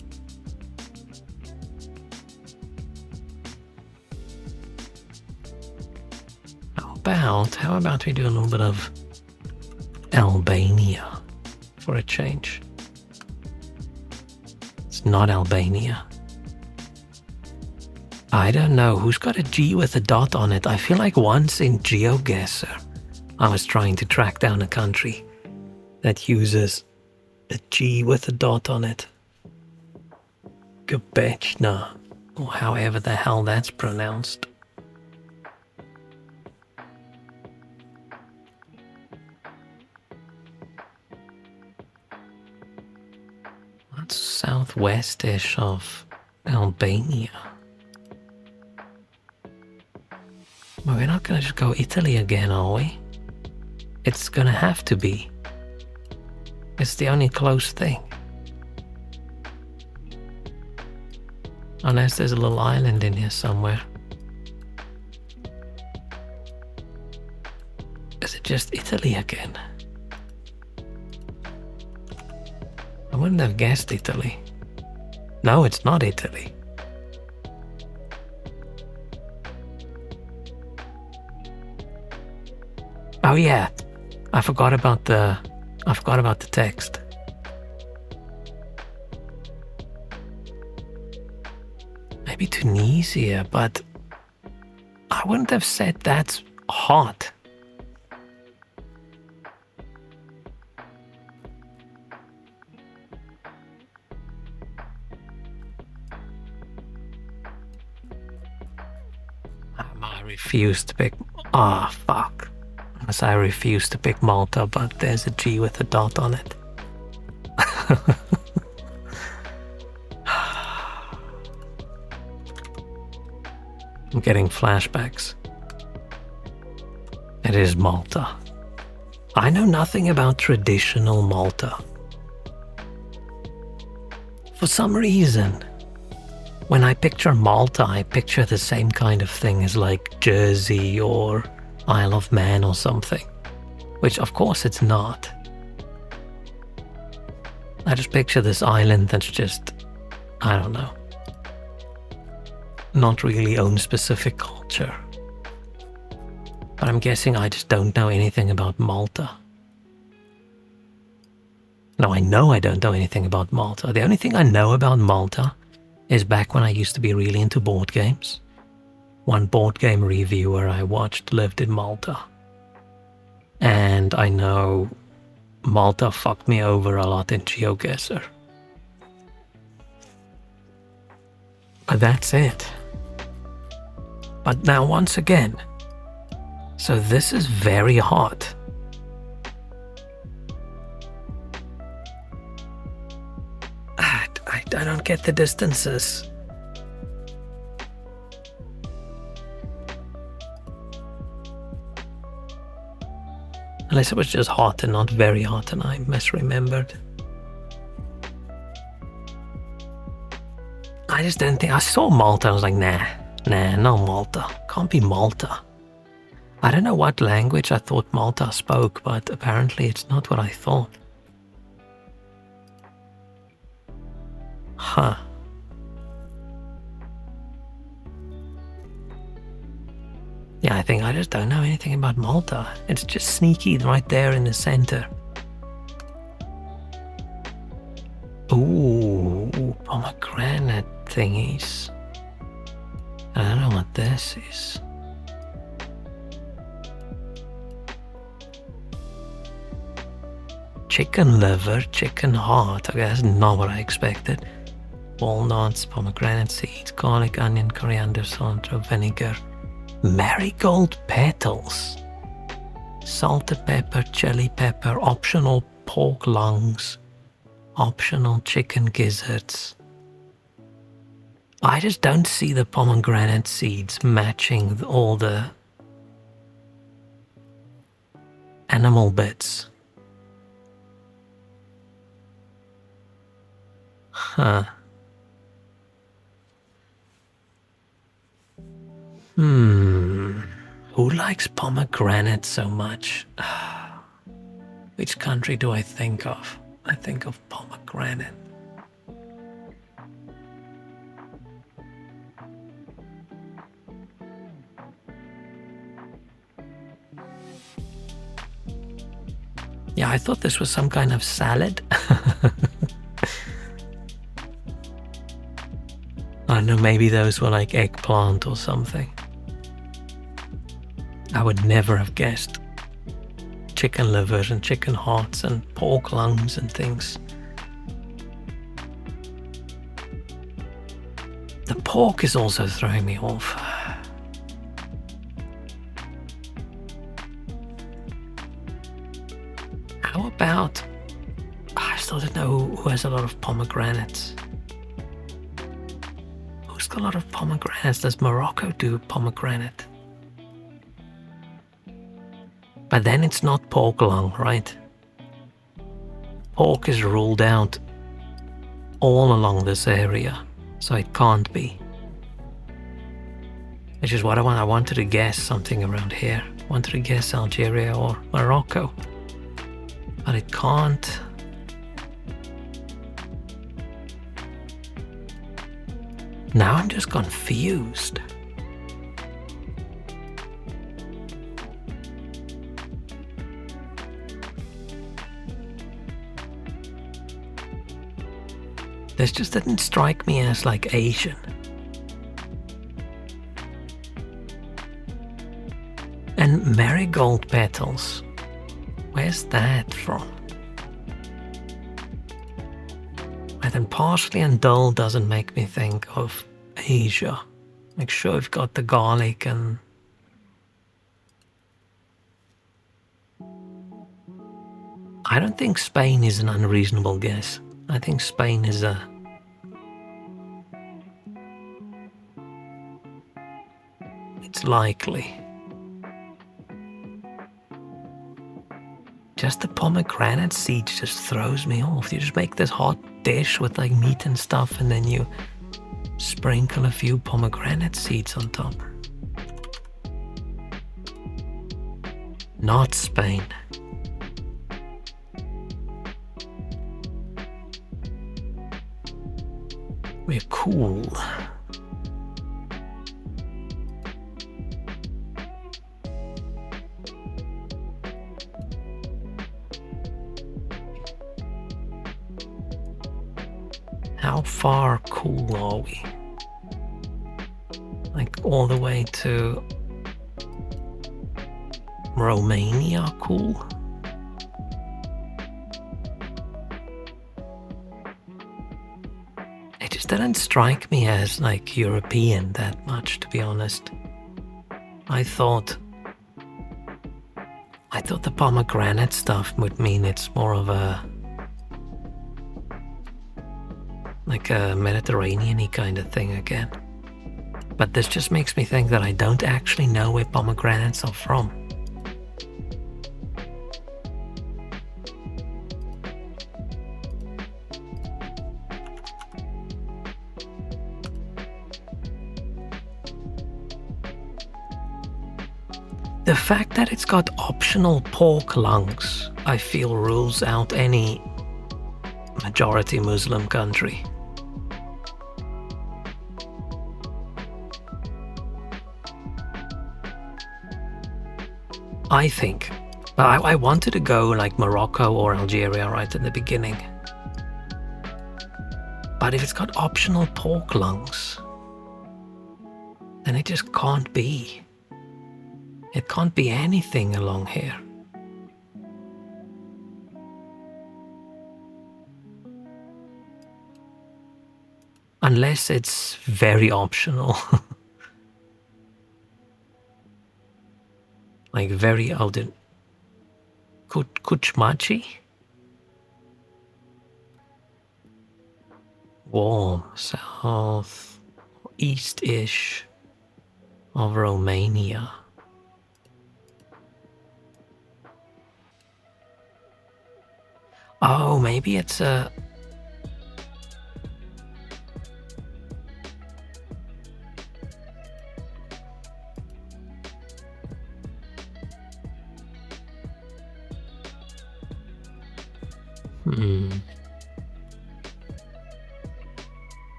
How about we do a little bit of Albania for a change? It's not Albania. I don't know, who's got a G with a dot on it? I feel like once in GeoGuessr, I was trying to track down a country that uses a G with a dot on it. Gebechna, or however the hell that's pronounced. That's southwest-ish of Albania. Well, we're not gonna just go Italy again, are we? It's gonna have to be. It's the only close thing. Unless there's a little island in here somewhere. Is it just Italy again? I wouldn't have guessed Italy. No, it's not Italy. Oh yeah, I forgot about the text. Maybe Tunisia, but I wouldn't have said that's hot. I refuse to pick. Ah, fuck. Unless I refuse to pick Malta, but there's a G with a dot on it. I'm getting flashbacks. It is Malta. I know nothing about traditional Malta. For some reason, when I picture Malta, I picture the same kind of thing as like Jersey or Isle of Man or something, which of course it's not. I just picture this island that's just, I don't know, not really own specific culture. But I'm guessing I just don't know anything about Malta. No, I know I don't know anything about Malta. The only thing I know about Malta is back when I used to be really into board games. One board game reviewer I watched lived in Malta. And I know Malta fucked me over a lot in GeoGuessr. But that's it. But now once again, so this is very hot. I don't get the distances. Unless it was just hot and not very hot and I misremembered. I just didn't think, I saw Malta, I was like, nah, no Malta. Can't be Malta. I don't know what language I thought Malta spoke, but apparently it's not what I thought. Huh. Yeah, I think I just don't know anything about Malta. It's just sneaky right there in the center. Ooh, pomegranate thingies. I don't know what this is. Chicken liver, chicken heart. Okay, that's not what I expected. Walnuts, pomegranate seeds, garlic, onion, coriander, cilantro, vinegar. Marigold petals. Salted pepper, chili pepper, optional pork lungs, optional chicken gizzards. I just don't see the pomegranate seeds matching all the animal bits. Huh. Who likes pomegranate so much? Which country do I think of? I think of pomegranate. Yeah, I thought this was some kind of salad. I don't know, maybe those were like eggplant or something. I would never have guessed. Chicken livers and chicken hearts and pork lungs and things. The pork is also throwing me off. How about... I still don't know who has a lot of pomegranates. Who's got a lot of pomegranates? Does Morocco do pomegranate? But then it's not pork lung, right? Pork is ruled out all along this area, so it can't be. Which is what I want. I wanted to guess something around here. I wanted to guess Algeria or Morocco. But it can't. Now I'm just confused. This just didn't strike me as like Asian. And marigold petals. Where's that from? And then parsley and dill doesn't make me think of Asia. Make sure we've got the garlic and... I don't think Spain is an unreasonable guess. I think Spain is a... It's likely. Just the pomegranate seeds just throws me off. You just make this hot dish with like meat and stuff and then you sprinkle a few pomegranate seeds on top. Not Spain. We're cool. How far cool are we? Like all the way to Romania cool? It just didn't strike me as like European that much, to be honest. I thought the pomegranate stuff would mean it's more of a like a Mediterranean-y kind of thing again. But this just makes me think that I don't actually know where pomegranates are from. The fact that it's got optional pork lungs, I feel rules out any majority Muslim country. I think. I wanted to go like Morocco or Algeria right in the beginning. But if it's got optional pork lungs, then it just can't be. It can't be anything along here. Unless it's very optional. Like very Alden. Kuchmachi? Warm, south, east-ish of Romania. Oh, maybe it's a...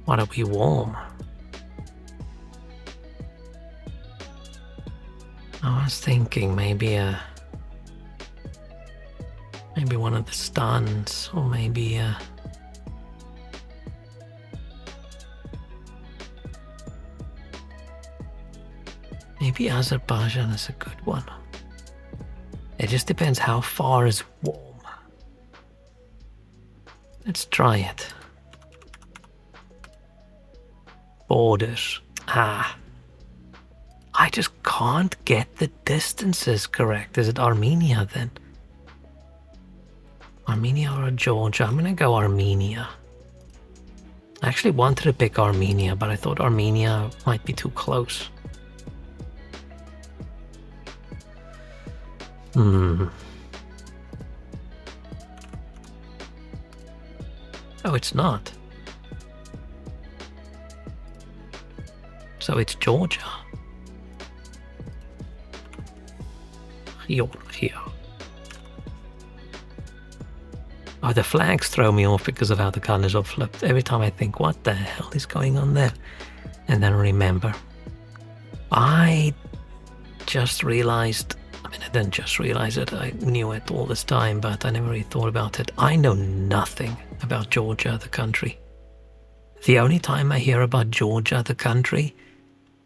Why don't we warm? I was thinking maybe one of the stands, or maybe maybe Azerbaijan is a good one. It just depends how far is warm. Let's try it. Borders. I just can't get the distances correct. Is it Armenia then? Armenia or Georgia? I'm gonna go Armenia. I actually wanted to pick Armenia, but I thought Armenia might be too close. Oh, it's not. So it's Georgia. Georgia. Oh, the flags throw me off because of how the colors are flipped. Every time I think, what the hell is going on there? And then remember. I just realized, I mean, I didn't just realize it, I knew it all this time, but I never really thought about it. I know nothing about Georgia, the country. The only time I hear about Georgia, the country,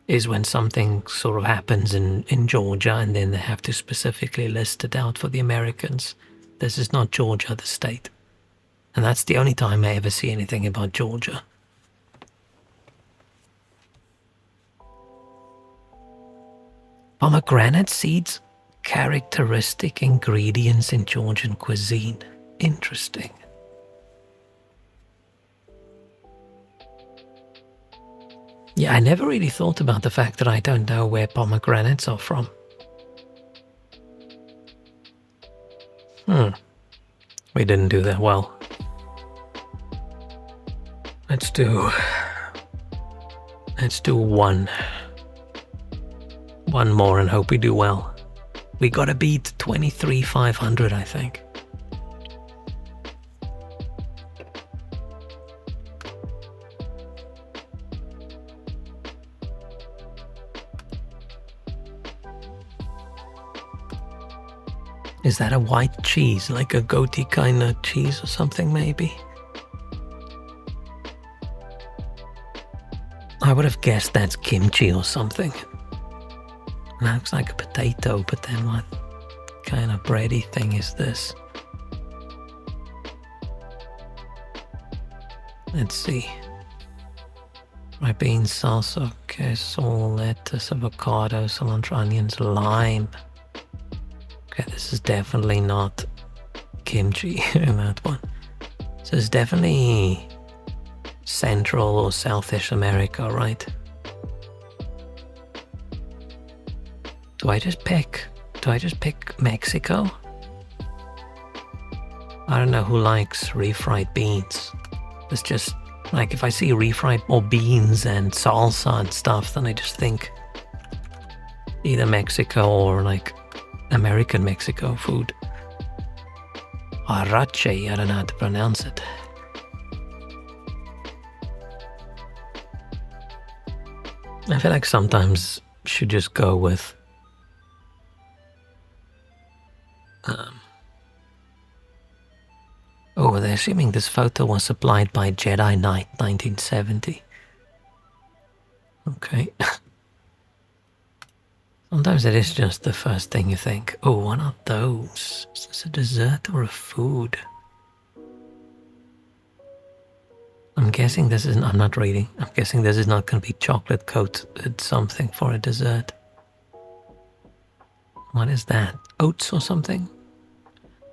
is when something sort of happens in Georgia, and then they have to specifically list it out for the Americans. This is not Georgia, the state. And that's the only time I ever see anything about Georgia. Pomegranate seeds, characteristic ingredients in Georgian cuisine. Interesting. Yeah, I never really thought about the fact that I don't know where pomegranates are from. We didn't do that well. Let's do one more and hope we do well. We gotta beat 23,500, I think. Is that a white cheese, like a goatee kind of cheese or something, maybe? I would have guessed that's kimchi or something. Looks like a potato, but then what kind of bready thing is this? Let's see. Red beans, salsa, queso, lettuce, avocado, cilantro, onions, lime. Okay, this is definitely not kimchi in that one. So it's definitely Central or Southish America, right? Do I just pick Mexico? I don't know who likes refried beans. It's just like if I see refried or beans and salsa and stuff, then I just think either Mexico or like American Mexico food. Arache, I don't know how to pronounce it. I feel like sometimes you should just go with oh, they're assuming this photo was supplied by Jedi Knight 1970. Okay. Sometimes it is just the first thing you think. Oh, what are those? Is this a dessert or a food? I'm guessing this is... I'm not reading. I'm guessing this is not going to be chocolate coated something for a dessert. What is that? Oats or something?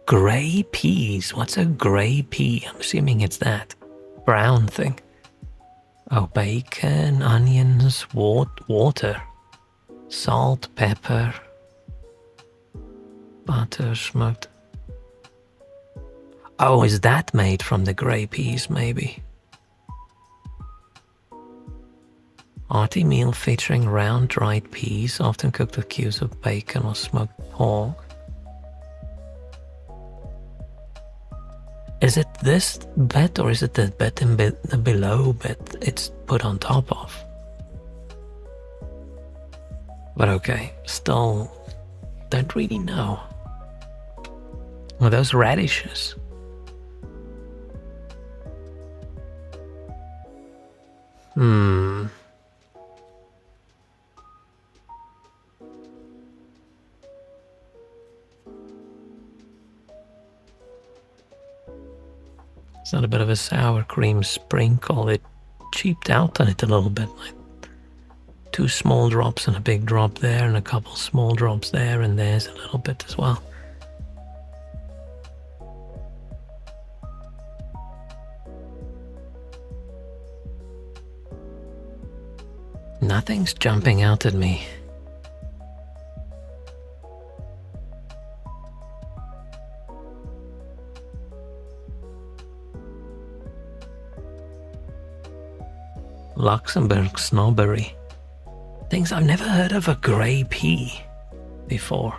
Grey peas. What's a grey pea? I'm assuming it's that brown thing. Oh, bacon, onions, water, salt, pepper, butter, smoked. Oh, is that made from the grey peas, maybe? Hearty meal featuring round dried peas, often cooked with cubes of bacon or smoked pork. Is it this bit or is it the bit in the below bit it's put on top of? But okay, still don't really know. Are those radishes? It's not a bit of a sour cream sprinkle. It cheaped out on it a little bit. Like 2 small drops and a big drop there and a couple small drops there, and there's a little bit as well. Nothing's jumping out at me. Luxembourg snobbery. Things I've never heard of a grey pea before.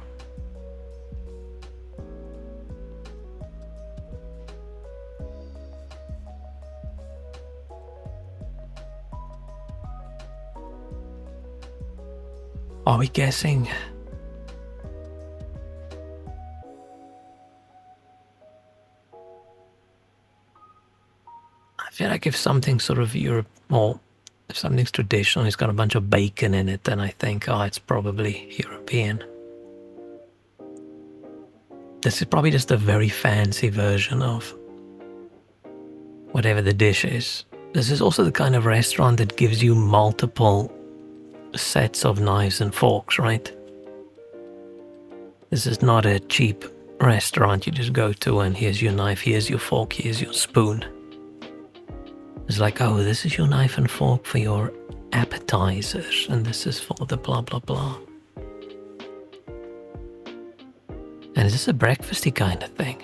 Are we guessing? I feel like if something's sort of Europe, or if something's traditional, it's got a bunch of bacon in it, then I think, oh, it's probably European. This is probably just a very fancy version of whatever the dish is. This is also the kind of restaurant that gives you multiple sets of knives and forks, right? This is not a cheap restaurant you just go to and here's your knife, here's your fork, here's your spoon. It's like, oh, this is your knife and fork for your appetizers, and this is for the blah blah blah. And is this a breakfasty kind of thing?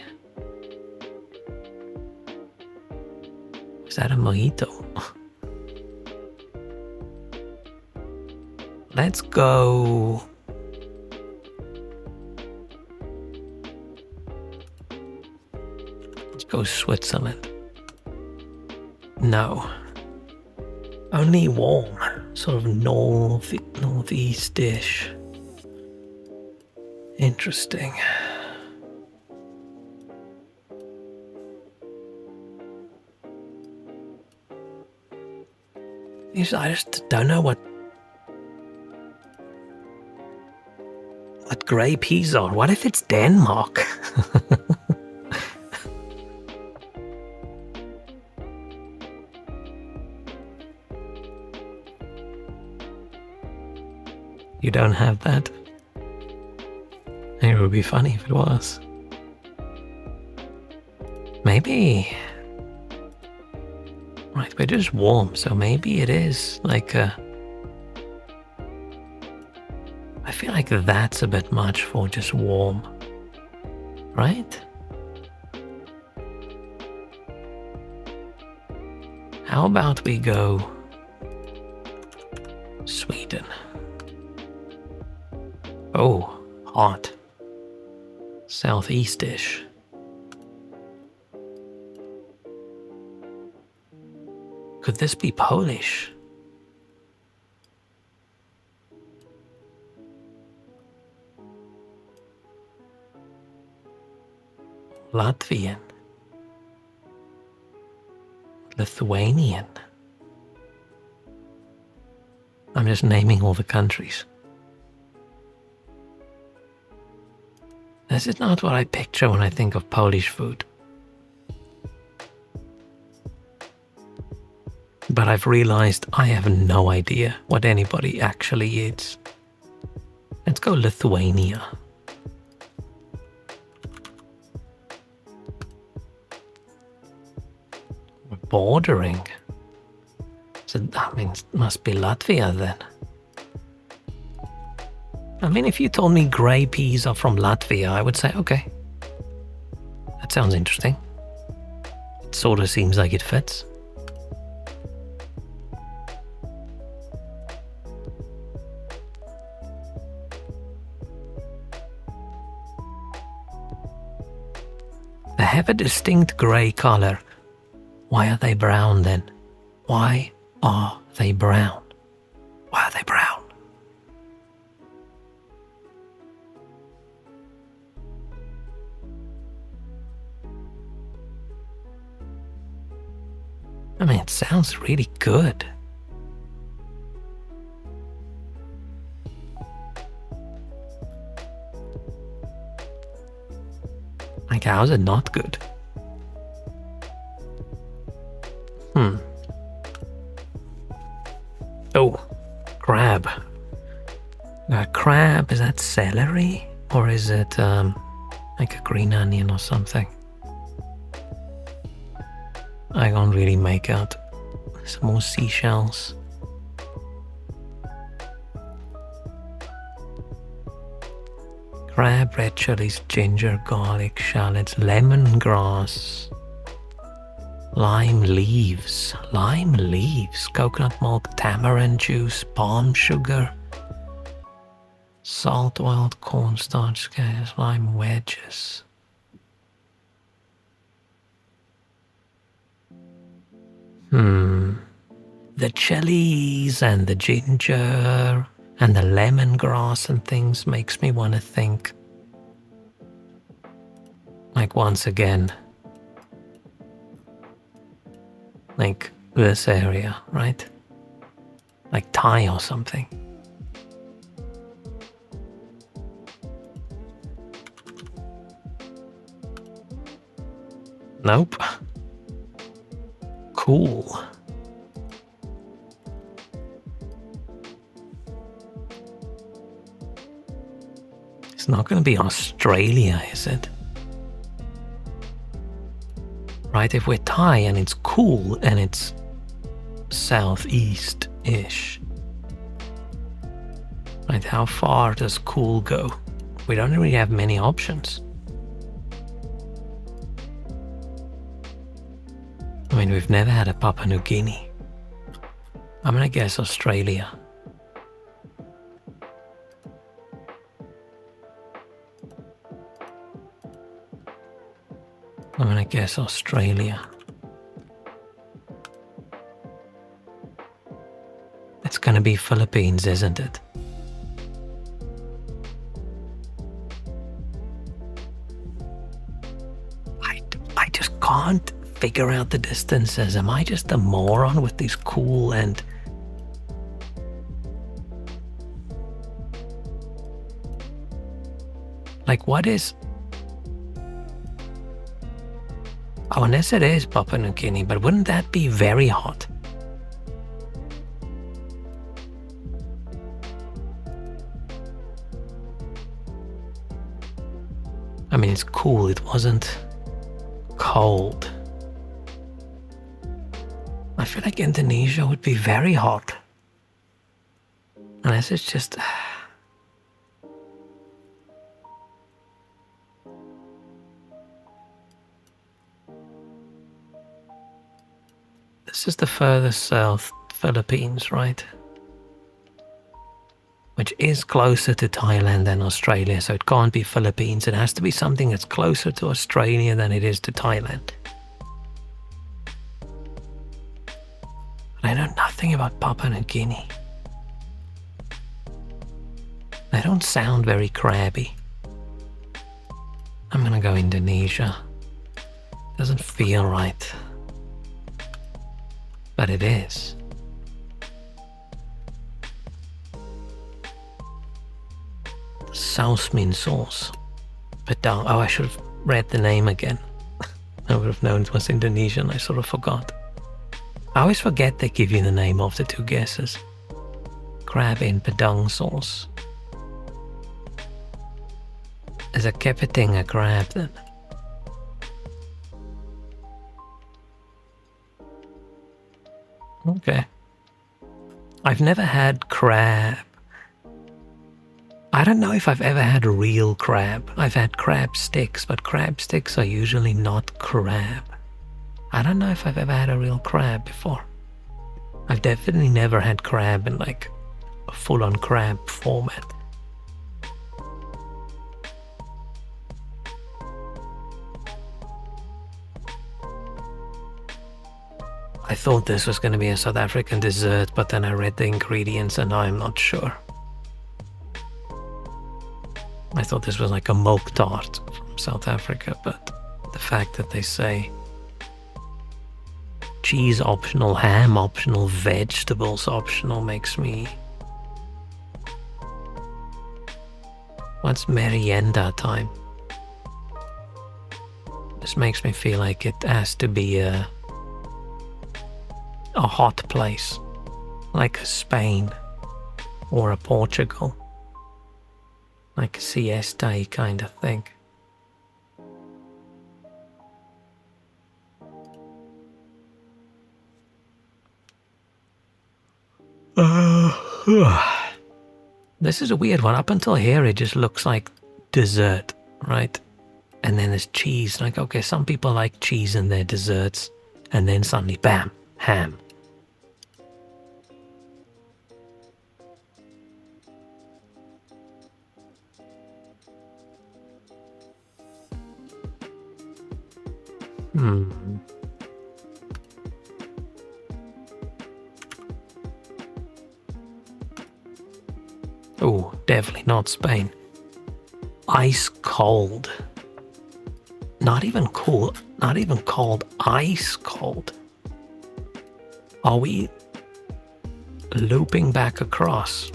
Is that a mojito? Let's go. Let's go Switzerland. No. Only warm, sort of northeast-ish. Interesting. I just don't know what grey peas are. What if it's Denmark? You don't have that? It would be funny if it was. Maybe. Right, but it is warm, so maybe it is like a... I feel like that's a bit much for just warm. Right? How about we go Sweden? Oh, hot. Southeast-ish. Could this be Polish? Latvian? Lithuanian? I'm just naming all the countries. This is not what I picture when I think of Polish food. But I've realized I have no idea what anybody actually eats. Let's go Lithuania. We're bordering. So, I mean, it must be Latvia then. I mean, if you told me grey peas are from Latvia, I would say, okay. That sounds interesting. It sort of seems like it fits. They have a distinct grey color. Why are they brown then? Why are they brown? Why are they brown? I mean, it sounds really good. Like, how's it not good? Oh, crab. Crab, is that celery? Or is it like a green onion or something? I can't really make out. Some more seashells. Crab, red chilies, ginger, garlic, shallots, lemongrass, lime leaves, coconut milk, tamarind juice, palm sugar, salt, oiled cornstarch, lime wedges. The chilies and the ginger and the lemongrass and things makes me want to think, like, once again, like this area, right? Like Thai or something. Nope. Cool. It's not going to be Australia, is it? Right, if we're Thai and it's cool and it's southeast-ish. Right, how far does cool go? We don't really have many options. I mean, we've never had a Papua New Guinea. I'm gonna guess Australia. I'm gonna guess Australia. It's gonna be Philippines, isn't it? I just can't figure out the distances. Am I just a moron with these cool and... Like, what is... Oh, unless it is Papua New Guinea, but wouldn't that be very hot? I mean, it's cool. It wasn't cold. I feel like Indonesia would be very hot. Unless it's just... This is the furthest south, Philippines, right? which is closer to Thailand than Australia, so it can't be Philippines. It has to be something that's closer to Australia than it is to Thailand. But I know nothing about Papua New Guinea. They don't sound very crabby. I'm gonna go Indonesia. Doesn't feel right. But it is. Sauce mean sauce. Padang. Oh, I should have read the name again. I would have known it was Indonesian. I sort of forgot. I always forget they give you the name of the two guesses. Crab in Padang sauce. Is a kepiting a crab then? Okay. I've never had crab. I don't know if I've ever had a real crab. I've had crab sticks, but crab sticks are usually not crab. I don't know if I've ever had a real crab before. I've definitely never had crab in like a full-on crab format. I thought this was going to be a South African dessert, but then I read the ingredients and I'm not sure. I thought this was like a milk tart from South Africa, but the fact that they say cheese optional, ham optional, vegetables optional makes me... What's merienda time? This makes me feel like it has to be a hot place, like a Spain or a Portugal, like a siesta kind of thing. This is a weird one. Up until here, it just looks like dessert, right? And then there's cheese. Like, okay, some people like cheese in their desserts, and then suddenly, bam, ham. Oh, definitely not Spain. Ice cold. Not even cool. Not even cold. Ice cold. Are we looping back across?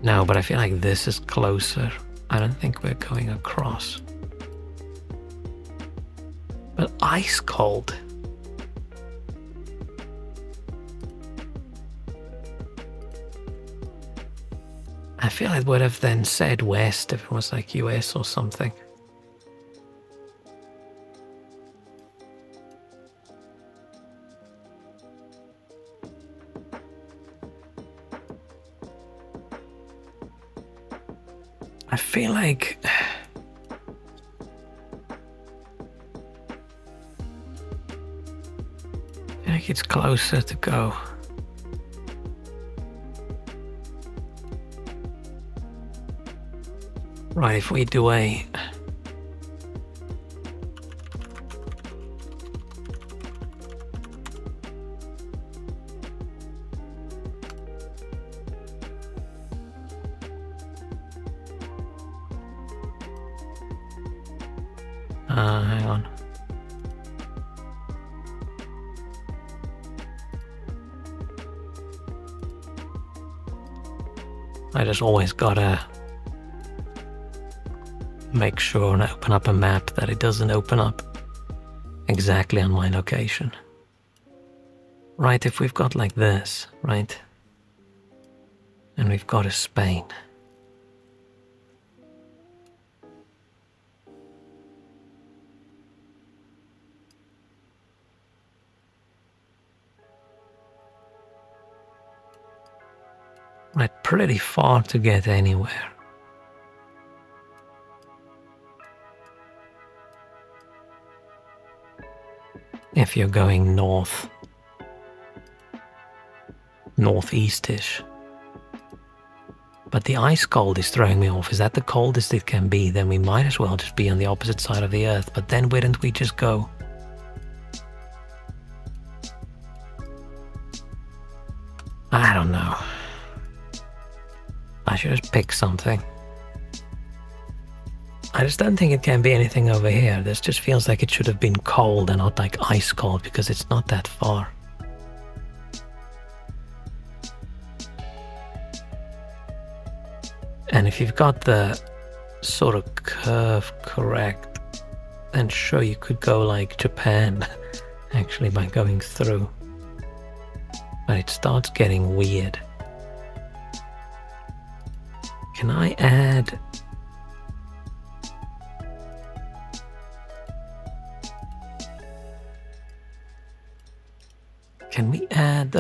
No, but I feel like this is closer. I don't think we're going across. But ice cold. I feel it would have then said west if it was like US or something. I feel like it's closer to go. Right, if we do a hang on. I just always gotta make sure when I open up a map that it doesn't open up exactly on my location. Right, if we've got like this, right? And we've got a Spain. Right, pretty far to get anywhere. If you're going north. northeastish. But the ice cold is throwing me off. Is that the coldest it can be? Then we might as well just be on the opposite side of the Earth. But then wouldn't we just go? I don't know. I should just pick something. I just don't think it can be anything over here. This just feels like it should have been cold and not like ice cold because it's not that far. And if you've got the sort of curve correct, then sure you could go like Japan actually by going through. But it starts getting weird. Can I add... Can we add,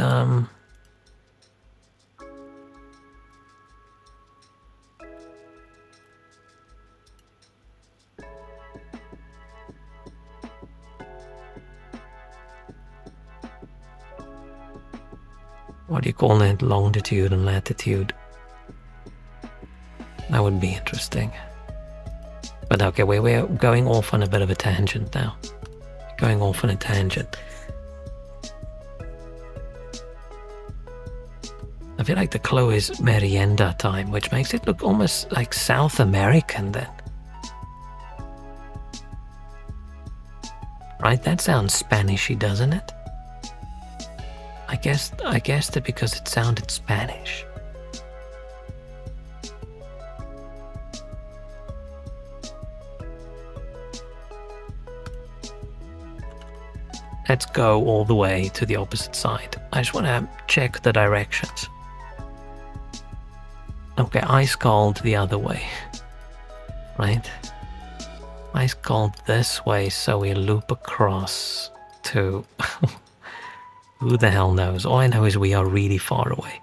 what do you call it? Longitude and latitude. That would be interesting. But okay, we're going off on a bit of a tangent now. Going off on a tangent. I feel like the clue is merienda time, which makes it look almost like South American then. Right? That sounds Spanishy, doesn't it? I guessed it because it sounded Spanish. Let's go all the way to the opposite side. I just want to check the directions. Okay, ice cold the other way. Right? Ice cold this way, so we loop across to... Who the hell knows? All I know is we are really far away.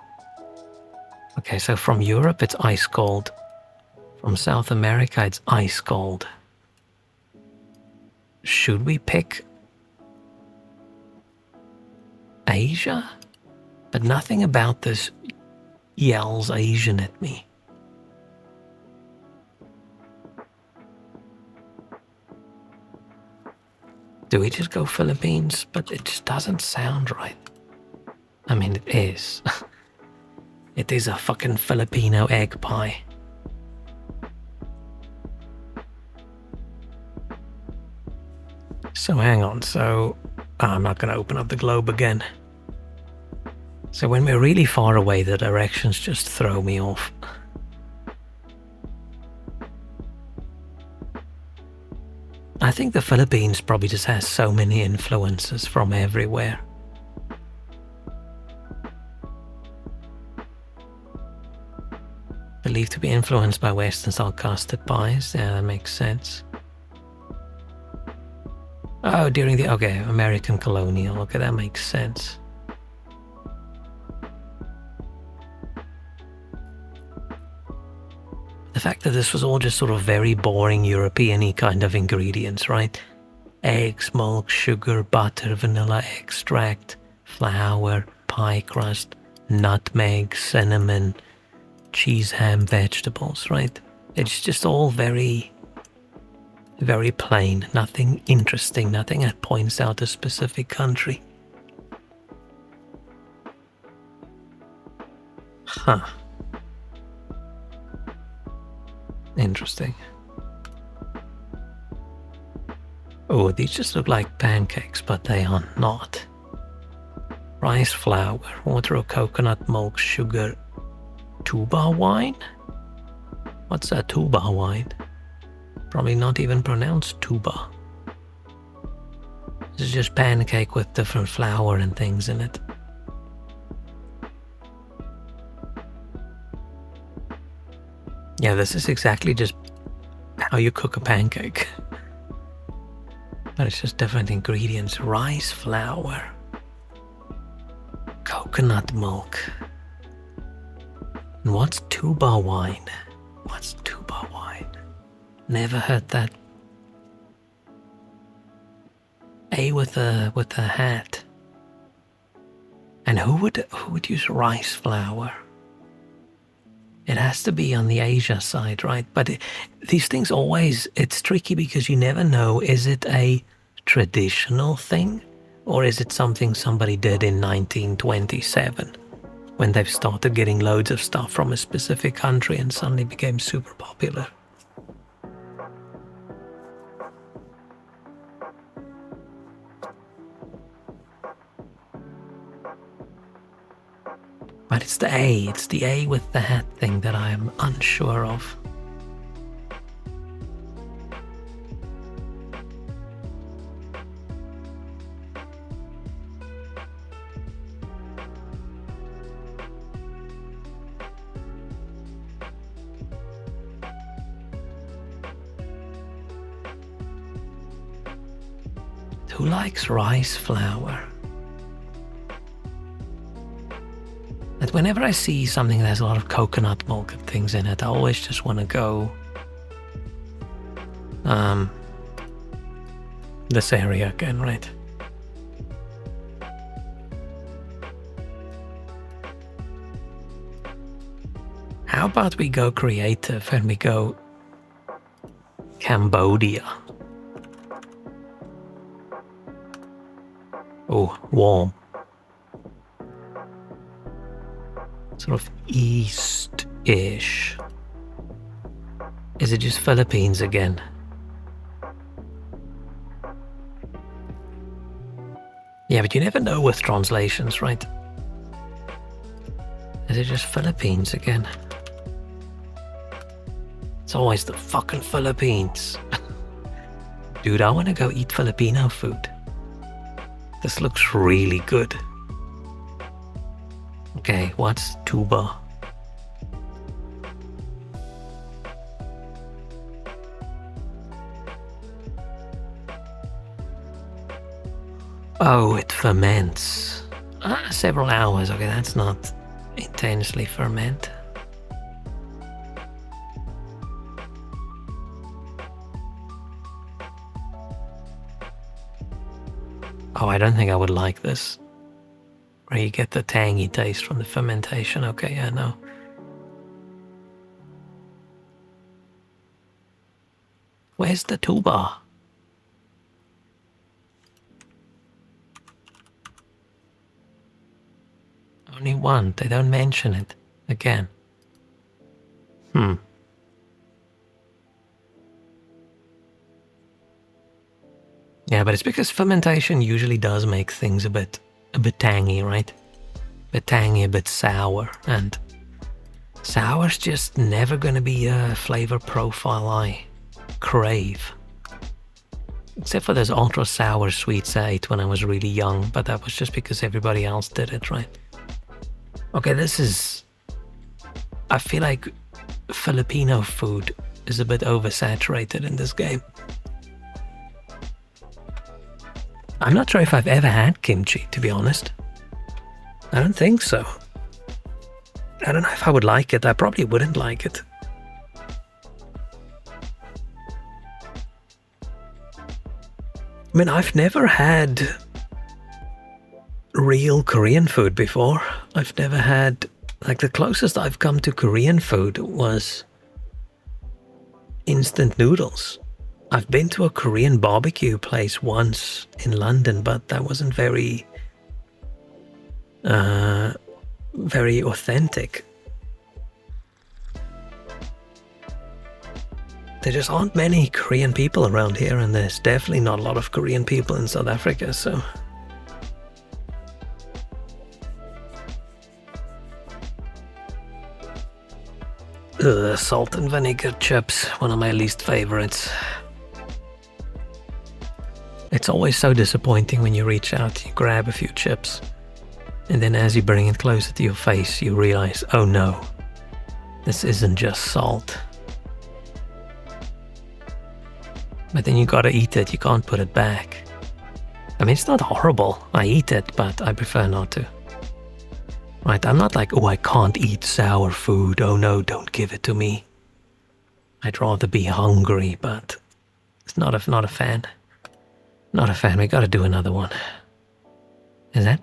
Okay, so from Europe it's ice cold. From South America it's ice cold. Should we pick Asia? But nothing about this yells Asian at me. Do we just go Philippines? But it just doesn't sound right. I mean, it is. It is a fucking Filipino egg pie. So hang on, so... I'm not going to open up the globe again. So when we're really far away, the directions just throw me off. I think the Philippines probably just has so many influences from everywhere. Believed to be influenced by Western style custard pies. Yeah, that makes sense. Oh, during the... Okay, American colonial. Okay, that makes sense. The fact that this was all just sort of very boring European-y kind of ingredients, right? Eggs, milk, sugar, butter, vanilla extract, flour, pie crust, nutmeg, cinnamon, cheese, ham, vegetables, right? It's just all very, very plain. Nothing interesting, nothing that points out a specific country. Huh. Interesting. Oh, these just look like pancakes, but they are not. Rice flour, water or coconut milk, sugar, tuba wine? What's a tuba wine? Probably not even pronounced tuba. This is just pancake with different flour and things in it. Yeah, this is exactly just how you cook a pancake. But it's just different ingredients. Rice flour. Coconut milk. And what's tuba wine? What's tuba wine? Never heard that. A with a hat. And who would use rice flour? It has to be on the Asia side, right? But these things always, it's tricky because you never know, is it a traditional thing or is it something somebody did in 1927 when they've started getting loads of stuff from a specific country and suddenly became super popular? But it's the A with the hat thing that I am unsure of. Who likes rice flour? But whenever I see something that has a lot of coconut milk and things in it, I always just want to go this area again, right? How about we go creative and we go Cambodia? Oh, warm. Sort of east-ish. Is it just Philippines again? Yeah, but you never know with translations, right? Is it just Philippines again? It's always the fucking Philippines. Dude, I want to go eat Filipino food. This looks really good. Okay, what's tuba? Oh, it ferments. Several hours. Okay, that's not intensely ferment. Oh, I don't think I would like this. Where you get the tangy taste from the fermentation. Okay, yeah, no. Where's the tuba? Only one. They don't mention it again. Yeah, but it's because fermentation usually does make things a bit tangy, right? A bit tangy, a bit sour, and sour's just never gonna be a flavor profile I crave. Except for those ultra sour sweets I ate when I was really young, but that was just because everybody else did it, right? Okay, this is... I feel like Filipino food is a bit oversaturated in this game. I'm not sure if I've ever had kimchi, to be honest. I don't think so. I don't know if I would like it. I probably wouldn't like it. I mean, I've never had real Korean food before. I've never had... Like, the closest I've come to Korean food was instant noodles. I've been to a Korean barbecue place once in London, but that wasn't very authentic. There just aren't many Korean people around here, and there's definitely not a lot of Korean people in South Africa, so... Ugh, salt and vinegar chips, one of my least favorites. It's always so disappointing when you reach out, you grab a few chips, and then as you bring it closer to your face, you realize, oh no, this isn't just salt. But then you gotta eat it, you can't put it back. I mean, it's not horrible, I eat it, but I prefer not to. Right, I'm not like, oh, I can't eat sour food, oh no, don't give it to me. I'd rather be hungry, but it's not a fan. Not a fan, we gotta do another one. Is that?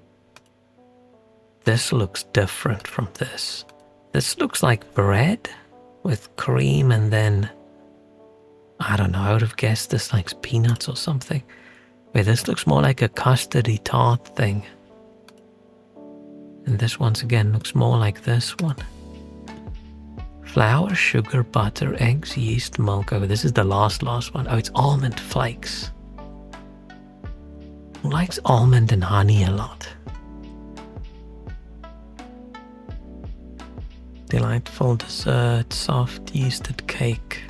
This looks different from this. This looks like bread with cream and then, I don't know, I would have guessed this like peanuts or something. Wait, this looks more like a custardy tart thing. And this once again looks more like this one. Flour, sugar, butter, eggs, yeast, milk. Oh, this is the last one. Oh, it's almond flakes. Who likes almond and honey a lot? Delightful dessert, soft yeasted cake.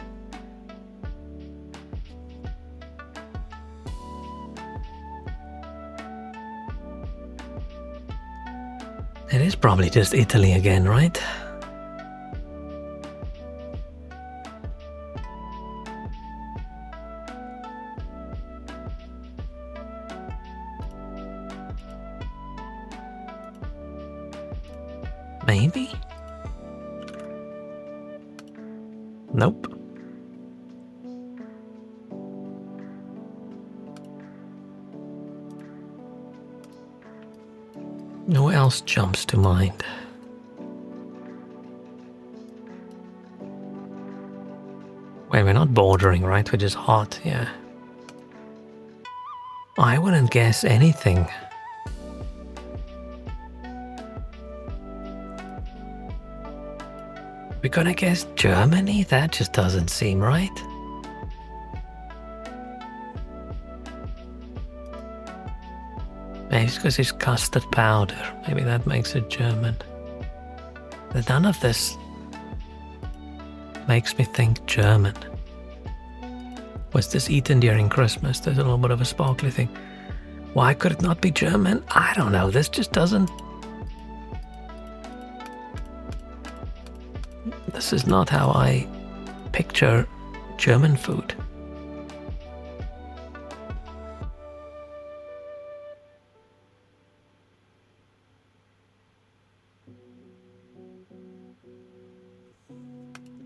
It is probably just Italy again, right? Maybe? Nope. Who else jumps to mind? Wait, we're not bordering, right? We're just hot, yeah. I wouldn't guess anything. We're gonna guess Germany? That just doesn't seem right. Maybe it's because it's custard powder. Maybe that makes it German. But none of this makes me think German. Was this eaten during Christmas? There's a little bit of a sparkly thing. Why could it not be German? I don't know. This just doesn't... This is not how I picture German food.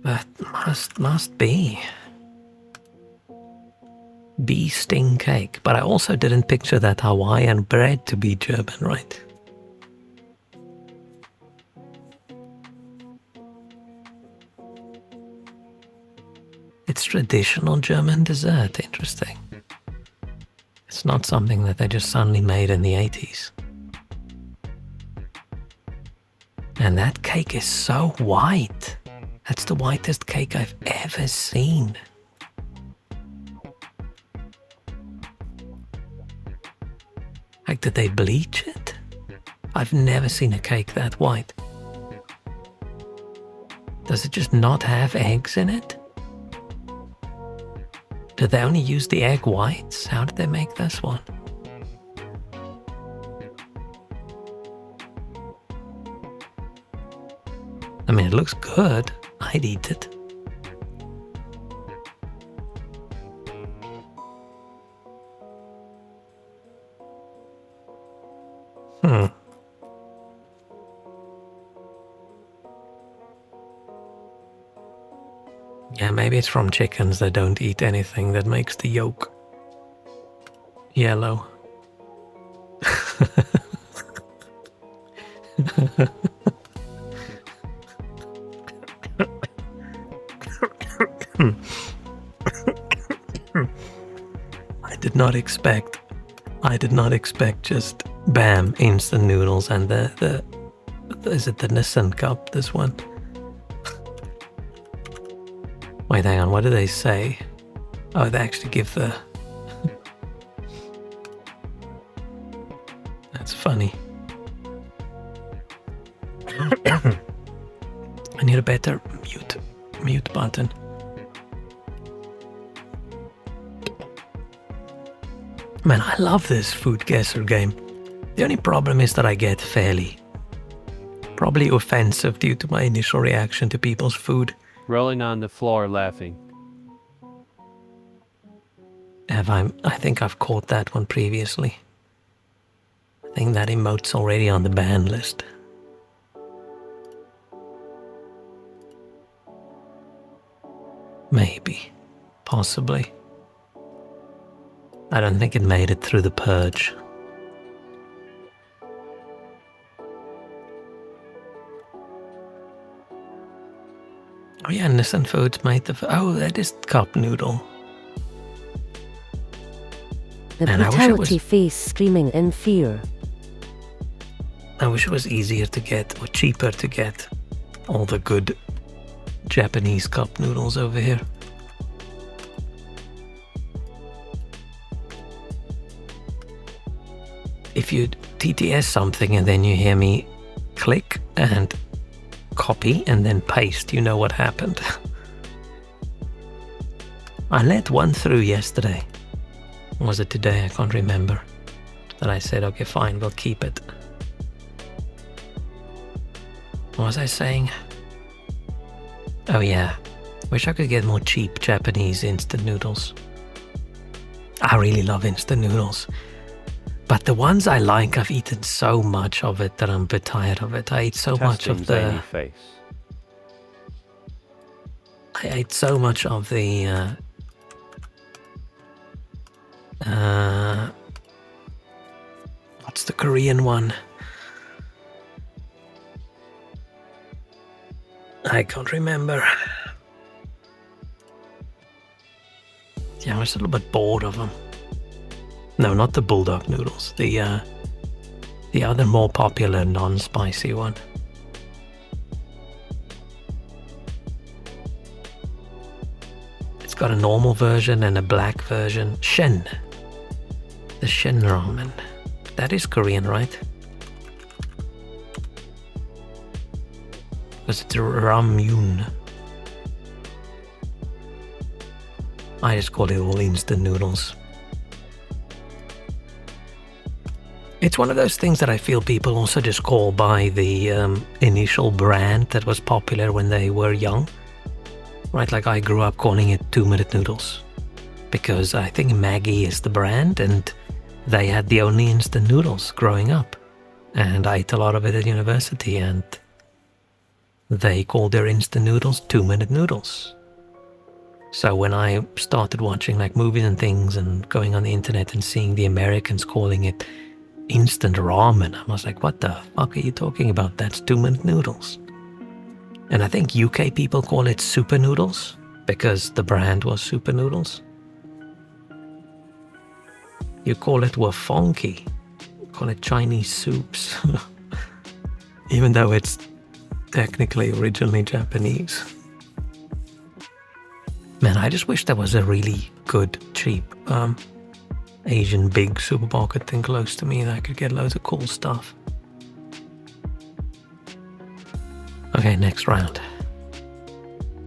That must be bee sting cake. But I also didn't picture that Hawaiian bread to be German, right? It's traditional German dessert. Interesting. It's not something that they just suddenly made in the 80s. And that cake is so white. That's the whitest cake I've ever seen. Like, did they bleach it? I've never seen a cake that white. Does it just not have eggs in it? Did they only use the egg whites? How did they make this one? I mean, it looks good. I'd eat it. Yeah, maybe it's from chickens that don't eat anything that makes the yolk yellow. I did not expect just bam, instant noodles and the is it the Nissan cup, this one? Wait, hang on, what do they say? Oh, they actually give the... That's funny. I need a better mute button. Man, I love this foodguessr game. The only problem is that I get probably offensive due to my initial reaction to people's food. Rolling on the floor laughing. I think I've caught that one previously. I think that emote's already on the ban list. Maybe. Possibly. I don't think it made it through the purge. Oh yeah, Nissan Foods made oh, that is cup noodle. The Man, I wish it was- brutality face screaming in fear. I wish it was easier to get, or cheaper to get, all the good Japanese cup noodles over here. If you TTS something and then you hear me click and copy and then paste, you know what happened. I let one through yesterday. Or was it today? I can't remember. Then I said, okay, fine, we'll keep it. What was I saying? Oh yeah, wish I could get more cheap Japanese instant noodles. I really love instant noodles. But the ones I like, I've eaten so much of it that I'm a bit tired of it. I ate so much Testing of zany the... face. I ate so much of the... what's the Korean one? I can't remember. Yeah, I was a little bit bored of them. No, not the bulldog noodles. The other more popular non-spicy one. It's got a normal version and a black version. Shen. The Shen ramen. That is Korean, right? Because it's ramyun. I just call it all instant noodles. It's one of those things that I feel people also just call by the initial brand that was popular when they were young. Right, like I grew up calling it 2-minute noodles. Because I think Maggi is the brand and they had the only instant noodles growing up. And I ate a lot of it at university and they called their instant noodles 2-minute noodles. So when I started watching like movies and things and going on the internet and seeing the Americans calling it instant ramen, I was like, what the fuck are you talking about? That's 2-minute noodles. And I think UK people call it super noodles because the brand was super noodles. You call it wafonki. You call it Chinese soups. Even though it's technically originally Japanese. Man, I just wish there was a really good, cheap Asian big supermarket thing close to me that I could get loads of cool stuff. Okay, next round.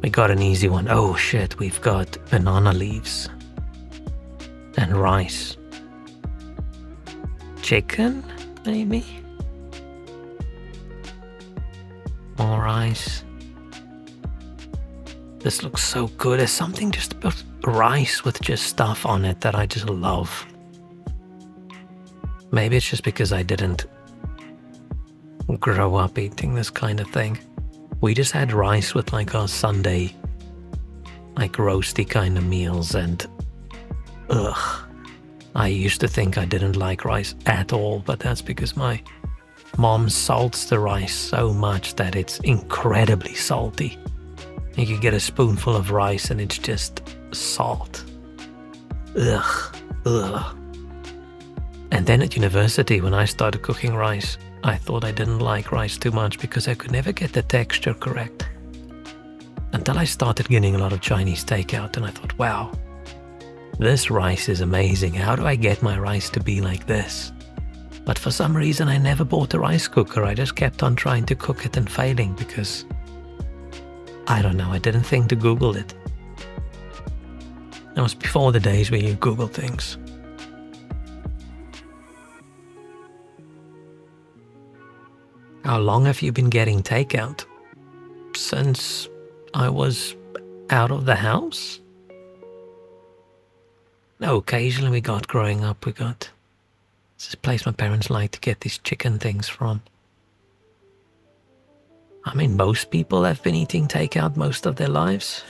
We got an easy one. Oh shit, we've got banana leaves. And rice. Chicken, maybe? More rice. This looks so good. There's something just about rice with just stuff on it that I just love. Maybe it's just because I didn't grow up eating this kind of thing. We just had rice with like our Sunday, like roasty kind of meals and ugh. I used to think I didn't like rice at all, but that's because my mom salts the rice so much that it's incredibly salty. You could get a spoonful of rice and it's just salt. Ugh, ugh. And then at university, when I started cooking rice, I thought I didn't like rice too much because I could never get the texture correct. Until I started getting a lot of Chinese takeout and I thought, wow, this rice is amazing. How do I get my rice to be like this? But for some reason, I never bought a rice cooker. I just kept on trying to cook it and failing because I don't know, I didn't think to Google it. That was before the days where you Google things. How long have you been getting takeout? Since I was out of the house? No, occasionally we got growing up, this place my parents like to get these chicken things from. I mean, most people have been eating takeout most of their lives.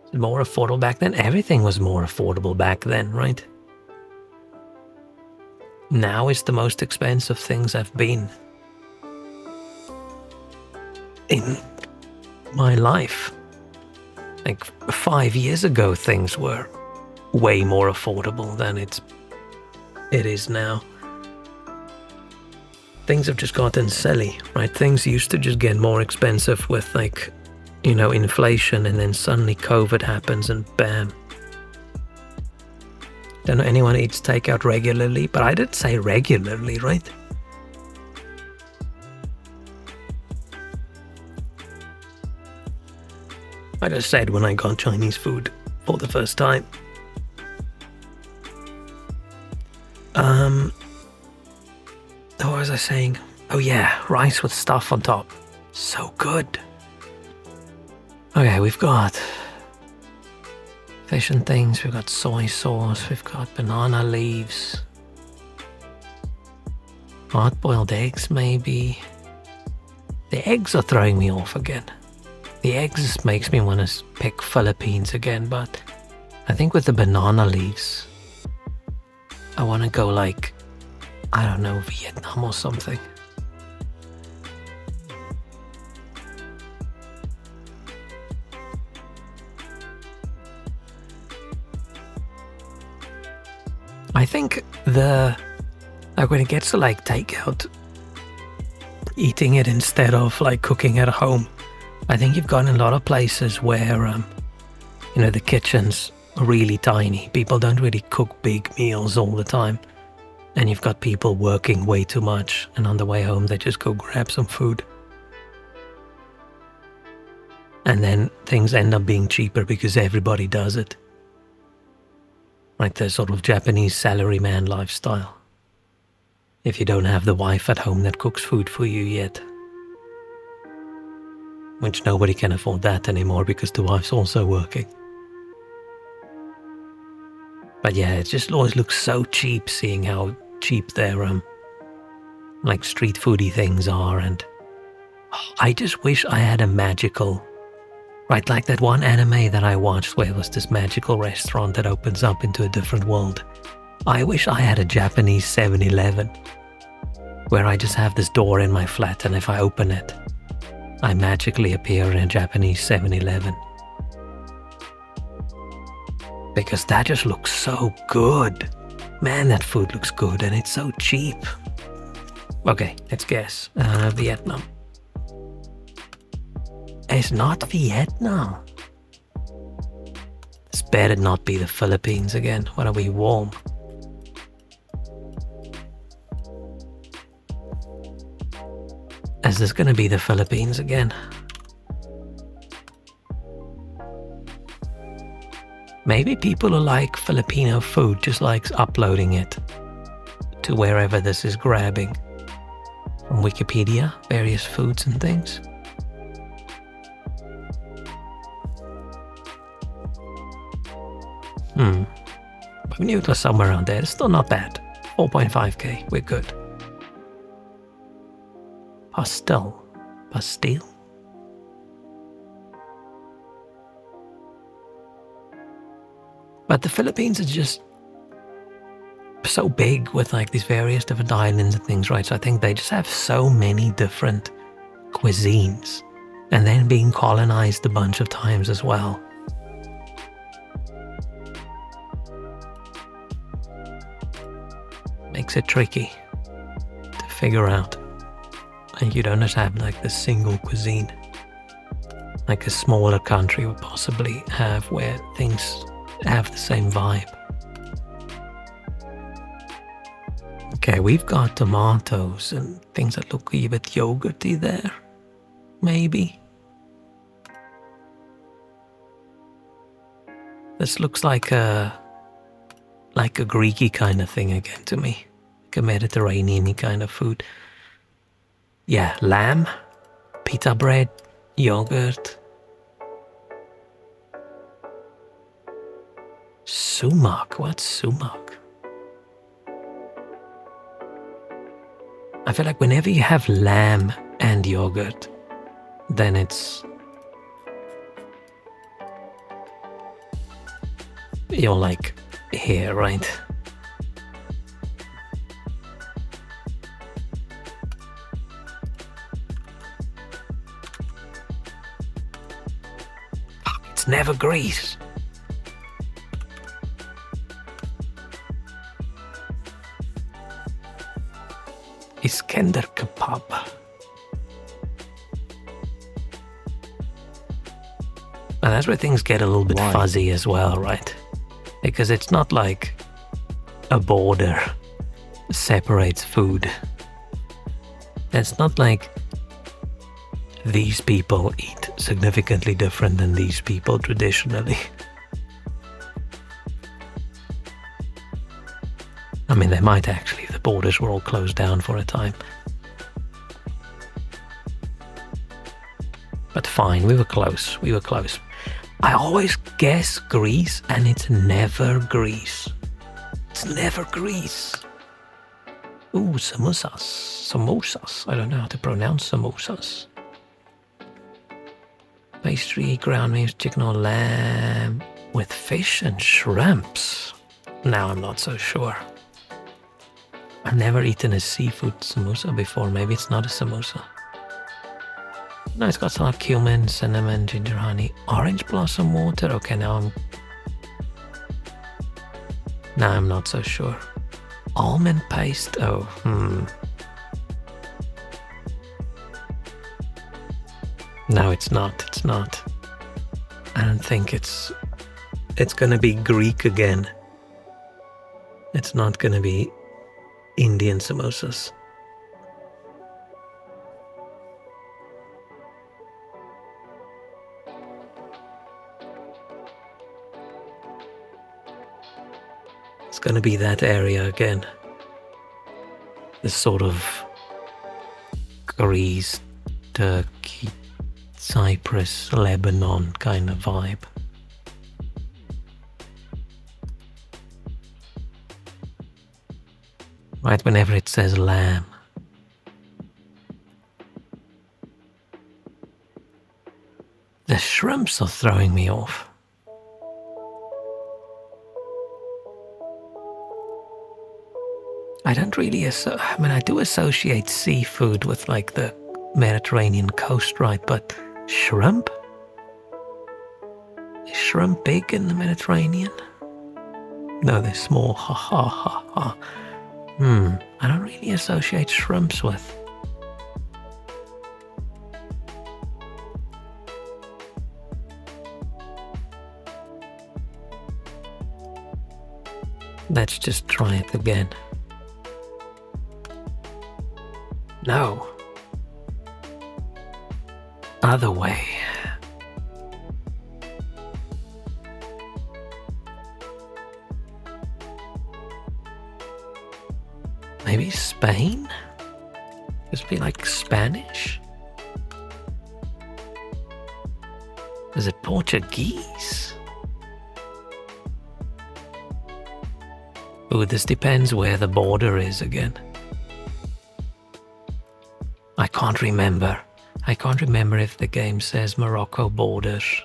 It's more affordable back then. Everything was more affordable back then, right? Now it's the most expensive things have been. in my life. Like 5 years ago, things were way more affordable than it is now. Things have just gotten silly, right? Things used to just get more expensive with, like, you know, inflation, and then suddenly COVID happens and bam. Don't know anyone eats takeout regularly, but I did say regularly, right? I just said when I got Chinese food for the first time. What was I saying? Oh yeah, rice with stuff on top. So good. Okay, we've got fish and things, we've got soy sauce, we've got banana leaves. Hard-boiled eggs, maybe. The eggs are throwing me off again. The eggs makes me want to pick Philippines again, but I think with the banana leaves, I want to go like, I don't know, Vietnam or something. I think when it gets to like takeout, eating it instead of like cooking at home, I think you've got a lot of places where, you know, the kitchen's really tiny. People don't really cook big meals all the time. And you've got people working way too much, and on the way home they just go grab some food. And then things end up being cheaper because everybody does it. Like the sort of Japanese salaryman lifestyle. If you don't have the wife at home that cooks food for you yet. Which nobody can afford that anymore because the wife's also working. But yeah, it just always looks so cheap seeing how cheap their like street foodie things are, and I just wish I had a magical, right, like that one anime that I watched where it was this magical restaurant that opens up into a different world. I wish I had a Japanese 7-Eleven where I just have this door in my flat, and if I open it, I magically appear in a Japanese 7-Eleven. Because that just looks so good. Man, that food looks good and it's so cheap. Okay, let's guess. Vietnam. It's not Vietnam. This better not be the Philippines again. What are we, warm? Is this gonna be the Philippines again? Maybe people who like Filipino food just likes uploading it to wherever this is grabbing. From Wikipedia, various foods and things. But we knew it was somewhere around there. It's still not bad. 4.5k, we're good. Pastille. But the Philippines is just so big with like these various different islands and things, right? So I think they just have so many different cuisines, and then being colonized a bunch of times as well. Makes it tricky to figure out. And you don't just have like this single cuisine like a smaller country would possibly have, where things have the same vibe. Okay, we've got tomatoes and things that look a bit yogurty there. Maybe. This looks like a Greeky kind of thing again to me. Like a Mediterranean-y kind of food. Yeah, lamb, pita bread, yogurt. Sumac, what's sumac? I feel like whenever you have lamb and yogurt, then it's... you're like here, right? It's never Greece. Iskender kebab. And that's where things get a little bit Why? fuzzy as well, right? Because it's not like a border separates food. It's not like these people eat significantly different than these people traditionally. I mean, they might actually if the borders were all closed down for a time. But fine, we were close. We were close. I always guess Greece, and it's never Greece. It's never Greece. Ooh, samosas. Samosas. I don't know how to pronounce samosas. Pastry, ground beef, chicken or lamb with fish and shrimps. Now I'm not so sure. I've never eaten a seafood samosa before. Maybe it's not a samosa. No, it's got some cumin, cinnamon, ginger, honey, orange blossom water. Okay, now I'm not so sure. Almond paste. Oh, No, it's not. It's not. I don't think it's gonna be Greek again. It's not gonna be Indian samosas. It's gonna be that area again. This sort of Greece, Turkey, Cyprus, Lebanon kind of vibe. Right whenever it says lamb. The shrimps are throwing me off. I don't really, I do associate seafood with like the Mediterranean coast, right? But shrimp? Is shrimp big in the Mediterranean? No, they're small. Ha ha ha ha. I don't really associate shrimps with. Let's just try it again. No. Other way. Maybe Spain? This would be like Spanish? Is it Portuguese? Ooh, this depends where the border is again. I can't remember. I can't remember if the game says Morocco borders.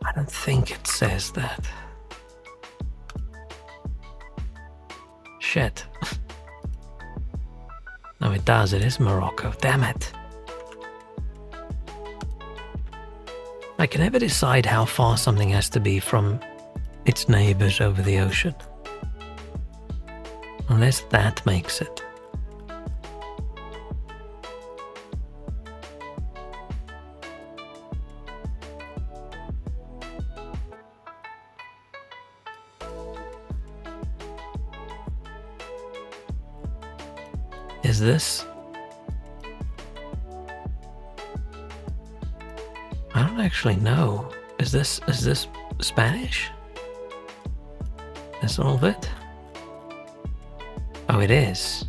I don't think it says that. Shit. No, it does. It is Morocco. Damn it. I can never decide how far something has to be from its neighbors over the ocean. Unless that makes it. Is this? I don't actually know. Is this Spanish? This all of it? Oh, it is.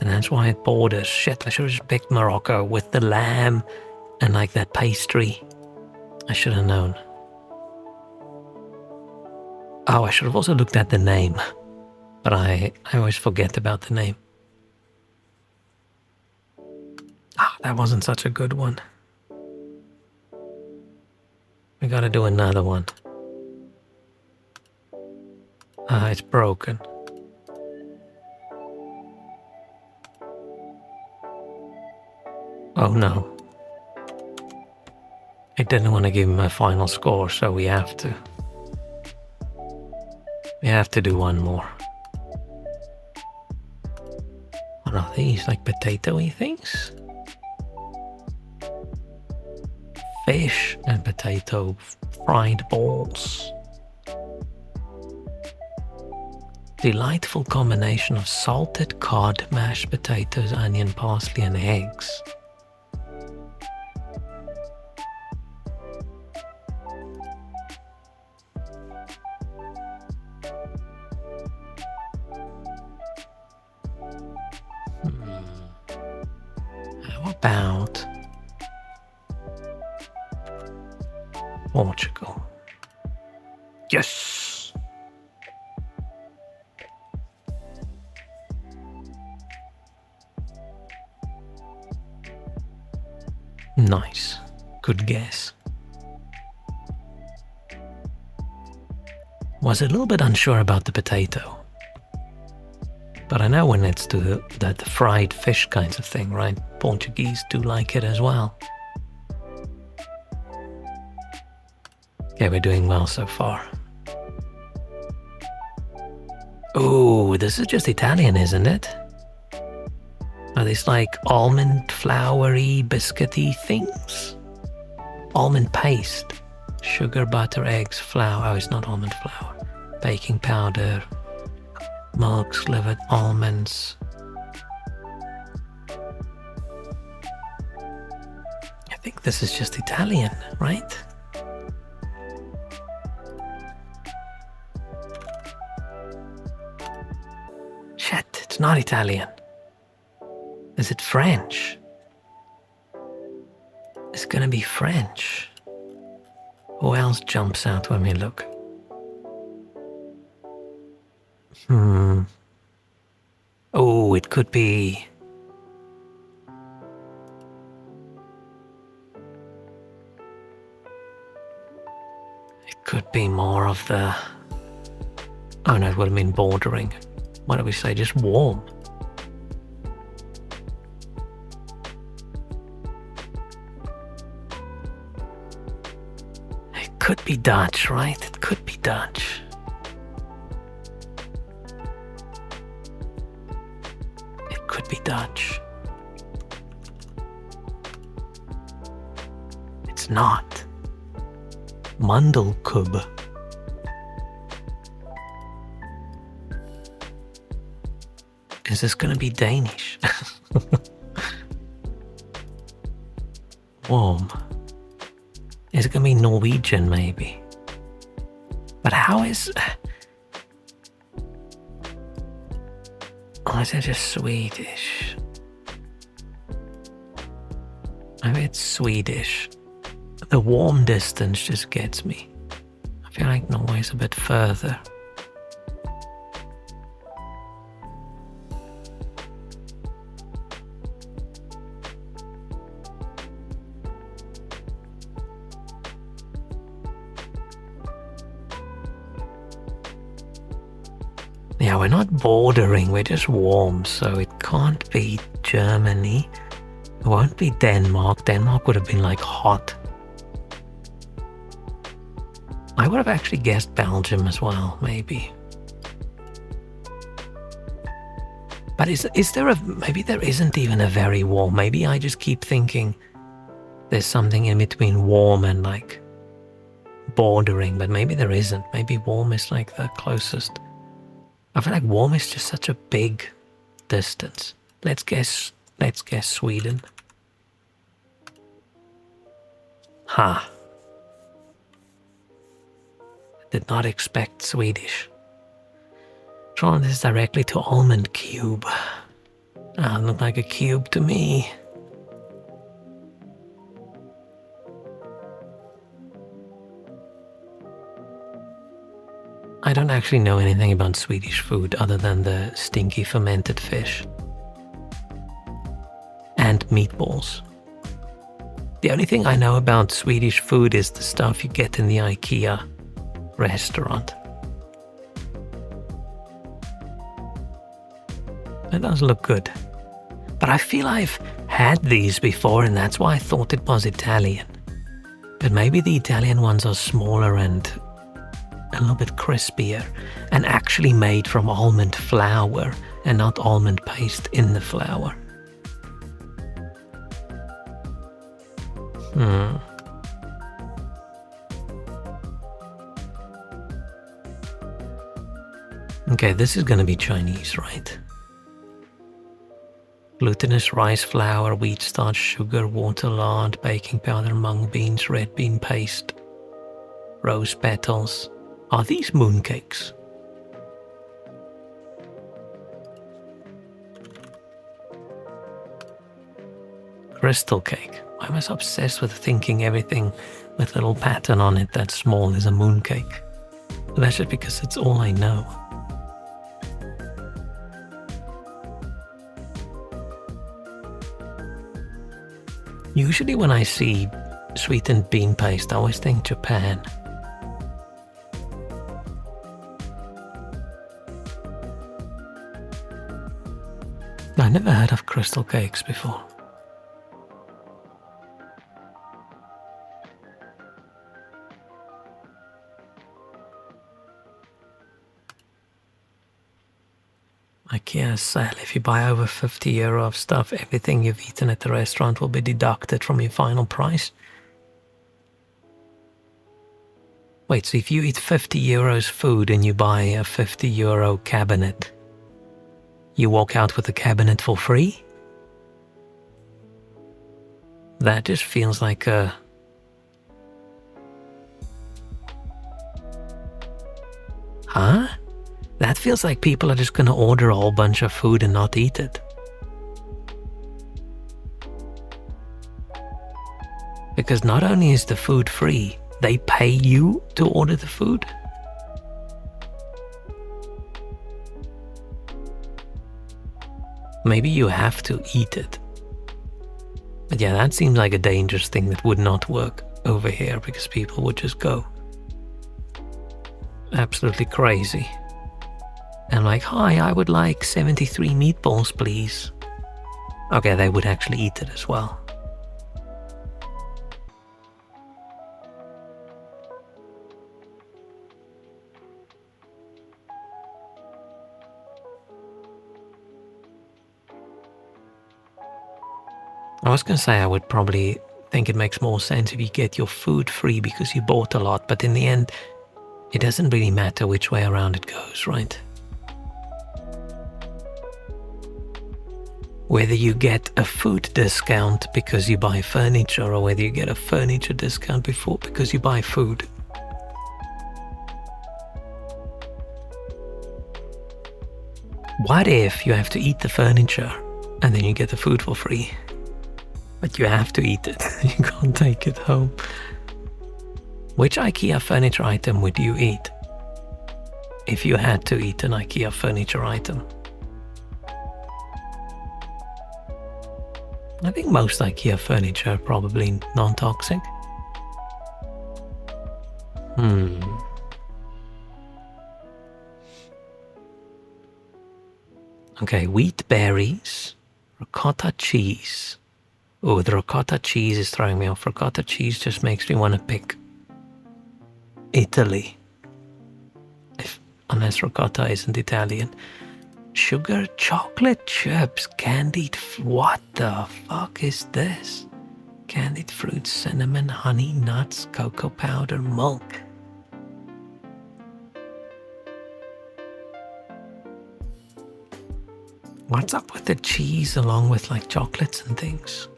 And that's why it borders. Shit, I should have just picked Morocco with the lamb and like that pastry. I should have known. Oh, I should have also looked at the name. But I always forget about the name. Ah, that wasn't such a good one. We gotta do another one. Ah, it's broken. Oh no. I didn't want to give him a final score, so we have to. We have to do one more. What are these, like potato-y things? Fish and potato fried balls. Delightful combination of salted cod, mashed potatoes, onion, parsley, and eggs. How about Portugal? Yes! Nice. Good guess. Was a little bit unsure about the potato. But I know when it's to the fried fish kinds of thing, right? Portuguese do like it as well. Okay, we're doing well so far. Oh, this is just Italian, isn't it? Are these like almond floury, biscuity things? Almond paste. Sugar, butter, eggs, flour. Oh, it's not almond flour. Baking powder. Milk, slivered almonds. I think this is just Italian, right? Shit, it's not Italian. Is it French? It's gonna be French. Who else jumps out when we look? Oh, it could be... It could be more of the... Oh no, it would have been bordering. What do we say? Just warm. It could be Dutch, right? It could be Dutch. It could be Dutch. It's not. Mandelkub. Is this gonna be Danish? Warm. Is it gonna be Norwegian maybe? But how is... Or is it just Swedish? Maybe it's Swedish. The warm distance just gets me. I feel like Norway's a bit further. Yeah, we're not bordering, we're just warm, so it can't be Germany. It won't be Denmark. Denmark would have been like hot. I would have actually guessed Belgium as well, maybe. But is there a... Maybe there isn't even a very warm. Maybe I just keep thinking there's something in between warm and like bordering, but maybe there isn't. Maybe warm is like the closest. I feel like warm is just such a big distance. Let's guess Sweden. Ha. Did not expect Swedish. Drawn this directly to almond cube. Looked like a cube to me. I don't actually know anything about Swedish food other than the stinky fermented fish. And meatballs. The only thing I know about Swedish food is the stuff you get in the IKEA restaurant. It does look good. But I feel I've had these before, and that's why I thought it was Italian. But maybe the Italian ones are smaller and a little bit crispier, and actually made from almond flour and not almond paste in the flour. Okay, this is gonna be Chinese, right? Glutinous rice flour, wheat starch, sugar, water, lard, baking powder, mung beans, red bean paste, rose petals. Are these mooncakes? Crystal cake. Why am I so obsessed with thinking everything with little pattern on it that's small is a mooncake? But that's just because it's all I know. Usually when I see sweetened bean paste, I always think Japan. I never heard of crystal cakes before. IKEA sale. If you buy over €50 of stuff, everything you've eaten at the restaurant will be deducted from your final price. Wait, so if you eat €50 food and you buy a €50 cabinet, you walk out with the cabinet for free? That just feels like a... Huh? That feels like people are just gonna order a whole bunch of food and not eat it. Because not only is the food free, they pay you to order the food. Maybe you have to eat it. But yeah, that seems like a dangerous thing that would not work over here because people would just go absolutely crazy. And like, hi, I would like 73 meatballs, please. Okay, they would actually eat it as well. I was going to say I would probably think it makes more sense if you get your food free because you bought a lot, but in the end, it doesn't really matter which way around it goes, right? Whether you get a food discount because you buy furniture or whether you get a furniture discount because you buy food. What if you have to eat the furniture and then you get the food for free? But you have to eat it. You can't take it home. Which IKEA furniture item would you eat if you had to eat an IKEA furniture item? I think most IKEA furniture are probably non-toxic. Okay, wheat berries, ricotta cheese. Oh, the ricotta cheese is throwing me off. Ricotta cheese just makes me want to pick Italy. Unless ricotta isn't Italian. Sugar, chocolate chips, candied... What the fuck is this? Candied fruits, cinnamon, honey, nuts, cocoa powder, milk. What's up with the cheese along with like chocolates and things?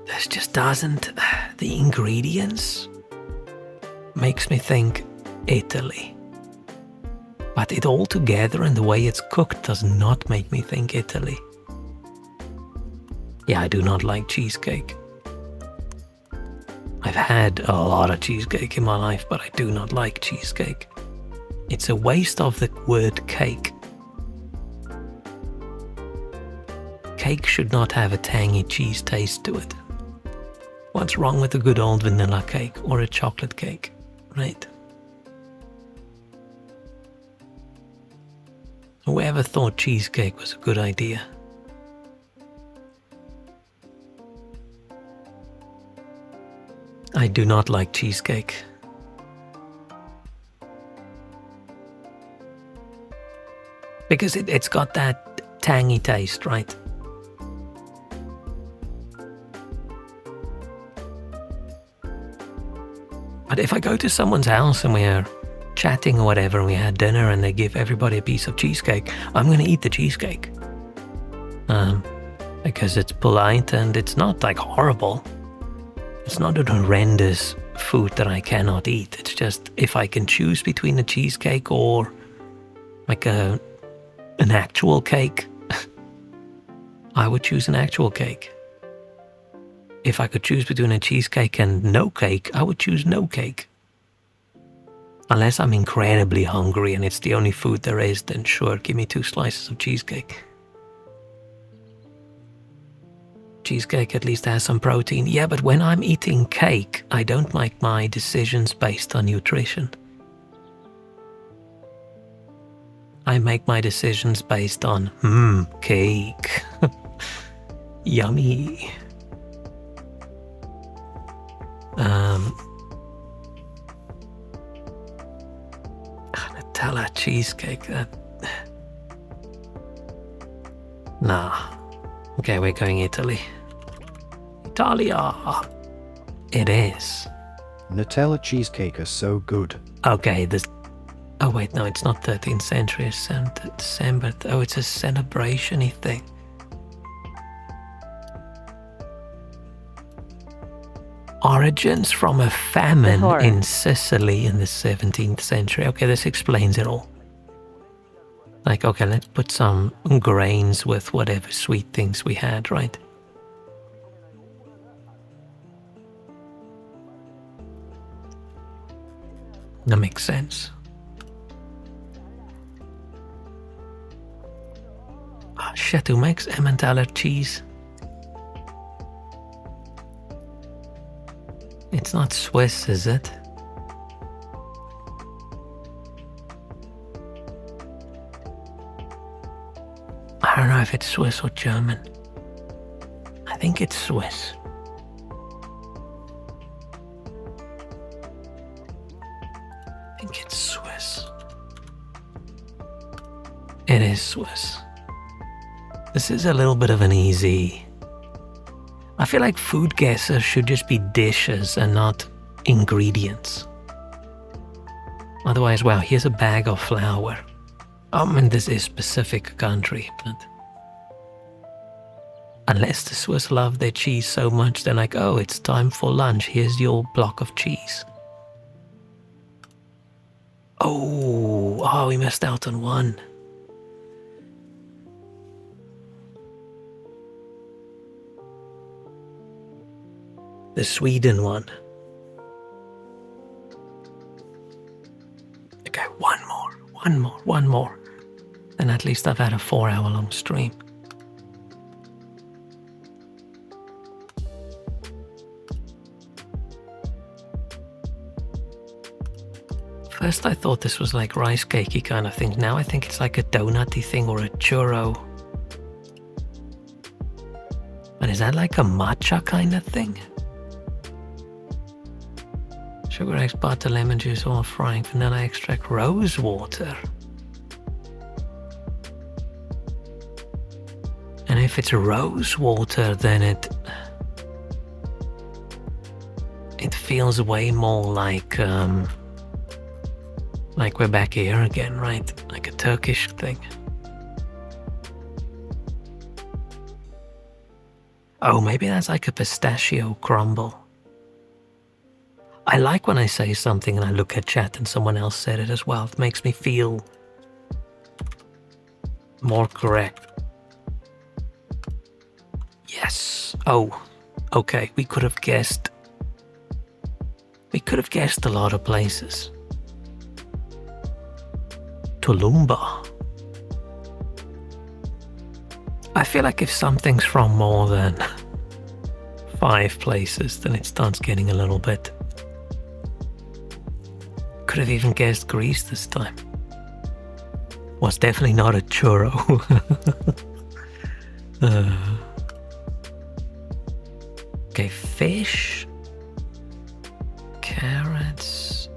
This just doesn't... The ingredients makes me think Italy. But it all together and the way it's cooked does not make me think Italy. Yeah, I do not like cheesecake. I've had a lot of cheesecake in my life, but I do not like cheesecake. It's a waste of the word cake. Cake should not have a tangy cheese taste to it. What's wrong with a good old vanilla cake or a chocolate cake, right? Whoever thought cheesecake was a good idea? I do not like cheesecake. Because it's got that tangy taste, right? But if I go to someone's house and we're chatting or whatever and we had dinner and they give everybody a piece of cheesecake, I'm going to eat the cheesecake. Because it's polite and it's not like horrible. It's not an horrendous food that I cannot eat. It's just if I can choose between a cheesecake or like an actual cake, I would choose an actual cake. If I could choose between a cheesecake and no cake, I would choose no cake. Unless I'm incredibly hungry and it's the only food there is, then sure, give me 2 slices of cheesecake. Cheesecake at least has some protein. Yeah, but when I'm eating cake, I don't make my decisions based on nutrition. I make my decisions based on, cake. Yummy. Nutella cheesecake. Nah. Okay, we're going Italy. Italia! It is. Nutella cheesecake are so good. Okay, this... Oh wait, no, it's not 13th century, it's December. Oh, it's a celebration-y thing. Origins from a famine in Sicily in the 17th century. Okay, this explains it all. Like, okay, let's put some grains with whatever sweet things we had, right? That makes sense. Oh shit, who makes Emmentaler cheese? It's not Swiss, is it? I don't know if it's Swiss or German. I think it's Swiss. I think it's Swiss. It is Swiss. This is a little bit of an easy... I feel like foodguessr should just be dishes and not ingredients. Otherwise, wow, here's a bag of flour. And this is specific country, but unless the Swiss love their cheese so much, they're like, oh, it's time for lunch. Here's your block of cheese. Oh, we missed out on one. The Sweden one. Okay, one more. Then at least I've had a 4-hour-long stream. First I thought this was like rice cakey kind of thing. Now I think it's like a donutty thing or a churro. And is that like a matcha kind of thing? Sugar, eggs, butter, lemon juice, oil, frying, vanilla extract, rose water. And if it's rose water, then it feels way more like we're back here again, right? Like a Turkish thing. Oh, maybe that's like a pistachio crumble. I like when I say something and I look at chat and someone else said it as well. It makes me feel more correct. Yes. Oh, okay. We could have guessed a lot of places. Tulumba. I feel like if something's from more than 5 places, then it starts getting a little bit... Could have even guessed Greece this time. was definitely not a churro. Okay, fish, carrots.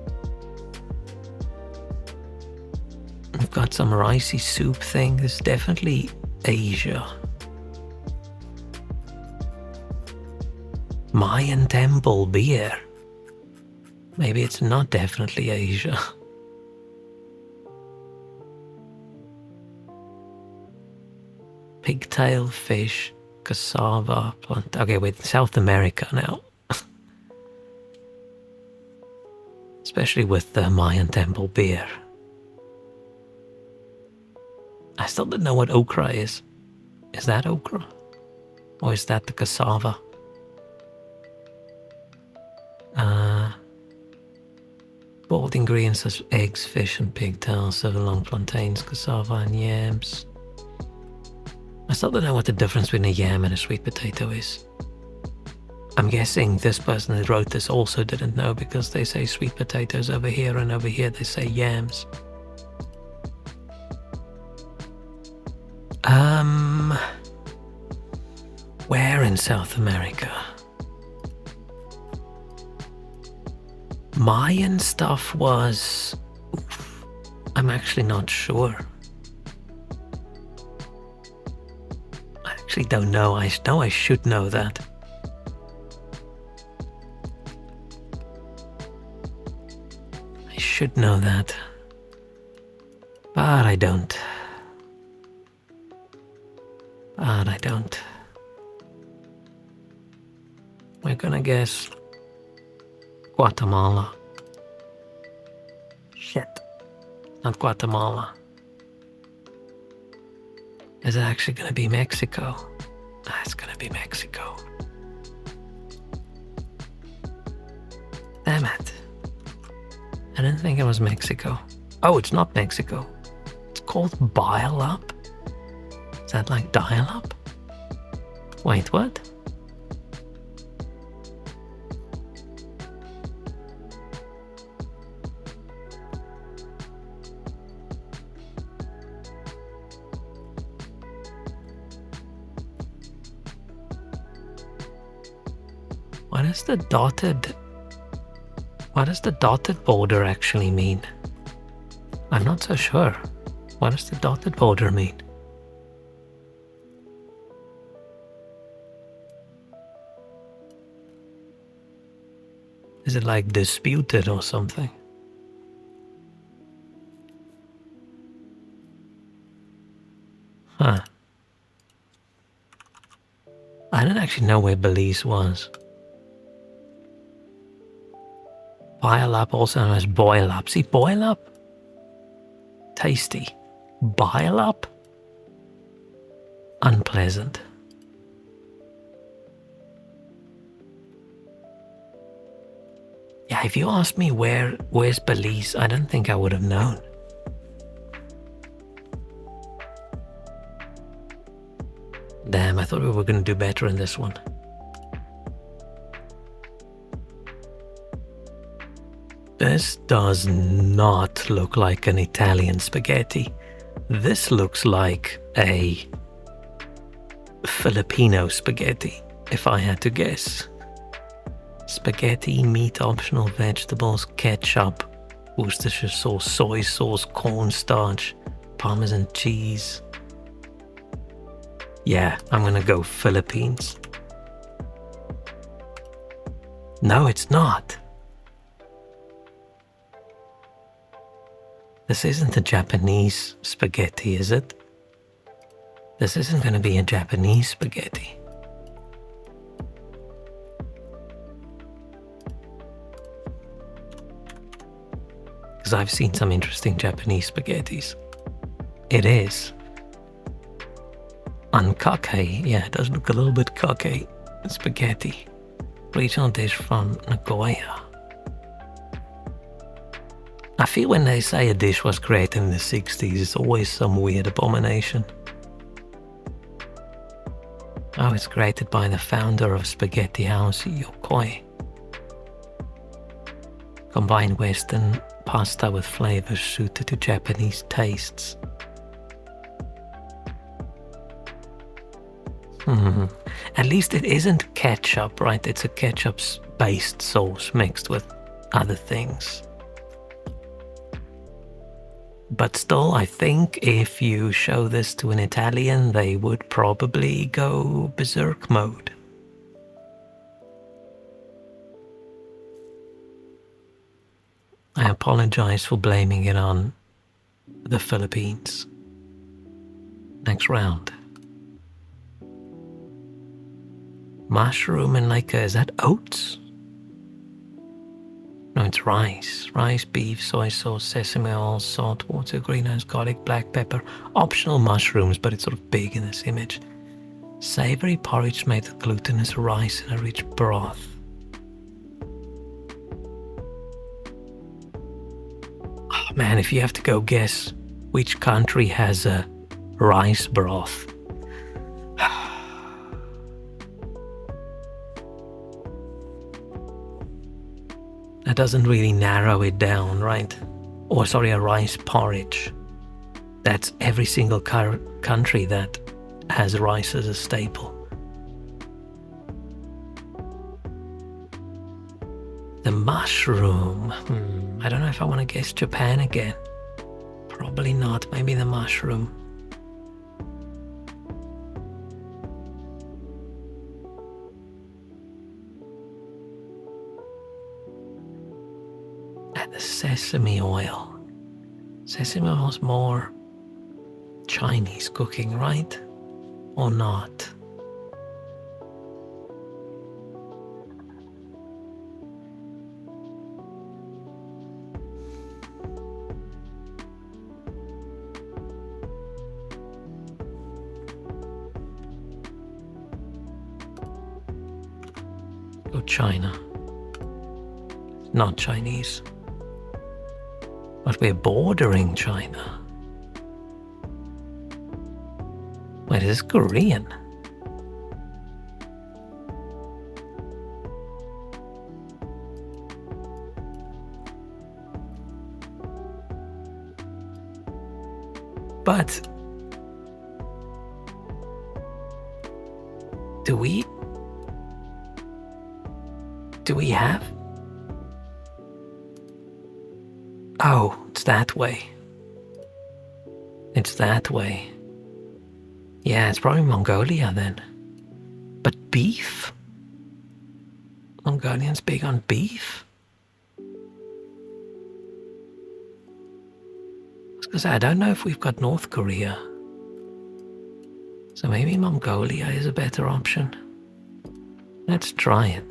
We've got some ricey soup thing. This is definitely Asia. Mayan temple beer. Maybe it's not definitely Asia. Pigtail fish, cassava plant. Okay, wait, South America now. Especially with the Mayan temple beer. I still don't know what okra is. Is that okra? Or is that the cassava? Boiled ingredients such as eggs, fish, and pigtails, served along plantains, cassava, and yams. I still don't know what the difference between a yam and a sweet potato is. I'm guessing this person that wrote this also didn't know because they say sweet potatoes over here and over here they say yams. Where in South America? Mayan stuff was... Oof, I'm actually not sure. I actually don't know. I know I should know that. I should know that. But I don't. We're gonna guess Guatemala. Shit. Not Guatemala. Is it actually gonna be Mexico? Ah, it's gonna be Mexico. Damn it. I didn't think it was Mexico. Oh, it's not Mexico. It's called Bile Up? Is that like dial up? Wait, what? What does the dotted border actually mean? I'm not so sure. What does the dotted border mean? Is it like disputed or something? Huh. I didn't actually know where Belize was. Bile up, also known as boil up. See, boil up? Tasty. Bile up? Unpleasant. Yeah, if you asked me where's Belize, I don't think I would have known. Damn, I thought we were going to do better in this one. This does not look like an Italian spaghetti. This looks like a Filipino spaghetti, if I had to guess. Spaghetti, meat, optional vegetables, ketchup, Worcestershire sauce, soy sauce, cornstarch, Parmesan cheese. Yeah, I'm gonna go Philippines. No, it's not. This isn't a Japanese spaghetti, is it? This isn't gonna be a Japanese spaghetti. Because I've seen some interesting Japanese spaghettis. It is. Unkake, yeah, it does look a little bit kake. Spaghetti. Regional dish from Nagoya. I feel when they say a dish was created in the 60s, it's always some weird abomination. Oh, it's created by the founder of Spaghetti House, Yokoi. Combine Western pasta with flavors suited to Japanese tastes. At least it isn't ketchup, right? It's a ketchup-based sauce mixed with other things. But still, I think if you show this to an Italian, they would probably go berserk mode. I apologize for blaming it on the Philippines. Next round. Mushroom and is that oats? No, it's rice. Rice, beef, soy sauce, sesame oil, salt, water, greenhouse, garlic, black pepper. Optional mushrooms, but it's sort of big in this image. Savory porridge made with glutinous rice in a rich broth. Oh man, if you have to go guess which country has a rice broth. That doesn't really narrow it down, right? Or sorry, a rice porridge. That's every single country that has rice as a staple. The mushroom. I don't know if I want to guess Japan again. Probably not. Maybe the mushroom. And the sesame oil. Sesame oil is more Chinese cooking, right? Or not? Go China. Not Chinese. But we're bordering China. Wait, is this Korean? But do we have? Oh, it's that way. It's that way. Yeah, it's probably Mongolia then. But beef? Mongolians big on beef? I was gonna say, I don't know if we've got North Korea. So maybe Mongolia is a better option. Let's try it.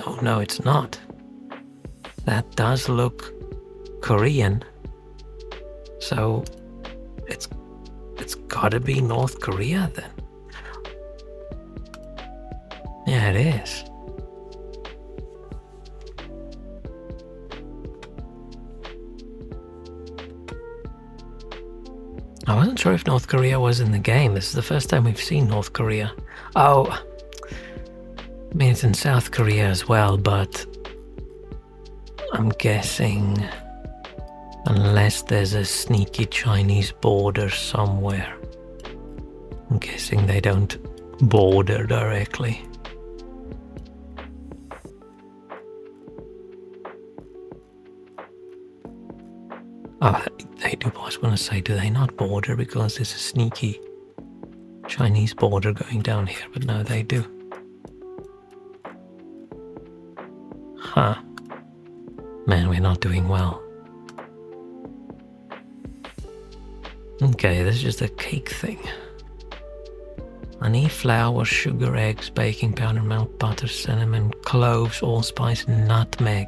Oh no, it's not. That does look Korean. So it's gotta be North Korea then. Yeah, it is. I wasn't sure if North Korea was in the game. This is the first time we've seen North Korea. Oh, I mean, it's in South Korea as well, but I'm guessing unless there's a sneaky Chinese border somewhere, I'm guessing they don't border directly. Oh, they do. I was going to say, do they not border because there's a sneaky Chinese border going down here? But no, they do. Huh. Man, we're not doing well. Okay, this is just a cake thing. Honey, flour, sugar, eggs, baking powder, milk, butter, cinnamon, cloves, allspice, nutmeg.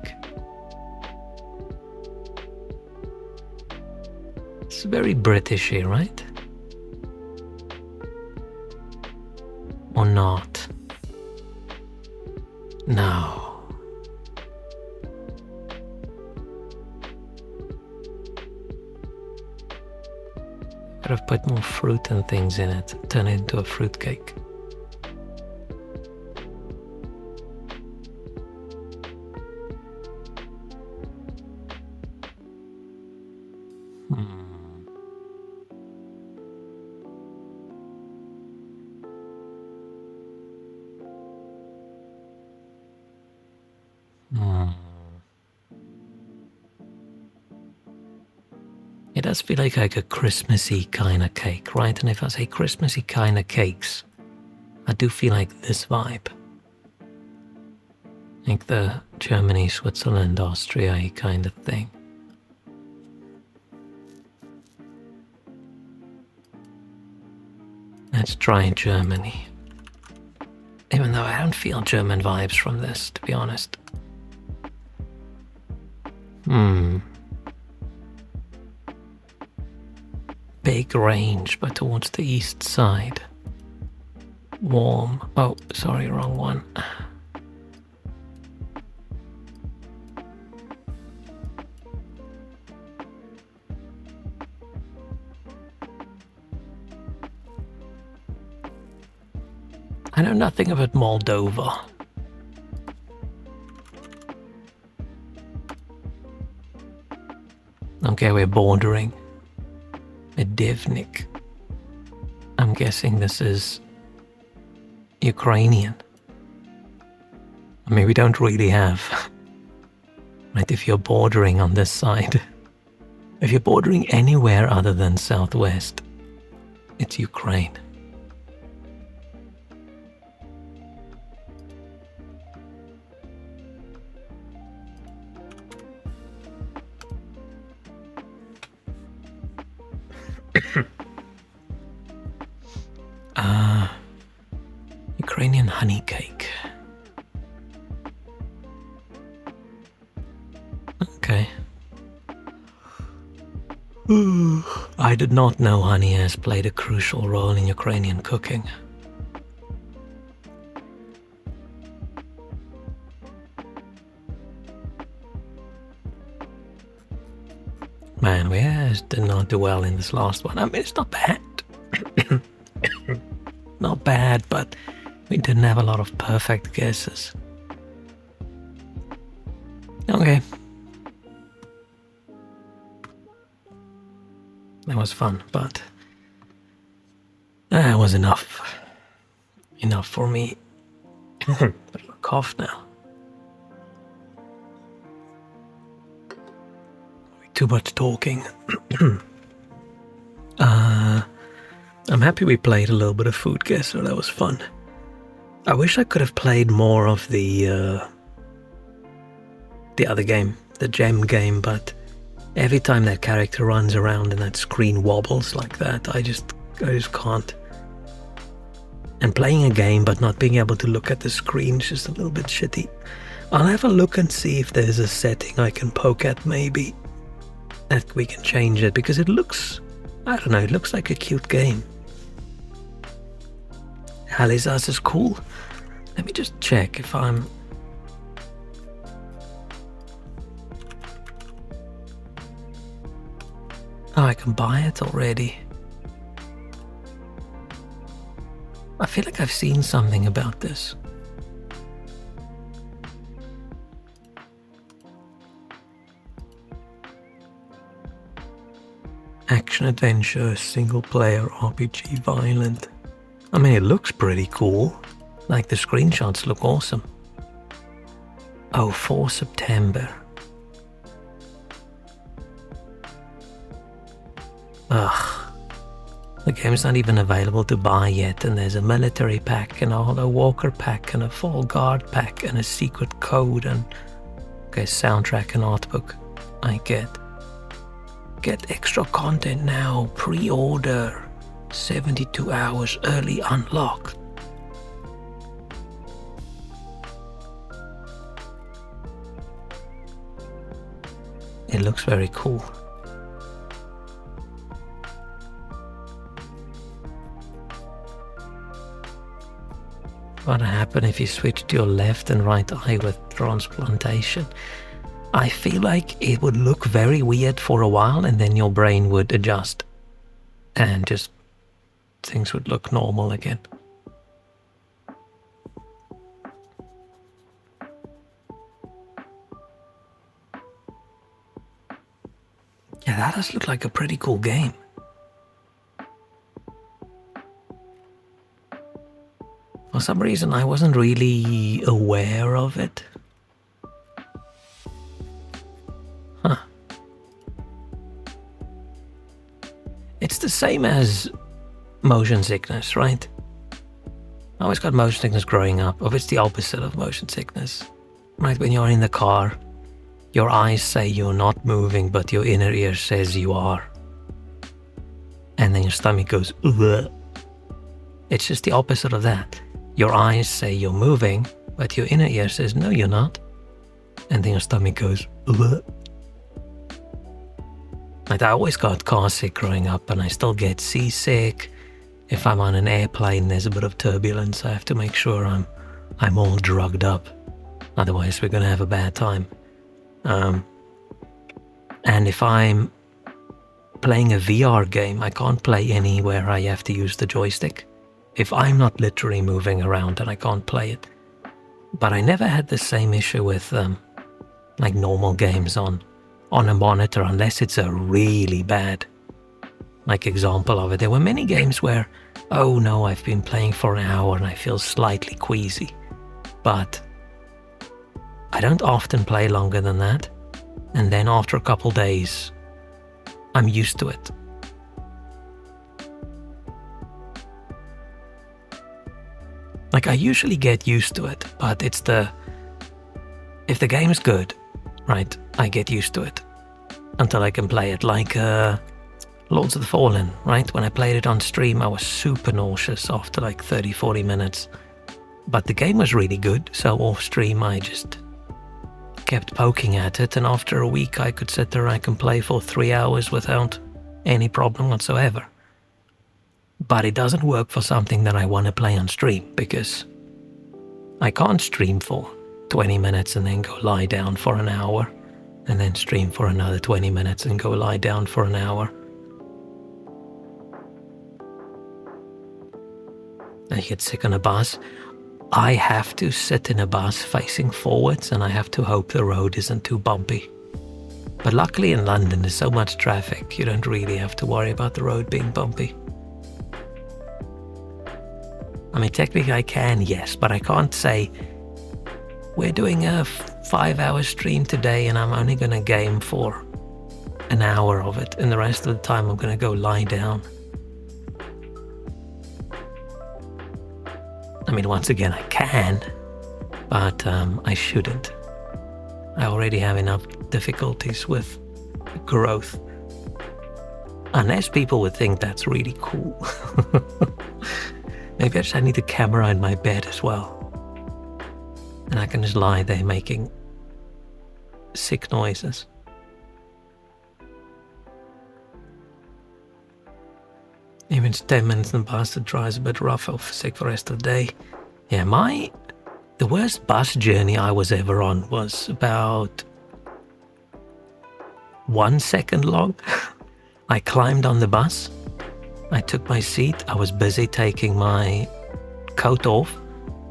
It's very Britishy, right? Or not? No. Could have put more fruit and things in it, turn it into a fruit cake. It does feel like a Christmassy kind of cake, right? And if I say Christmassy kind of cakes, I do feel like this vibe. Like the Germany, Switzerland, Austria kind of thing. Let's try Germany. Even though I don't feel German vibes from this, to be honest. Big range, but towards the east side. Warm. Oh, sorry, wrong one. I know nothing about Moldova. Okay, we're bordering Medivnik. I'm guessing this is Ukrainian. I mean, we don't really have. Right, if you're bordering on this side. If you're bordering anywhere other than southwest, it's Ukraine. Ukrainian honey cake. Okay. I did not know honey has played a crucial role in Ukrainian cooking. Man, we did not do well in this last one. I mean, it's not bad. Not bad, but we didn't have a lot of perfect guesses. Okay. That was fun, but that was enough. Enough for me. Cough now. Too much talking. I'm happy we played a little bit of foodguessr. That was fun. I wish I could have played more of the other game, the gem game, but every time that character runs around and that screen wobbles like that, I just can't. And playing a game but not being able to look at the screen is just a little bit shitty. I'll have a look and see if there's a setting I can poke at, maybe, that we can change it, because it looks, I don't know, it looks like a cute game. Halizas is cool. Let me just check if I'm... Oh, I can buy it already. I feel like I've seen something about this. Action adventure, single player RPG violent. I mean, it looks pretty cool. Like, the screenshots look awesome. Oh, 4 September. Ugh. The game's not even available to buy yet, and there's a military pack, and a Hollow Walker pack, and a Fall Guard pack, and a secret code, and... Okay, soundtrack and art book. I get. Get extra content now. Pre-order. 72 hours early unlocked. It looks very cool. What happened if you switched your left and right eye with transplantation? I feel like it would look very weird for a while, and then your brain would adjust and just things would look normal again. Yeah, that does look like a pretty cool game. For some reason, I wasn't really aware of it. Huh. It's the same as motion sickness, right? I always got motion sickness growing up, or it's the opposite of motion sickness. Right, when you're in the car, your eyes say you're not moving, but your inner ear says you are. And then your stomach goes, ugh. It's just the opposite of that. Your eyes say you're moving, but your inner ear says, no, you're not. And then your stomach goes, ugh. Like, I always got car sick growing up, and I still get seasick. If I'm on an airplane, there's a bit of turbulence. I have to make sure I'm all drugged up. Otherwise, we're going to have a bad time. And if I'm playing a VR game, I can't play anywhere I have to use the joystick. If I'm not literally moving around, then I can't play it. But I never had the same issue with like normal games on a monitor, unless it's a really bad like example of it. There were many games where, oh no, I've been playing for an hour and I feel slightly queasy. But I don't often play longer than that. And then after a couple days, I'm used to it. Like, I usually get used to it, but if the game's good, right, I get used to it until I can play it. Like Lords of the Fallen, right? When I played it on stream, I was super nauseous after like 30-40 minutes. But the game was really good, so off stream I just kept poking at it, and after a week I could sit there and I can play for 3 hours without any problem whatsoever. But it doesn't work for something that I want to play on stream, because I can't stream for 20 minutes and then go lie down for an hour, and then stream for another 20 minutes and go lie down for an hour. I get sick on a bus. I have to sit in a bus facing forwards, and I have to hope the road isn't too bumpy. But luckily in London there's so much traffic, you don't really have to worry about the road being bumpy. I mean, technically I can, yes, but I can't say, we're doing a 5-hour stream today and I'm only going to game for an hour of it, and the rest of the time I'm going to go lie down. I mean, once again, I can, but I shouldn't. I already have enough difficulties with growth. Unless people would think that's really cool. Maybe I need a camera in my bed as well. And I can just lie there making sick noises. Even 10 minutes in the bus, it drives a bit rough. I'll sick for the rest of the day. Yeah, the worst bus journey I was ever on was about 1 second long. I climbed on the bus. I took my seat. I was busy taking my coat off,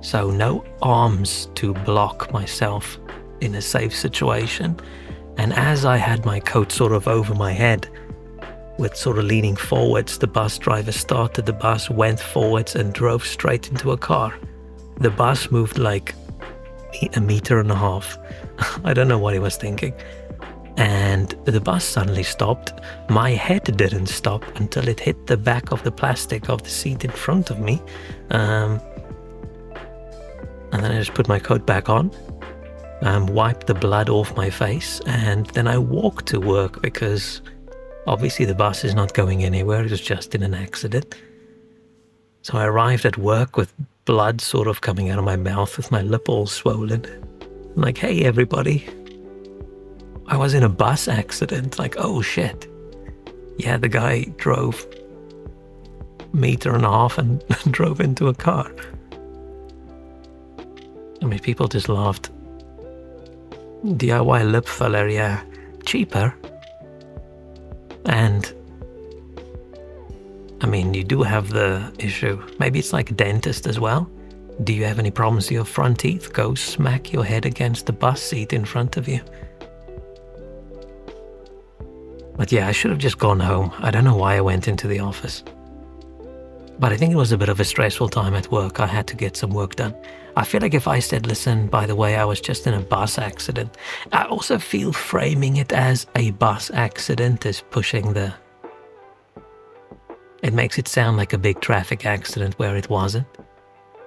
so no arms to block myself in a safe situation. And as I had my coat sort of over my head, with sort of leaning forwards, the bus driver started the bus, went forwards and drove straight into a car. The bus moved like 1.5 meters. I don't know what he was thinking. And the bus suddenly stopped. My head didn't stop until it hit the back of the plastic of the seat in front of me. And then I just put my coat back on, wiped the blood off my face, and then I walked to work, because obviously the bus is not going anywhere. It was just in an accident. So I arrived at work with blood sort of coming out of my mouth, with my lip all swollen. I'm like, hey everybody, I was in a bus accident. Like, oh shit. Yeah, the guy drove 1.5 meters and drove into a car. I mean, people just laughed. DIY lip filler, yeah, cheaper. And I mean, you do have the issue. Maybe it's like a dentist as well. Do you have any problems with your front teeth? Go smack your head against the bus seat in front of you. But yeah, I should have just gone home. I don't know why I went into the office. But I think it was a bit of a stressful time at work. I had to get some work done. I feel like if I said, listen, by the way, I was just in a bus accident, I also feel framing it as a bus accident is pushing the It makes it sound like a big traffic accident where it wasn't.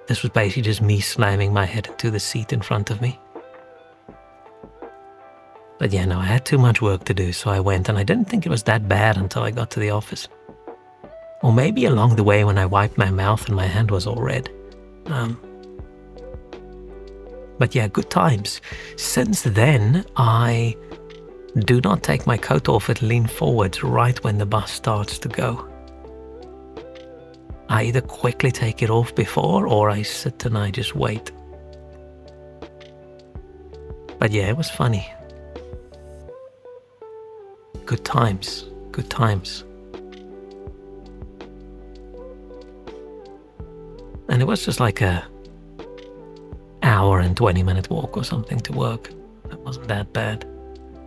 This was basically just me slamming my head into the seat in front of me. But yeah, no, I had too much work to do, so I went, and I didn't think it was that bad until I got to the office. Or maybe along the way when I wiped my mouth and my hand was all red. But yeah, good times. Since then, I do not take my coat off and lean forward right when the bus starts to go. I either quickly take it off before, or I sit and I just wait. But yeah, it was funny. Good times, good times. And it was just like a hour and 20-minute walk or something to work. It wasn't that bad.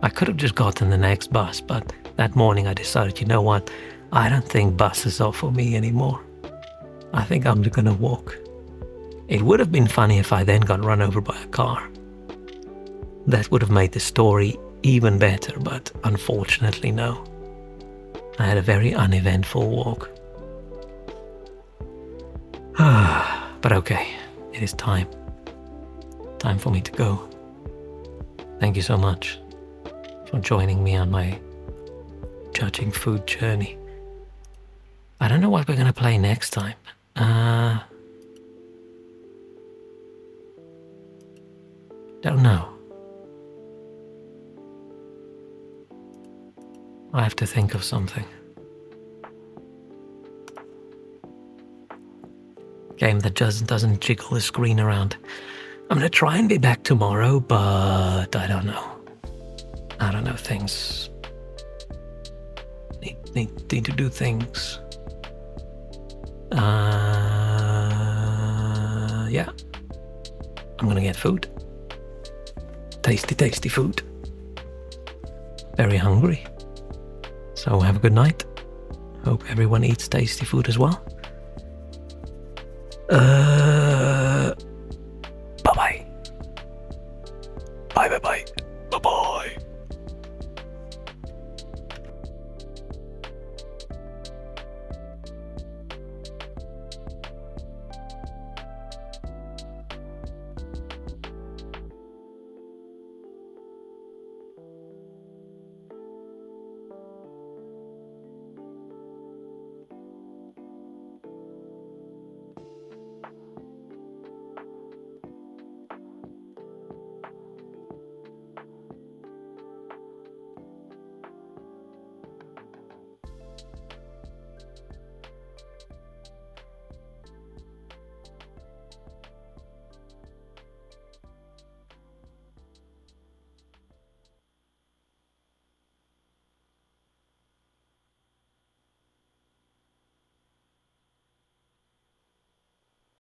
I could have just gotten the next bus, but that morning I decided, you know what? I don't think buses are for me anymore. I think I'm gonna walk. It would have been funny if I then got run over by a car. That would have made the story even better, but unfortunately no. I had a very uneventful walk. But okay, it is time. Time for me to go. Thank you so much for joining me on my judging food journey. I don't know what we're gonna play next time. Don't know. I have to think of something. Game that just doesn't jiggle the screen around. I'm gonna try and be back tomorrow, but I don't know. I don't know, things need to do things. Yeah. I'm gonna get food. Tasty, tasty food. Very hungry. So have a good night. Hope everyone eats tasty food as well.